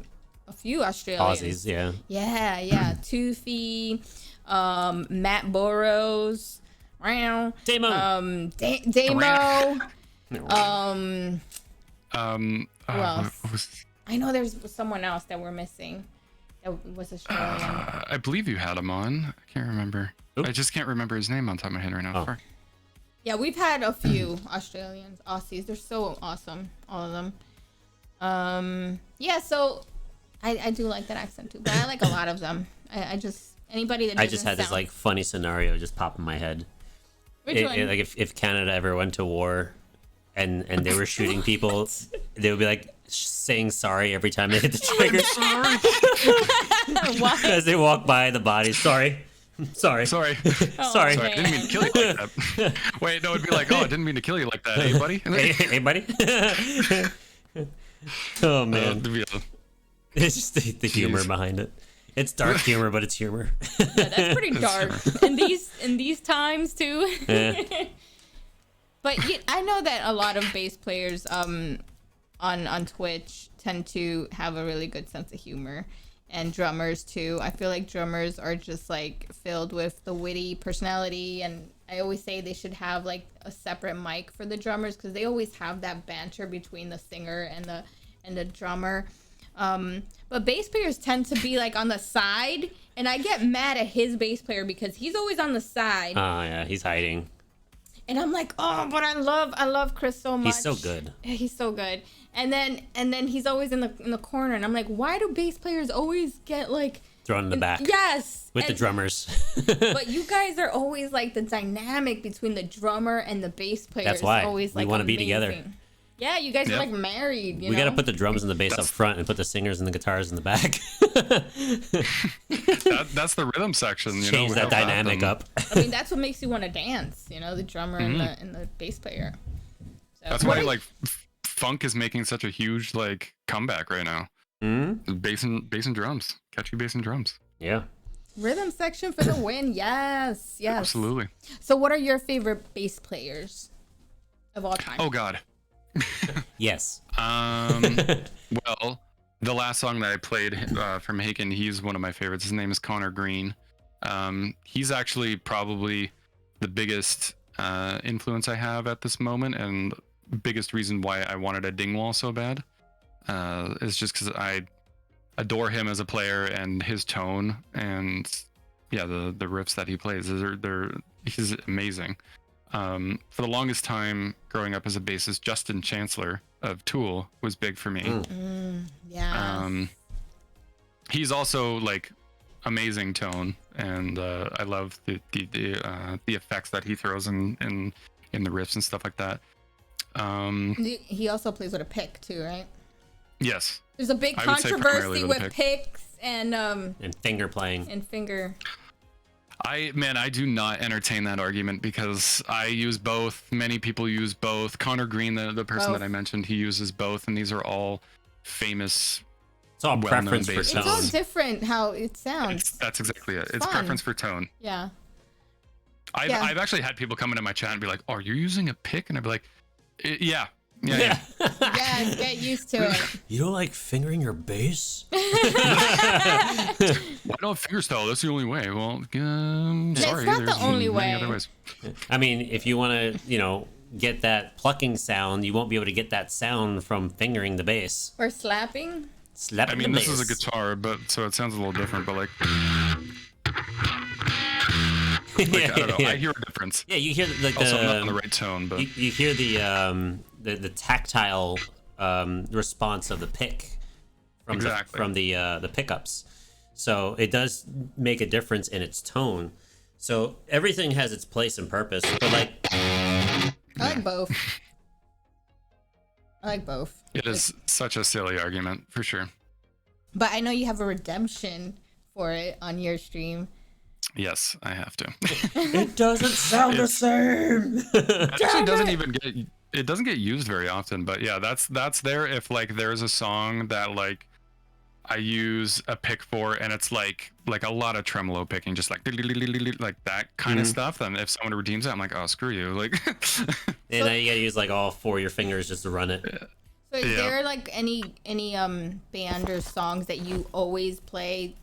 few Australians. Aussies, yeah. Yeah. Toothy, Matt Burrows, Damo. Damo. Who else? I know there's someone else that we're missing. Was Australian. I believe you had him on. I can't remember. Oop. I just can't remember his name on top of my head right now. Oh. Yeah, we've had a few Australians, Aussies. They're so awesome, all of them. Yeah, so I do like that accent too, but I like a lot of them. I just anybody that I just had this like funny scenario just pop in my head. Which one? Like if Canada ever went to war, and they were shooting people, they would be like saying sorry every time they hit the trigger. Why? As they walk by the bodies. Sorry. Sorry. Sorry. I didn't mean to kill you like that. Wait, no, it'd be like, oh, I didn't mean to kill you like that. Hey, buddy. Hey, buddy. Oh man, it's just the humor behind it. It's dark humor, but it's humor. Yeah, that's pretty dark in these times too. But I know that a lot of bass players on Twitch tend to have a really good sense of humor, and drummers too. I feel like drummers are just like filled with the witty personality, and I always say they should have like a separate mic for the drummers because they always have that banter between the singer and the drummer. But bass players tend to be like on the side, and I get mad at his bass player because he's always on the side. Oh yeah, he's hiding. And I'm like, oh, but I love Chris so much. He's so good. Yeah, he's so good. And then he's always in the corner, and I'm like, why do bass players always get like thrown in the back? Yes. With the drummers. But you guys are always like the dynamic between the drummer and the bass player. That's why always, we like, want to be together. Yeah, you guys are like married. You we know? got to put the drums and the bass up front and put the singers and the guitars in the back. That's the rhythm section. Change that dynamic up. I mean, that's what makes you want to dance. You know, the drummer and the bass player. So, that's why like funk is making such a huge like comeback right now. Bass and drums, catchy bass and drums. Yeah. Rhythm section for the win. Yes. Absolutely. So, what are your favorite bass players of all time? Oh God. Yes. Well, the last song that I played from Haken, he's one of my favorites. His name is Connor Green. He's actually probably the biggest influence I have at this moment, and biggest reason why I wanted a Dingwall so bad is just because I adore him as a player and his tone, and yeah, the riffs that he plays. He's amazing. For the longest time growing up as a bassist, Justin Chancellor of Tool was big for me. Yeah. He's also like amazing tone, and I love the effects that he throws in the riffs and stuff like that. He also plays with a pick too, right? Yes. There's a big controversy with picks and finger playing and finger. I do not entertain that argument because I use both. Many people use both. Connor Green, the person that I mentioned, he uses both, and these are all famous. It's all preference for tone. It's all different how it sounds. That's exactly it. It's preference for tone. Yeah. I've actually had people come into my chat and be like, "Oh, you're using a pick?" And I'd be like, "Yeah." Yeah, get used to it. You don't like fingering your bass? Why not fingerstyle? That's the only way. Well, sorry. That's not the only way. Other ways. I mean, if you want to, get that plucking sound, you won't be able to get that sound from fingering the bass. Or slapping? Slapping the bass. This is a guitar, but so it sounds a little different, but like... I don't know. I hear a difference. Yeah, you hear like also, I'm not on the right tone, but you hear the tactile response of the pick from the pickups. So it does make a difference in its tone. So everything has its place and purpose. But I like both. It is such a silly argument for sure. But I know you have a redemption for it on your stream. Yes, I have to. It doesn't sound the same. It actually doesn't even get used very often, but yeah, that's there if like there's a song that like I use a pick for and it's like a lot of tremolo picking, just like that kind of stuff. And if someone redeems it, I'm like, oh, screw you. Like, and now you gotta use like all 4 of your fingers just to run it. So is there like any band or songs that you always play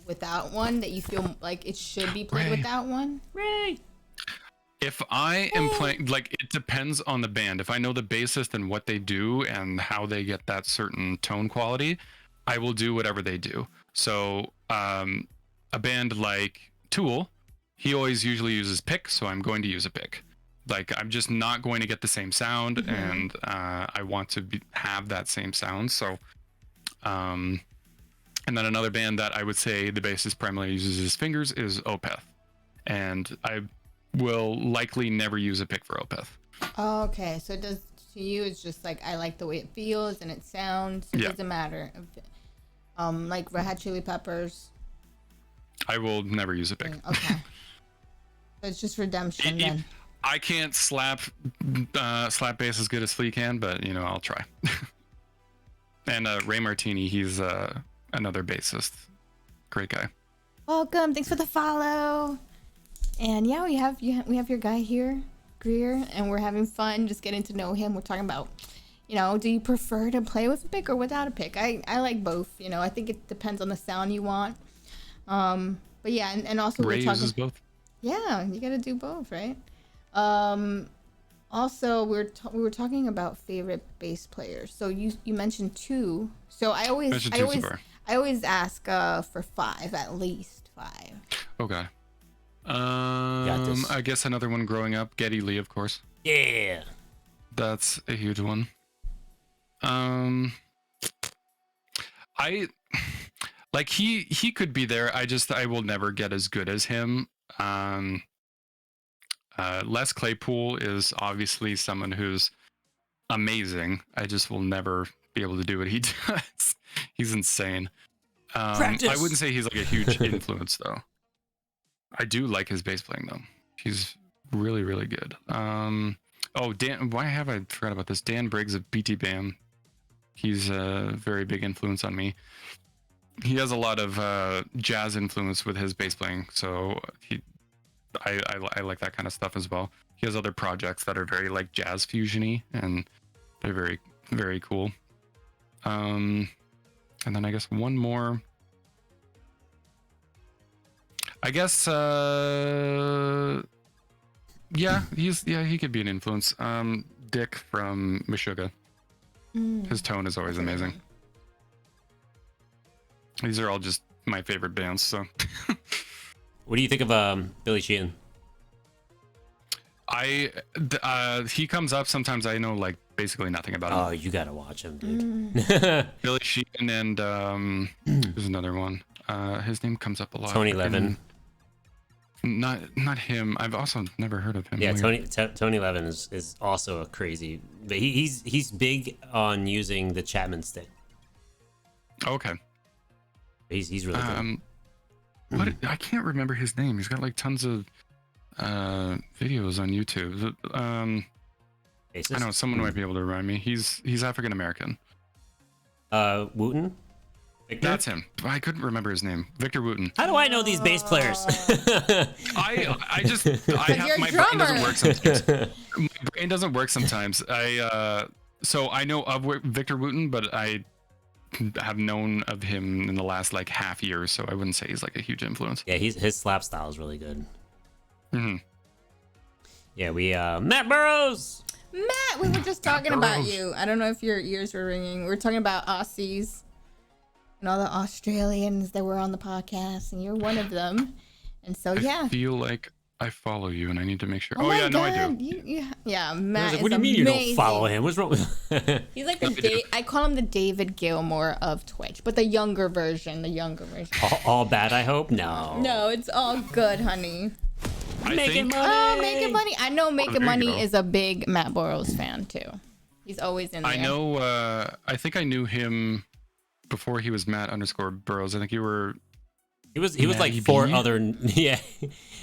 without one, that you feel like it should be played without one? Ray. If I am playing, like, it depends on the band. If I know the bassist and what they do and how they get that certain tone quality, I will do whatever they do. So a band like Tool, he always usually uses pick, so I'm going to use a pick. Like, I'm just not going to get the same sound, and I want to have that same sound. So, and then another band that I would say the bassist primarily uses his fingers is Opeth. And I will likely never use a pick for Opeth. Oh, okay. So it does, to you, it's just like, I like the way it feels and it sounds. It doesn't matter. Like Red Hot Chili Peppers. I will never use a pick. Okay. So it's just redemption then. I can't slap bass as good as Flea can, but you know, I'll try. And Ray Martini, he's another bassist. Great guy. Welcome. Thanks for the follow. And yeah, we have your guy here, Grier, and we're having fun just getting to know him. We're talking about, you know, do you prefer to play with a pick or without a pick? I like both. You know, I think it depends on the sound you want. But yeah, and also Ray we're talking. uses both. Yeah, you got to do both, right? Also, we were talking about favorite bass players. So you mentioned 2. So I always ask for 5, at least 5. Okay. Got this. I guess another one growing up, Geddy Lee, of course. Yeah. That's a huge one. I like he could be there. I will never get as good as him. Les Claypool is obviously someone who's amazing. I just will never be able to do what he does. He's insane. I wouldn't say he's like a huge influence though. I do like his bass playing though. He's really, really good. Oh, Dan, why have I forgot about this? Dan Briggs of BT Bam. He's a very big influence on me. He has a lot of jazz influence with his bass playing, so I like that kind of stuff as well. He has other projects that are very like jazz fusion-y, and they're very, very cool. And then I guess one more. I guess he could be an influence. Dick from Meshuggah. His tone is always amazing. These are all just my favorite bands, so. What do you think of Billy Sheehan? He comes up sometimes. I know like basically nothing about him. Oh, you gotta watch him, dude. Billy Sheehan and there's another one. His name comes up a lot. Tony Levin. Not him. I've also never heard of him. Yeah, Tony Levin is also a crazy. But he's big on using the Chapman stick. Okay. He's really good. What I can't remember his name. He's got like tons of videos on YouTube. Bassist? I know someone might be able to remind me. He's African American. Wooten? Victor? That's him. I couldn't remember his name. Victor Wooten. How do I know these bass players? I my brain doesn't work sometimes. My brain doesn't work sometimes. So I know of Victor Wooten, but I have known of him in the last like half year, so I wouldn't say he's like a huge influence. Yeah, his slap style is really good. Mm-hmm. Yeah, we Matt Burrows. Matt, we were just talking about you. I don't know if your ears were ringing. We were talking about Aussies and all the Australians that were on the podcast, and you're one of them. And so yeah, I feel like I follow you, and I need to make sure. Oh yeah, God. no, I do. Yeah, Matt. Like, what do you mean you don't follow him? What's wrong with? He's like I call him the David Gilmour of Twitch, but the younger version. All bad, I hope. No, it's all good, honey. Making money. Oh, making money. I know making money is a big Matt Burrows fan too. He's always in there. I know. I think I knew him before he was Matt _Burrows. I think he He was like Matty four B? other He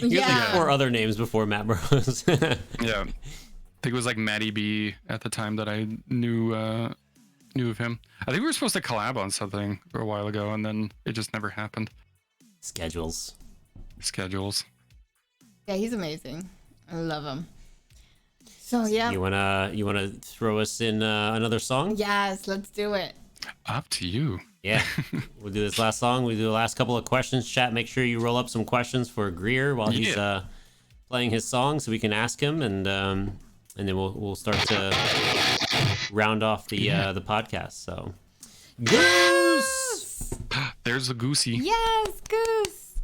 was like four other names before Matt Burrows. Yeah. I think it was like Matty B at the time that I knew of him. I think we were supposed to collab on something for a while ago, and then it just never happened. Schedules. Yeah, he's amazing. I love him. So yeah. You wanna throw us in another song? Yes, let's do it. Up to you. Yeah, we'll do this last song. We do the last couple of questions. Chat, make sure you roll up some questions for Grier while he's playing his song, so we can ask him, and then we'll start to round off the podcast. So, Goose. There's a goosey. Yes, Goose.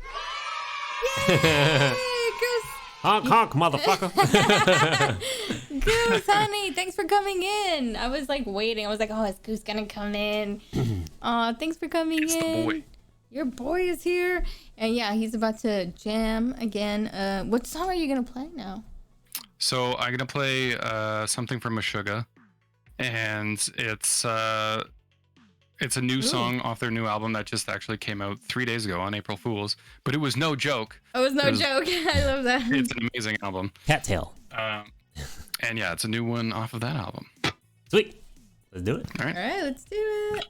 Yay, Goose. Honk honk, motherfucker. Goose, honey, thanks for coming in. I was like waiting. I was like, oh, is Goose gonna come in? Thanks for coming It's in. the boy. Your boy is here. And yeah, he's about to jam again. What song are you gonna play now? So I'm gonna play something from Meshuggah, and it's a new song off their new album that just actually came out 3 days ago on April Fools. But it was no joke. It was no joke. I love that. It's an amazing album. Cattail. And yeah, it's a new one off of that album. Sweet. Let's do it. All right. All right, let's do it.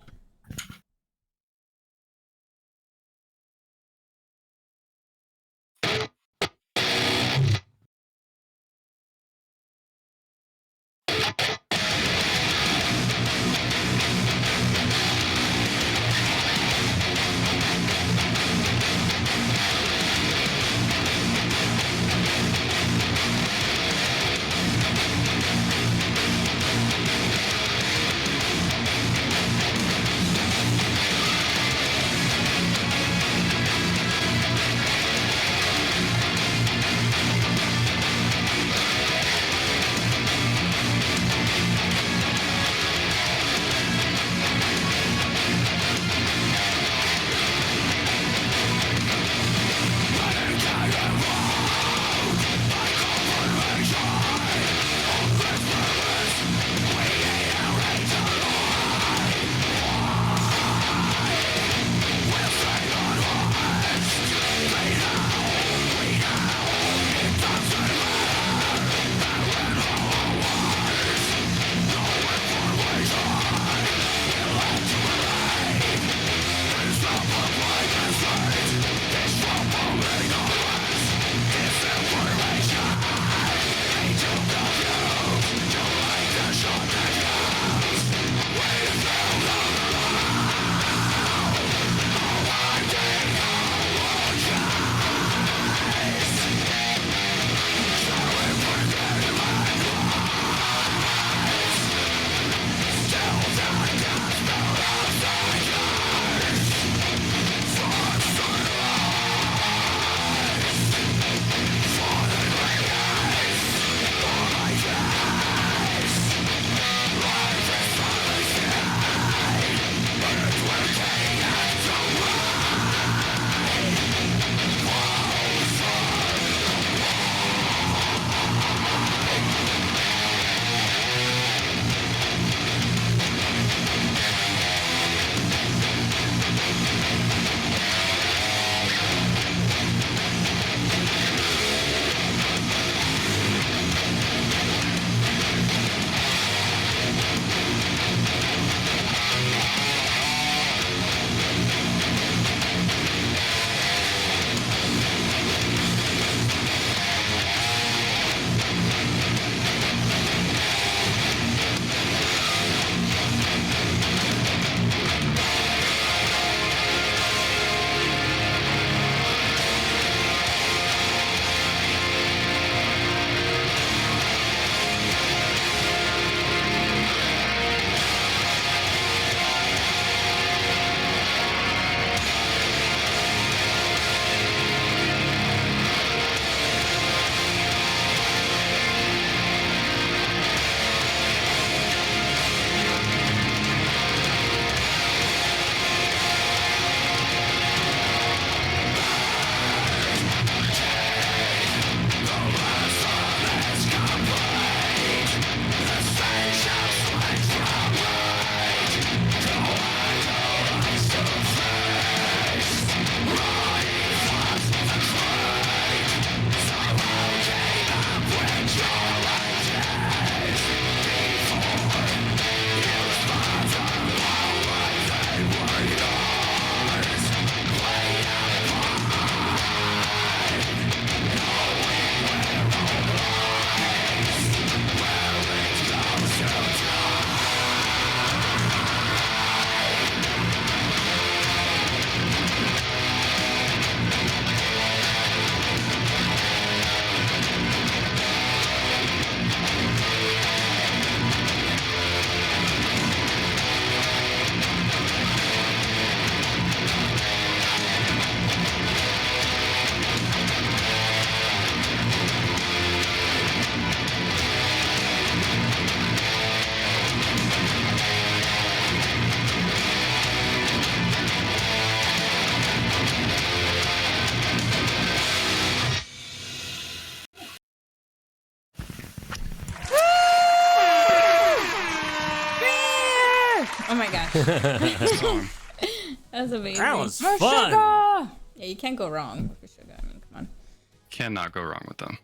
Oh my gosh. song. That's amazing. That was For fun. Sugar! Yeah, you can't go wrong for Sugar. I mean, come on. Cannot go wrong with them.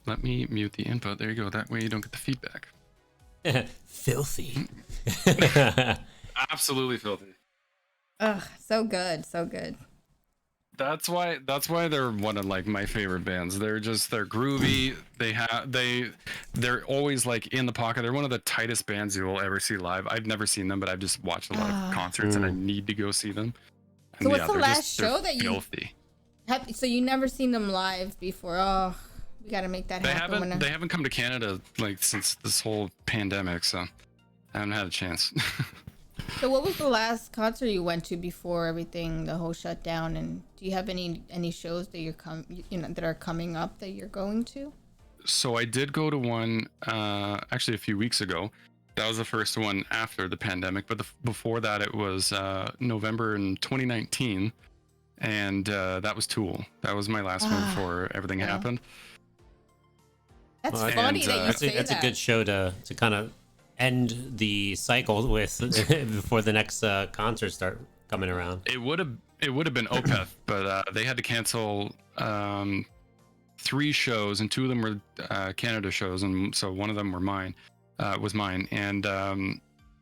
Let me mute the input. There you go. That way you don't get the feedback. Filthy. Absolutely filthy. Ugh, so good, so good. That's why they're one of like my favorite bands. They're groovy. They're always like in the pocket. They're one of the tightest bands you will ever see live. I've never seen them, but I've just watched a lot of concerts and I need to go see them. So And what's the they're last show that you filthy. have? So you never seen them live before? Oh, we got to make that happen. They haven't come to Canada like since this whole pandemic, so I haven't had a chance. So what was the last concert you went to before the whole shutdown? And do you have any shows that that are coming up that you're going to? So I did go to one actually a few weeks ago. That was the first one after the pandemic, but before that it was November in 2019, and that was Tool. That was my last one before everything happened. That's funny that you say that. That's a good show to kind of end the cycle with before the next concerts start coming around. It would have been Opeth, but they had to cancel 3 shows, and 2 of them were Canada shows, and so one of them was mine, and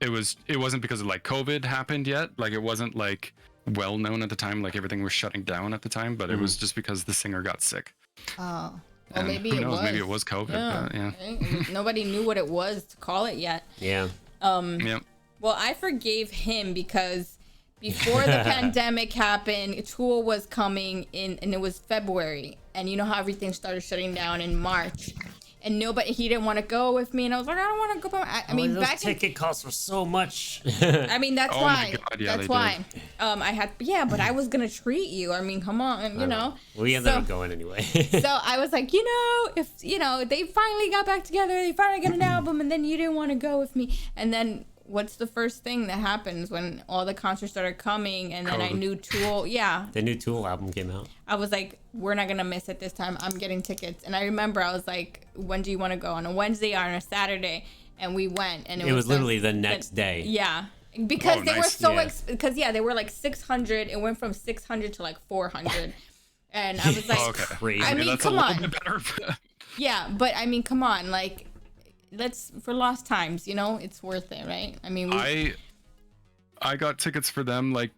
it wasn't because of like COVID happened yet. Like it wasn't like well known at the time. Like everything was shutting down at the time, but it was just because the singer got sick. Oh. Well, And maybe who it knows? was. Maybe it was COVID. Yeah. But yeah. Right? Nobody knew what it was to call it yet. Yeah. Yep. Well, I forgave him because before the pandemic happened, Tool was coming in, and it was February. And you know how everything started shutting down in March. And he didn't want to go with me. And I was like, I don't want to go. I mean, those back ticket costs were so much. I mean, that's Oh why. my God, yeah, That's they why. But I was going to treat you. I mean, come on, you know. We ended up going anyway. So I was like, if they finally got back together, they finally got an album, and then you didn't want to go with me. And then what's the first thing that happens when all the concerts started coming? And then I knew Tool. Yeah. The new Tool album came out. I was like, we're not going to miss it this time. I'm getting tickets. And I remember I was like, when do you want to go? On a Wednesday or on a Saturday? And we went. And it was literally the next day. Yeah. Because they were so, Yeah. they were like 600. It went from 600 to like 400. And I was like, Crazy. I mean, that's come a little on. bit better. Yeah, but I mean, come on, like, for lost times, it's worth it, right? I mean, I got tickets for them like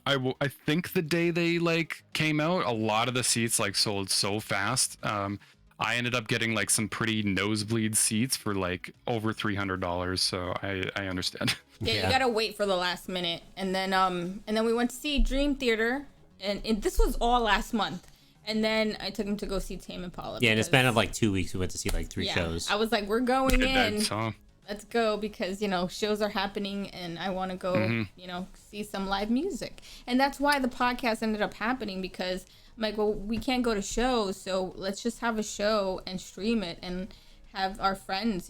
I think the day they like came out, a lot of the seats like sold so fast. I ended up getting like some pretty nosebleed seats for like over $300, so I understand. Yeah, you gotta wait for the last minute, and then we went to see Dream Theater, and this was all last month. And then I took him to go see Tame Impala. Yeah, in a span of like 2 weeks, we went to see like 3 shows. I was like, we're going in. So, Let's go, because shows are happening, and I want to go see some live music. And that's why the podcast ended up happening, because I'm like, well, we can't go to shows, so let's just have a show and stream it and have our friends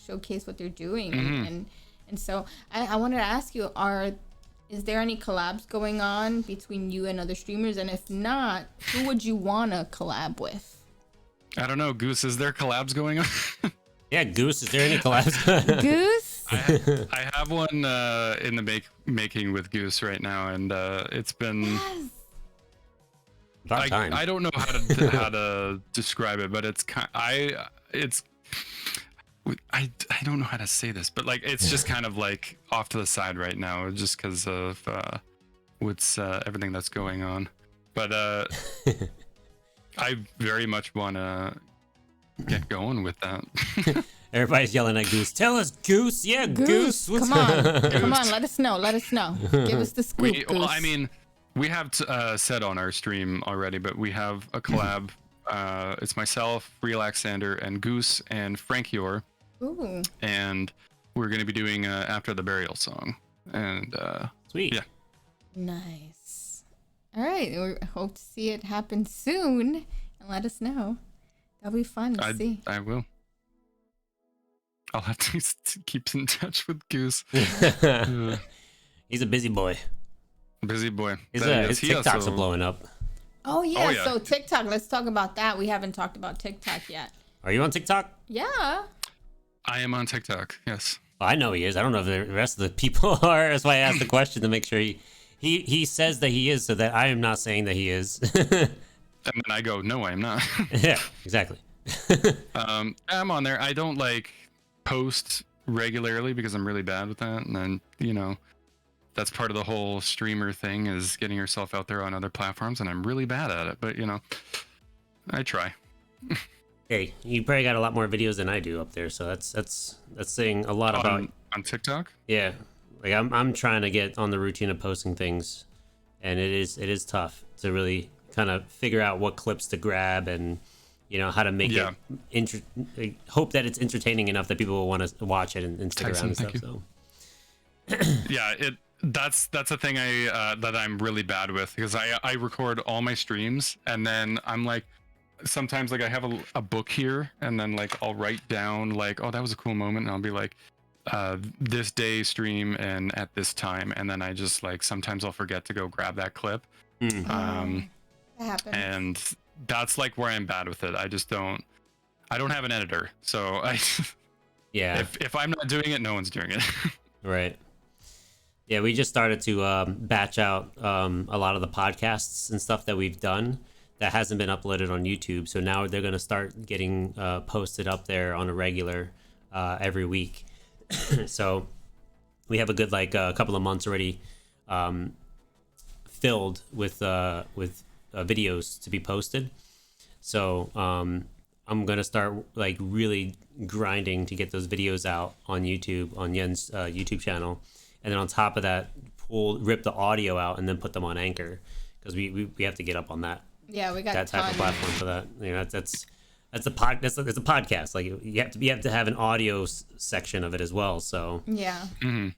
showcase what they're doing. And so I wanted to ask you, is there any collabs going on between you and other streamers? And if not, who would you want to collab with? I don't know, Goose, is there collabs going on? Yeah, Goose, is there any collabs? Goose? I have one in the making with Goose right now, and it's been About time. I don't know how to describe it, but I don't know how to say this, but like it's just kind of like off to the side right now, just because of what's everything that's going on. But I very much want to get going with that. Everybody's yelling at Goose. Tell us, Goose. Yeah, Goose. Come on. Come on. Let us know. Give us the scoop, Goose. Well, I mean, we have said on our stream already, but we have a collab. It's myself, Relaxander, and Goose, and Frank Yor. Ooh. And we're going to be doing After the Burial song. And Sweet. Yeah. Nice. All right. We hope to see it happen soon, and let us know. That'll be fun to see. I will. I'll have to keep in touch with Goose. He's a busy boy. Busy boy. His TikToks are blowing up. Oh yeah. So TikTok. Let's talk about that. We haven't talked about TikTok yet. Are you on TikTok? Yeah. I am on TikTok. Yes. I know he is. I don't know if the rest of the people are. That's why I asked the question to make sure he says that he is, so that I am not saying that he is. And then I go, no, I am not. Yeah, exactly. I'm on there. I don't like post regularly because I'm really bad with that. And then, that's part of the whole streamer thing is getting yourself out there on other platforms. And I'm really bad at it. But, I try. Hey, you probably got a lot more videos than I do up there. So that's saying a lot about... On TikTok? Yeah. Like I'm trying to get on the routine of posting things. And it is tough to really kind of figure out what clips to grab and how to make it hope that it's entertaining enough that people will want to watch it and stick around and stuff. So yeah, that's a thing that I'm really bad with, because I record all my streams and then I'm like, sometimes like I have a book here and then like I'll write down like, oh, that was a cool moment, and I'll be like, this day stream and at this time, and then I just like sometimes I'll forget to go grab that clip. That happens. And that's like where I'm bad with it. I don't have an editor, so if I'm not doing it, no one's doing it. Right. Yeah, we just started to batch out a lot of the podcasts and stuff that we've done that hasn't been uploaded on YouTube. So now they're going to start getting posted up there on a regular every week. So we have a good a couple of months already filled with videos to be posted. So I'm gonna start like really grinding to get those videos out on YouTube, on Yen's YouTube channel, and then on top of that, rip the audio out and then put them on Anchor, because we have to get up on that. Yeah, we got that type of platform for that. That's a podcast. Like you have to have an audio section of it as well. So yeah. Mm-hmm.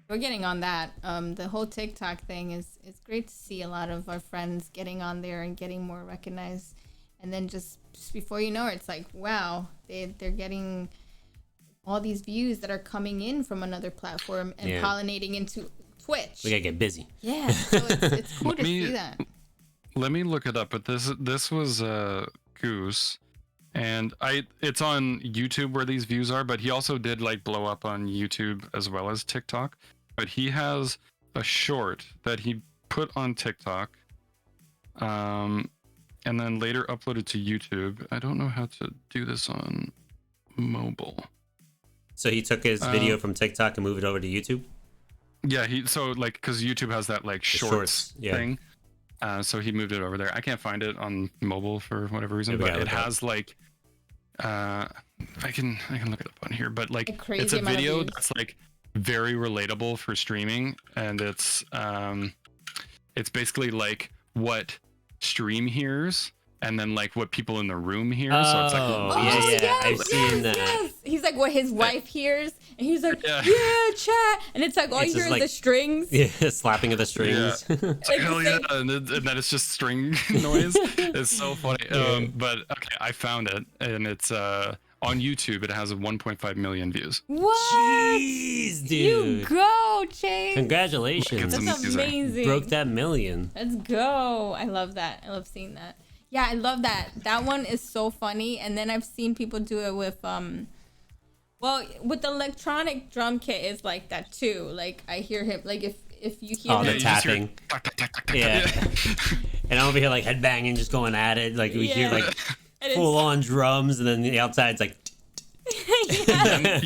We're getting on that. The whole TikTok thing is great to see a lot of our friends getting on there and getting more recognized. And then just before you know it, it's like, wow, they're getting all these views that are coming in from another platform and pollinating into Twitch. We gotta get busy. Yeah, so it's cool to see that. Let me look it up. But this was Goose, and it's on YouTube where these views are. But he also did like blow up on YouTube as well as TikTok. But he has a short that he put on TikTok, and then later uploaded to YouTube. I don't know how to do this on mobile. So he took his video from TikTok and moved it over to YouTube? Yeah, because YouTube has that like shorts thing. So he moved it over there. I can't find it on mobile for whatever reason, but it has like I can look it up on here, but like it's a video that's like very relatable for streaming, and it's basically like what stream hears and then like what people in the room hear. So it's like I've seen that. Yes. He's like what his wife hears, and he's like, yeah, chat, and it's like all you hear is the strings. Yeah, slapping of the strings. Yeah. It's like, hell yeah, and then it's just string noise. It's so funny. But okay, I found it, and it's on YouTube. It has 1.5 million views. What? Jeez, dude. You go, Chase. Congratulations. That's amazing. Broke that million. Let's go. I love that. I love seeing that. Yeah, I love that. That one is so funny. And then I've seen people do it with with the electronic drum kit is like that too. Like I hear him, like if you hear the tapping. Yeah. And I'm over here like headbanging, just going at it. Like we hear like full on drums, and then the outside's like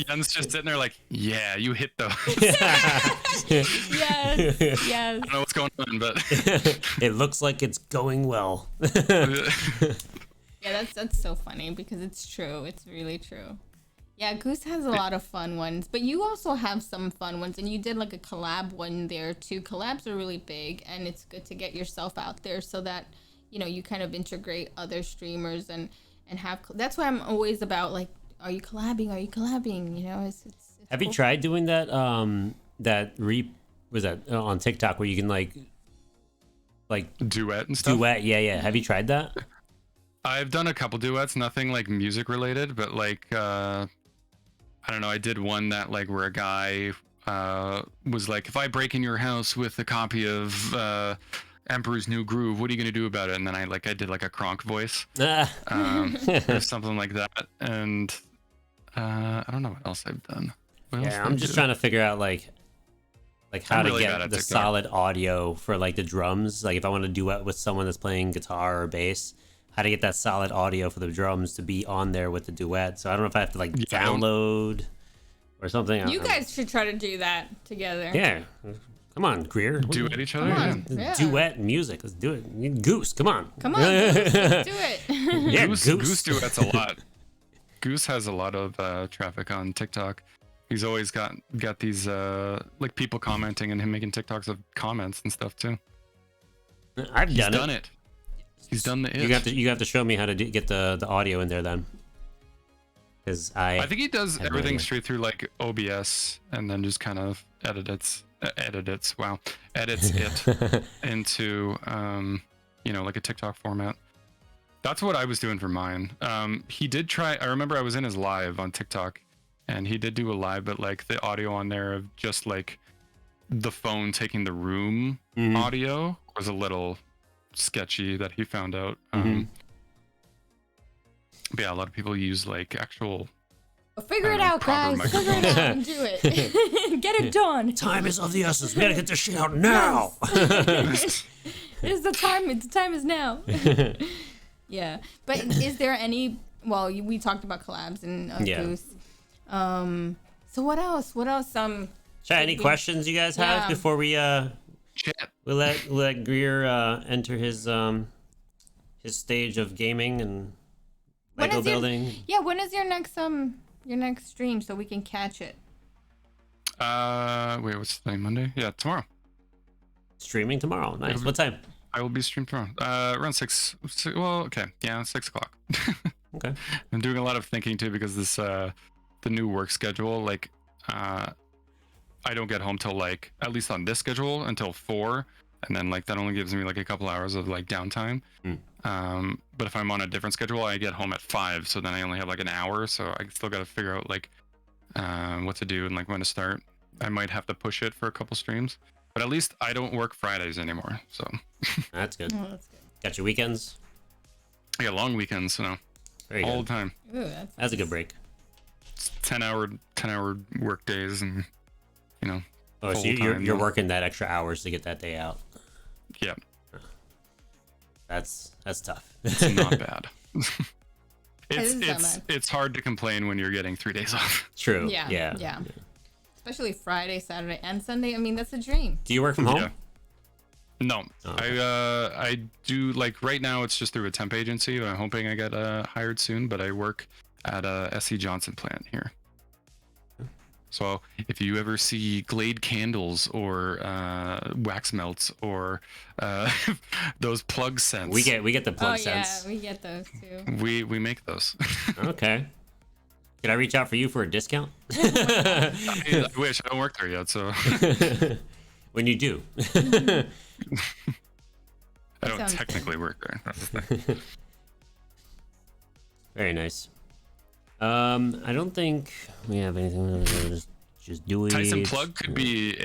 Yen's just sitting there like, yeah, you hit those. Yes. I don't know what's going on, but it looks like it's going well. Yeah, that's so funny because it's true. It's really true. Yeah, Goose has a lot of fun ones, but you also have some fun ones, and you did like a collab one there too. Collabs are really big, and it's good to get yourself out there so that you kind of integrate other streamers and have. That's why I'm always about like, are you collabing? Are you collabing? It's have cool. you tried doing that? Was that on TikTok where you can like duet and stuff? Duet, yeah. Have you tried that? I've done a couple duets, nothing like music related, but like I don't know. I did one that like where a guy was like, if I break in your house with a copy of Emperor's New Groove, what are you gonna do about it? And then I did like a Kronk voice, or something like that. And I don't know what else I've done. What else Yeah, do I'm I just do? trying to figure out like how I'm to really bad get at the TikTok. solid audio for like the drums. Like if I want to duet with someone that's playing guitar or bass, how to get that solid audio for the drums to be on there with the duet. So I don't know if I have to like Yeah, I don't- download or something. You guys should try to do that together. Yeah. Come on, Greer. Do at each other. Come Yeah. on. Yeah. Duet music. Let's do it. Goose, come on. Come on, Goose, let's do it. Yeah, Goose duets a lot. Goose has a lot of traffic on TikTok. He's always got these like people commenting and him making TikToks of comments and stuff too. I've He's done done it. He's done the it. You have to show me how to get the audio in there then. Because I think he does have no everything idea. straight through like OBS and then just kind of edits it into like a TikTok format. That's what I was doing for mine. He did try. I remember I was in his live on TikTok, and he did do a live, but like the audio on there of just like the phone taking the room audio was a little sketchy that he found out. But yeah, a lot of people use like actual. Well, figure it out, proper guys. Figure it out and do it. Get it done. time is of the essence. We gotta get this shit out now. It is the time. The time is now. Yeah, but is there any? Well, we talked about collabs and Yeah. Goose. So what else? What else? Chat, any questions you guys have Yeah. before we Chat. we let Greer enter his stage of gaming and When Lego is your- building? Yeah, when is your next stream so we can catch it? Wait, what's today? Monday? Yeah, tomorrow. Streaming tomorrow. Nice. What time? I will be streamed tomorrow. Around 6. Well, okay. Yeah, 6 o'clock. Okay. I'm doing a lot of thinking too because this the new work schedule. Like, I don't get home till like at least on this schedule until 4, and then like that only gives me like a couple hours of like downtime. But if I'm on a different schedule, I get home at 5, so then I only have like an hour. So I still got to figure out like what to do and like when to start. I might have to push it for a couple streams, but at least I don't work Fridays anymore. So That's good. Oh, that's good. Got your weekends? I got long weekends, so Very all good. the time. Ooh, That's a good break. It's 10-hour work days, and Oh, so full you're time, you're yeah. working that extra hours to get that day out. yeah, That's tough. it's not bad. isn't that bad. It's hard to complain when you're getting 3 days off. True. Yeah. Especially Friday, Saturday, and Sunday. I mean, that's a dream. Do you work from home? Yeah. No, Oh, okay. I do like right now it's just through a temp agency. I'm hoping I get hired soon, but I work at a SC Johnson plant here. So if you ever see Glade candles or wax melts or those plug scents, We get the plug oh sense. yeah, we get those too. we make those. Okay. Could I reach out for you for a discount? I wish I don't work there yet, so When you do. I don't sounds technically work there. That's the thing. Very nice. I don't think we have anything. Just do it. Tyson plug could be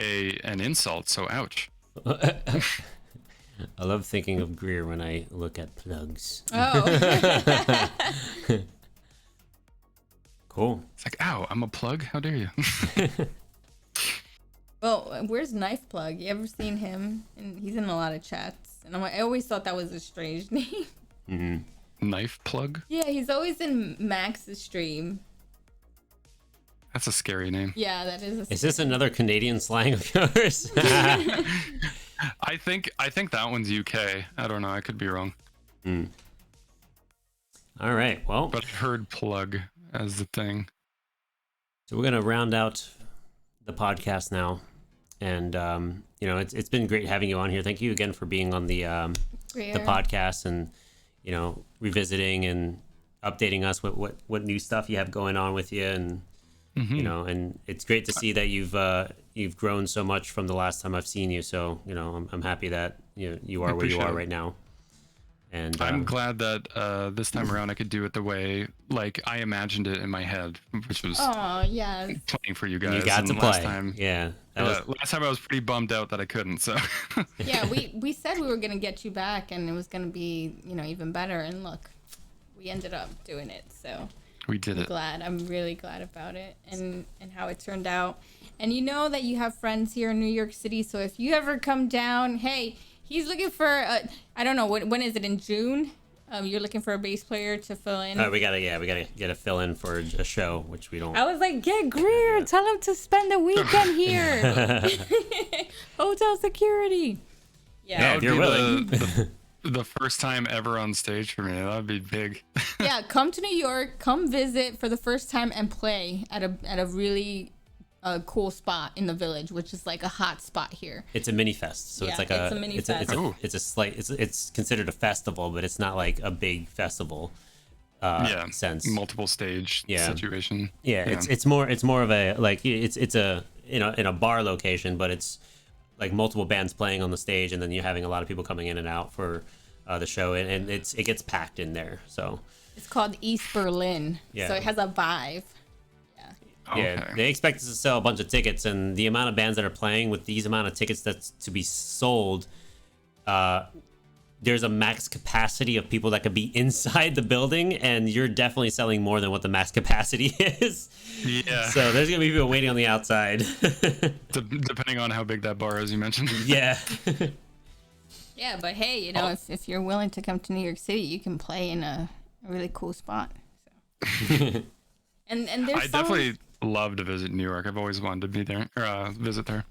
an insult, so ouch. I love thinking of Greer when I look at plugs. Oh, Cool. It's like, ow, I'm a plug. How dare you? well, where's Knife Plug? You ever seen him? And he's in a lot of chats. And I always thought that was a strange name. Knife plug? Yeah, he's always in Max's stream. That's a scary name. Yeah, that is. Is this another Canadian slang of yours? I think that one's UK. I don't know. I could be wrong. All right. Well, But I've heard plug as the thing. so we're gonna round out the podcast now, and it's been great having you on here. Thank you again for being on the podcast and revisiting and updating us with what new stuff you have going on with you, and and it's great to see that you've grown so much from the last time I've seen you. So I'm happy that you are where you appreciate are it. right now. And I'm glad that this time around I could do it the way like I imagined it in my head, which was Oh yeah. playing for you guys. you got and to last play. time, Yeah, that was last time I was pretty bummed out that I couldn't. So Yeah, we said we were gonna get you back, and it was gonna be even better. And look, we ended up doing it. So We did it. I'm really glad about it and how it turned out. And you know that you have friends here in New York City, so if you ever come down, hey, he's looking for I don't know, when is it, in June? You're looking for a bass player to fill in. We gotta get a fill in for a show, which we don't. I was like, get Greer, tell him to spend the weekend here. Hotel security. Yeah, if you're willing. The first time ever on stage for me. That would be big. Yeah, come to New York, come visit for the first time and play at a really cool spot in the Village, which is like a hot spot here. It's a mini fest, so Yeah, it's like it's a mini fest. It's considered a festival, but it's not like a big festival. Sense. Multiple stage situation. Yeah, it's more of a like it's a in a bar location, but it's like multiple bands playing on the stage, and then you're having a lot of people coming in and out for the show, and it gets packed in there. So it's called East Berlin. Yeah. So it has a vibe. Yeah, they expect us to sell a bunch of tickets, and the amount of bands that are playing with these amount of tickets that's to be sold, there's a max capacity of people that could be inside the building, and you're definitely selling more than what the max capacity is. Yeah. So there's gonna be people waiting on the outside. Depending on how big that bar is, you mentioned. Yeah. Yeah, but hey, if you're willing to come to New York City, you can play in a really cool spot. So. and there's definitely love to visit New York. I've always wanted to be there or visit there.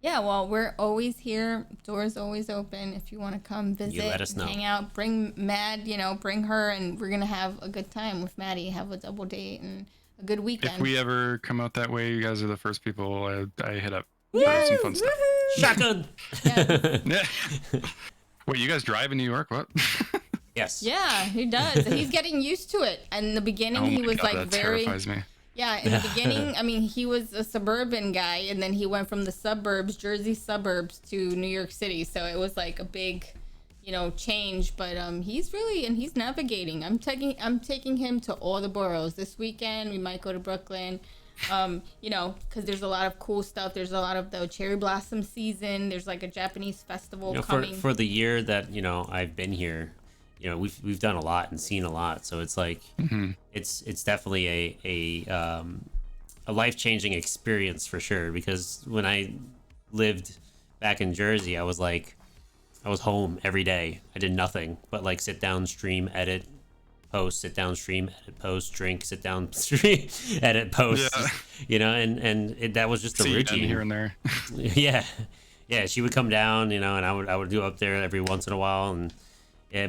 Yeah, well, we're always here. Doors always open. If you want to come visit, You let us know. hang out, bring Mad, bring her, and we're gonna have a good time with Maddie. Have a double date and a good weekend. If we ever come out that way, you guys are the first people I hit up. Yes, Some fun stuff. Shotgun. Yeah. Wait, you guys drive in New York? What? Yes. Yeah, he does. He's getting used to it. And in the beginning, he was like that very. terrifies me. Yeah, in the beginning, I mean, he was a suburban guy, and then he went from the suburbs, Jersey suburbs, to New York City. So it was like a big, change. But he's navigating. I'm taking him to all the boroughs this weekend. We might go to Brooklyn, because there's a lot of cool stuff. There's a lot of the cherry blossom season. There's like a Japanese festival coming. For the year that I've been here, we've done a lot and seen a lot, so it's like it's definitely a life-changing experience for sure, because when I lived back in Jersey, I was home every day. I did nothing but like sit down, stream, edit, post, sit down, stream, edit, post, drink, sit down, stream, edit, post. And that was just the routine here and there. yeah, she would come down, and I would go up there every once in a while, and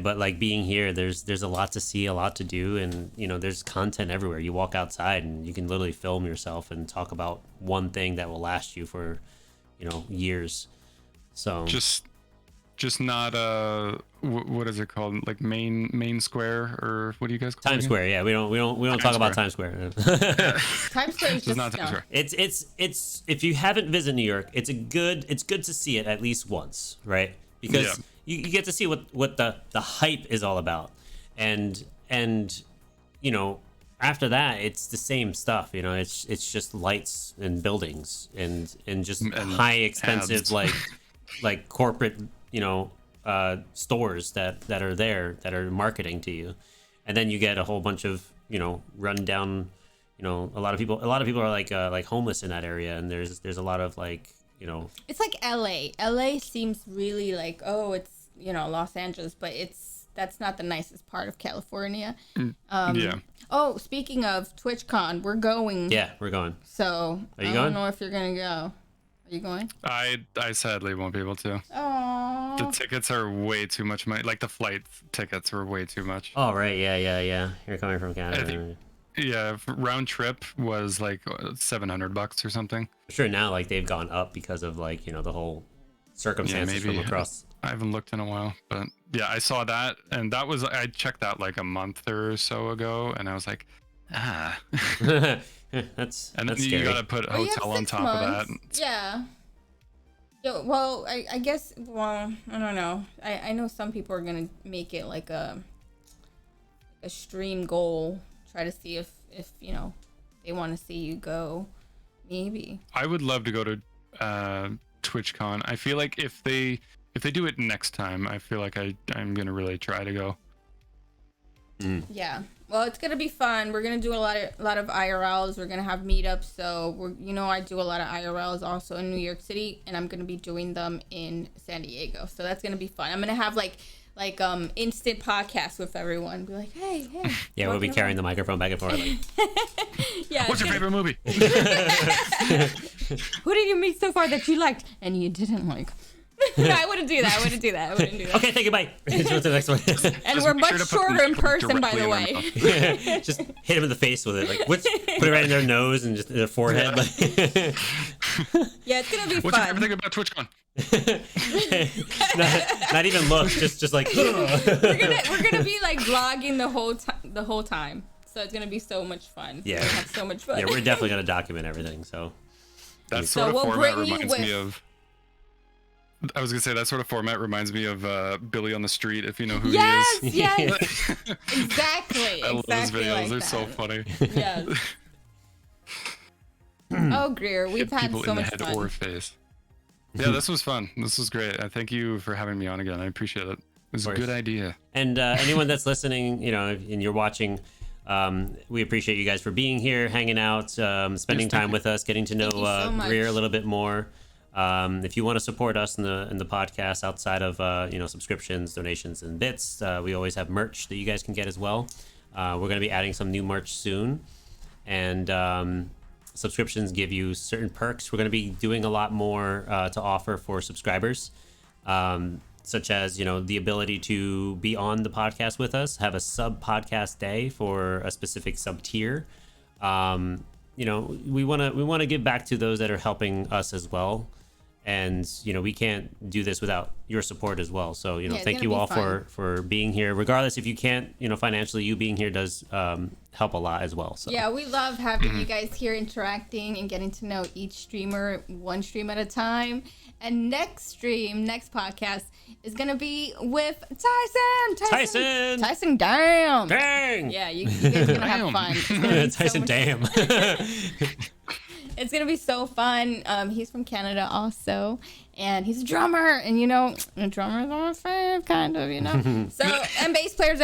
but like being here, there's a lot to see, a lot to do, and there's content everywhere. You walk outside and you can literally film yourself and talk about one thing that will last you for years. So just not what is it called, like main square, or what do you guys call it? Times Square. Yeah, we don't talk about Times Square. Times Square is just not Times Square. It's if you haven't visited New York, it's good to see it at least once, right? Because you get to see what the hype is all about, and after that it's the same stuff. It's just lights and buildings and just high expensive ads. like corporate stores that are there that are marketing to you, and then you get a whole bunch of run down. A lot of people are like homeless in that area, and there's a lot of It's like LA. LA seems really like, it's Los Angeles, but that's not the nicest part of California. Yeah. Oh, speaking of TwitchCon, we're going. Yeah, we're going. So Are you I going? don't know if you're gonna go. Are you going? I sadly won't be able to. Oh. The tickets are way too much money. Like the flight tickets were way too much. Oh right, yeah. You're coming from Canada. think- Yeah, round trip was like $700 or something. I'm sure now they've gone up because of the whole circumstances from across. I haven't looked in a while, but yeah, I saw that, and I checked that like a month or so ago, and I was like, that's and then scary. you gotta put a Well, you have hotel on 6 top months. of that. Yeah. Well, I guess. Well, I don't know. I know some people are gonna make it like a stream goal. Try to see if they want to see you go. Maybe. I would love to go to TwitchCon. I feel like if they do it next time, I feel like I'm gonna really try to go. Yeah. Well, it's gonna be fun. We're gonna do a lot of IRLs. We're gonna have meetups. So I do a lot of IRLs also in New York City, and I'm gonna be doing them in San Diego. So that's gonna be fun. I'm gonna have like instant podcasts with everyone. Be like, hey. Yeah, we'll be carrying the microphone back and forth. Like, Yeah. What's your favorite movie? Who did you meet so far that you liked and you didn't like? No, I wouldn't do that. I wouldn't do that. Okay, thank you, bye. Let's go to the next one. And Just we're make much sure to put shorter them in person, by the directly in way. their Just hit him in the face with it. Like, put it right in their nose and just their forehead. Yeah, it's gonna be What's your fun. favorite thing about TwitchCon? not even looks, just like. We're gonna be like vlogging the whole time. So it's gonna be so much fun. Yeah. We're gonna have so much fun. Yeah, we're definitely gonna document everything. So That So sort of we'll format bring you reminds me with- of. I was gonna say that sort of format reminds me of Billy on the Street, if you know who Yes, he is. yes, exactly. I love those videos. Like They're that. so funny. Yes. Oh, Greer, we've Hit had people so in the much head fun. or face. Yeah, this was fun. This was great. I thank you for having me on again. I appreciate it. It was a course. good idea. And anyone that's listening, and you're watching, we appreciate you guys for being here, hanging out, spending time with us, getting to know Thank you so much. Greer a little bit more. If you want to support us in the podcast outside of subscriptions, donations, and bits, we always have merch that you guys can get as well. We're going to be adding some new merch soon, and subscriptions give you certain perks. We're going to be doing a lot more to offer for subscribers. Such as, the ability to be on the podcast with us, have a sub podcast day for a specific sub tier. We want to give back to those that are helping us as well. And, we can't do this without your support as well. So, it's thank gonna you be all fun. for being here. Regardless if you can't, financially, you being here does help a lot as well. So Yeah, we love having you guys here interacting and getting to know each streamer one stream at a time. And next podcast is going to be with Tyson. Tyson, damn. Dang! Yeah, you guys are going to have fun. It's gonna be so Tyson, much damn. It's gonna be so fun. He's from Canada also, and he's a drummer. And drummers are my fave, kind of, So and bass players.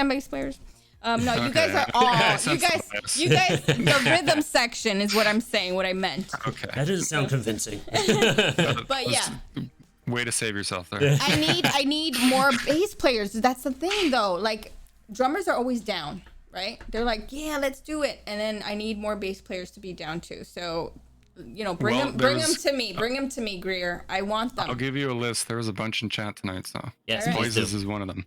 No, you guys are all you guys. The rhythm section is what I'm saying. What I meant. Okay. That doesn't sound convincing. But yeah, Way to save yourself there. I need more bass players. That's the thing, though. Like drummers are always down, right? They're like, yeah, let's do it, and then I need more bass players to be down too. So. Bring them to me. Bring them to me, Greer. I want them. I'll give you a list. There was a bunch in chat tonight, so Yes, All right. please do. Voices is one of them.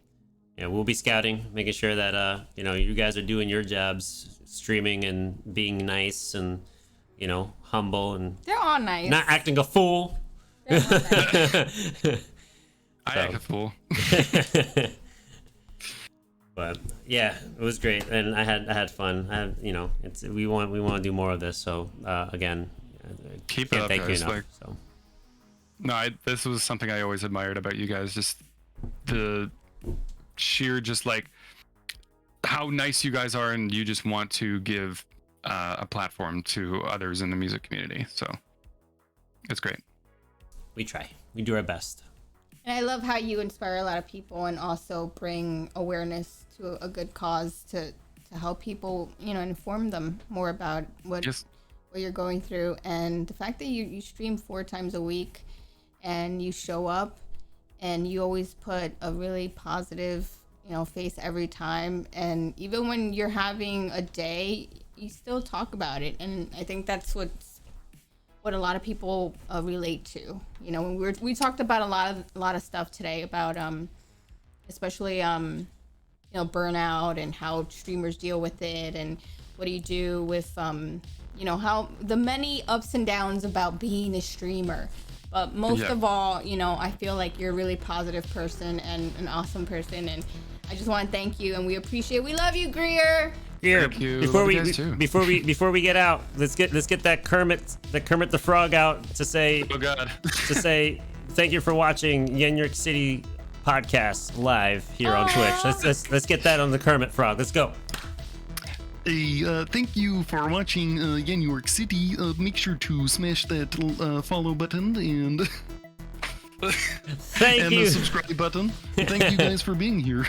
Yeah, we'll be scouting, making sure that you guys are doing your jobs, streaming and being nice and humble and They're all nice. not acting a fool. They're all nice. I act a fool. But yeah, it was great, and I had fun. We want to do more of this. So again, Keep it can't up, thank you guys. enough. Like, So no, this was something I always admired about you guys. Just the sheer, just like how nice you guys are, and you just want to give a platform to others in the music community. So it's great. we try. We do our best. And I love how you inspire a lot of people and also bring awareness to a good cause to help people, inform them more about what you're going through. And the fact that you stream 4 times a week and you show up and you always put a really positive, face every time. And even when you're having a day, you still talk about it. And I think that's what a lot of people relate to. When we talked about a lot of stuff today about especially burnout and how streamers deal with it, and what do you do with how the many ups and downs about being a streamer. But most of all, I feel like you're a really positive person and an awesome person, and I just want to thank you, and we love you, Greer. Here, Thank you. before Love we you guys too. before we get out, let's get that Kermit the Frog out to say Oh God. thank you for watching YenYorkCity Podcast live here on Twitch. Let's get that on the Kermit Frog. Let's go. Hey, thank you for watching YenYorkCity. Make sure to smash that follow button and Thank and you. the subscribe button. Thank you guys for being here.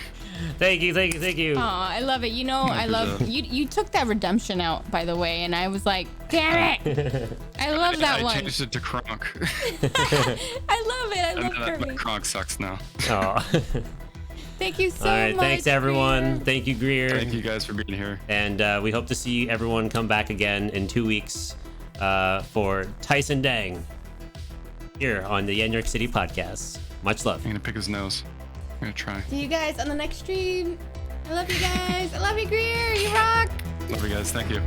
Thank you. Oh, I love it. You know, I love you took that redemption out, by the way, and I was like, damn it. I love that I one. changed it to Kronk. I love it. I love but Kirby. Kronk sucks now. Oh. Thank you so All right, much. thanks everyone. Greer. Thank you, Greer. Thank you guys for being here. And we hope to see everyone come back again in 2 weeks for Tyson Dang here on the YenYorkCity Podcast. Much love. I'm gonna pick his nose. I'm gonna try. See you guys on the next stream. I love you guys. I love you, Greer. You rock. Love you guys. Thank you.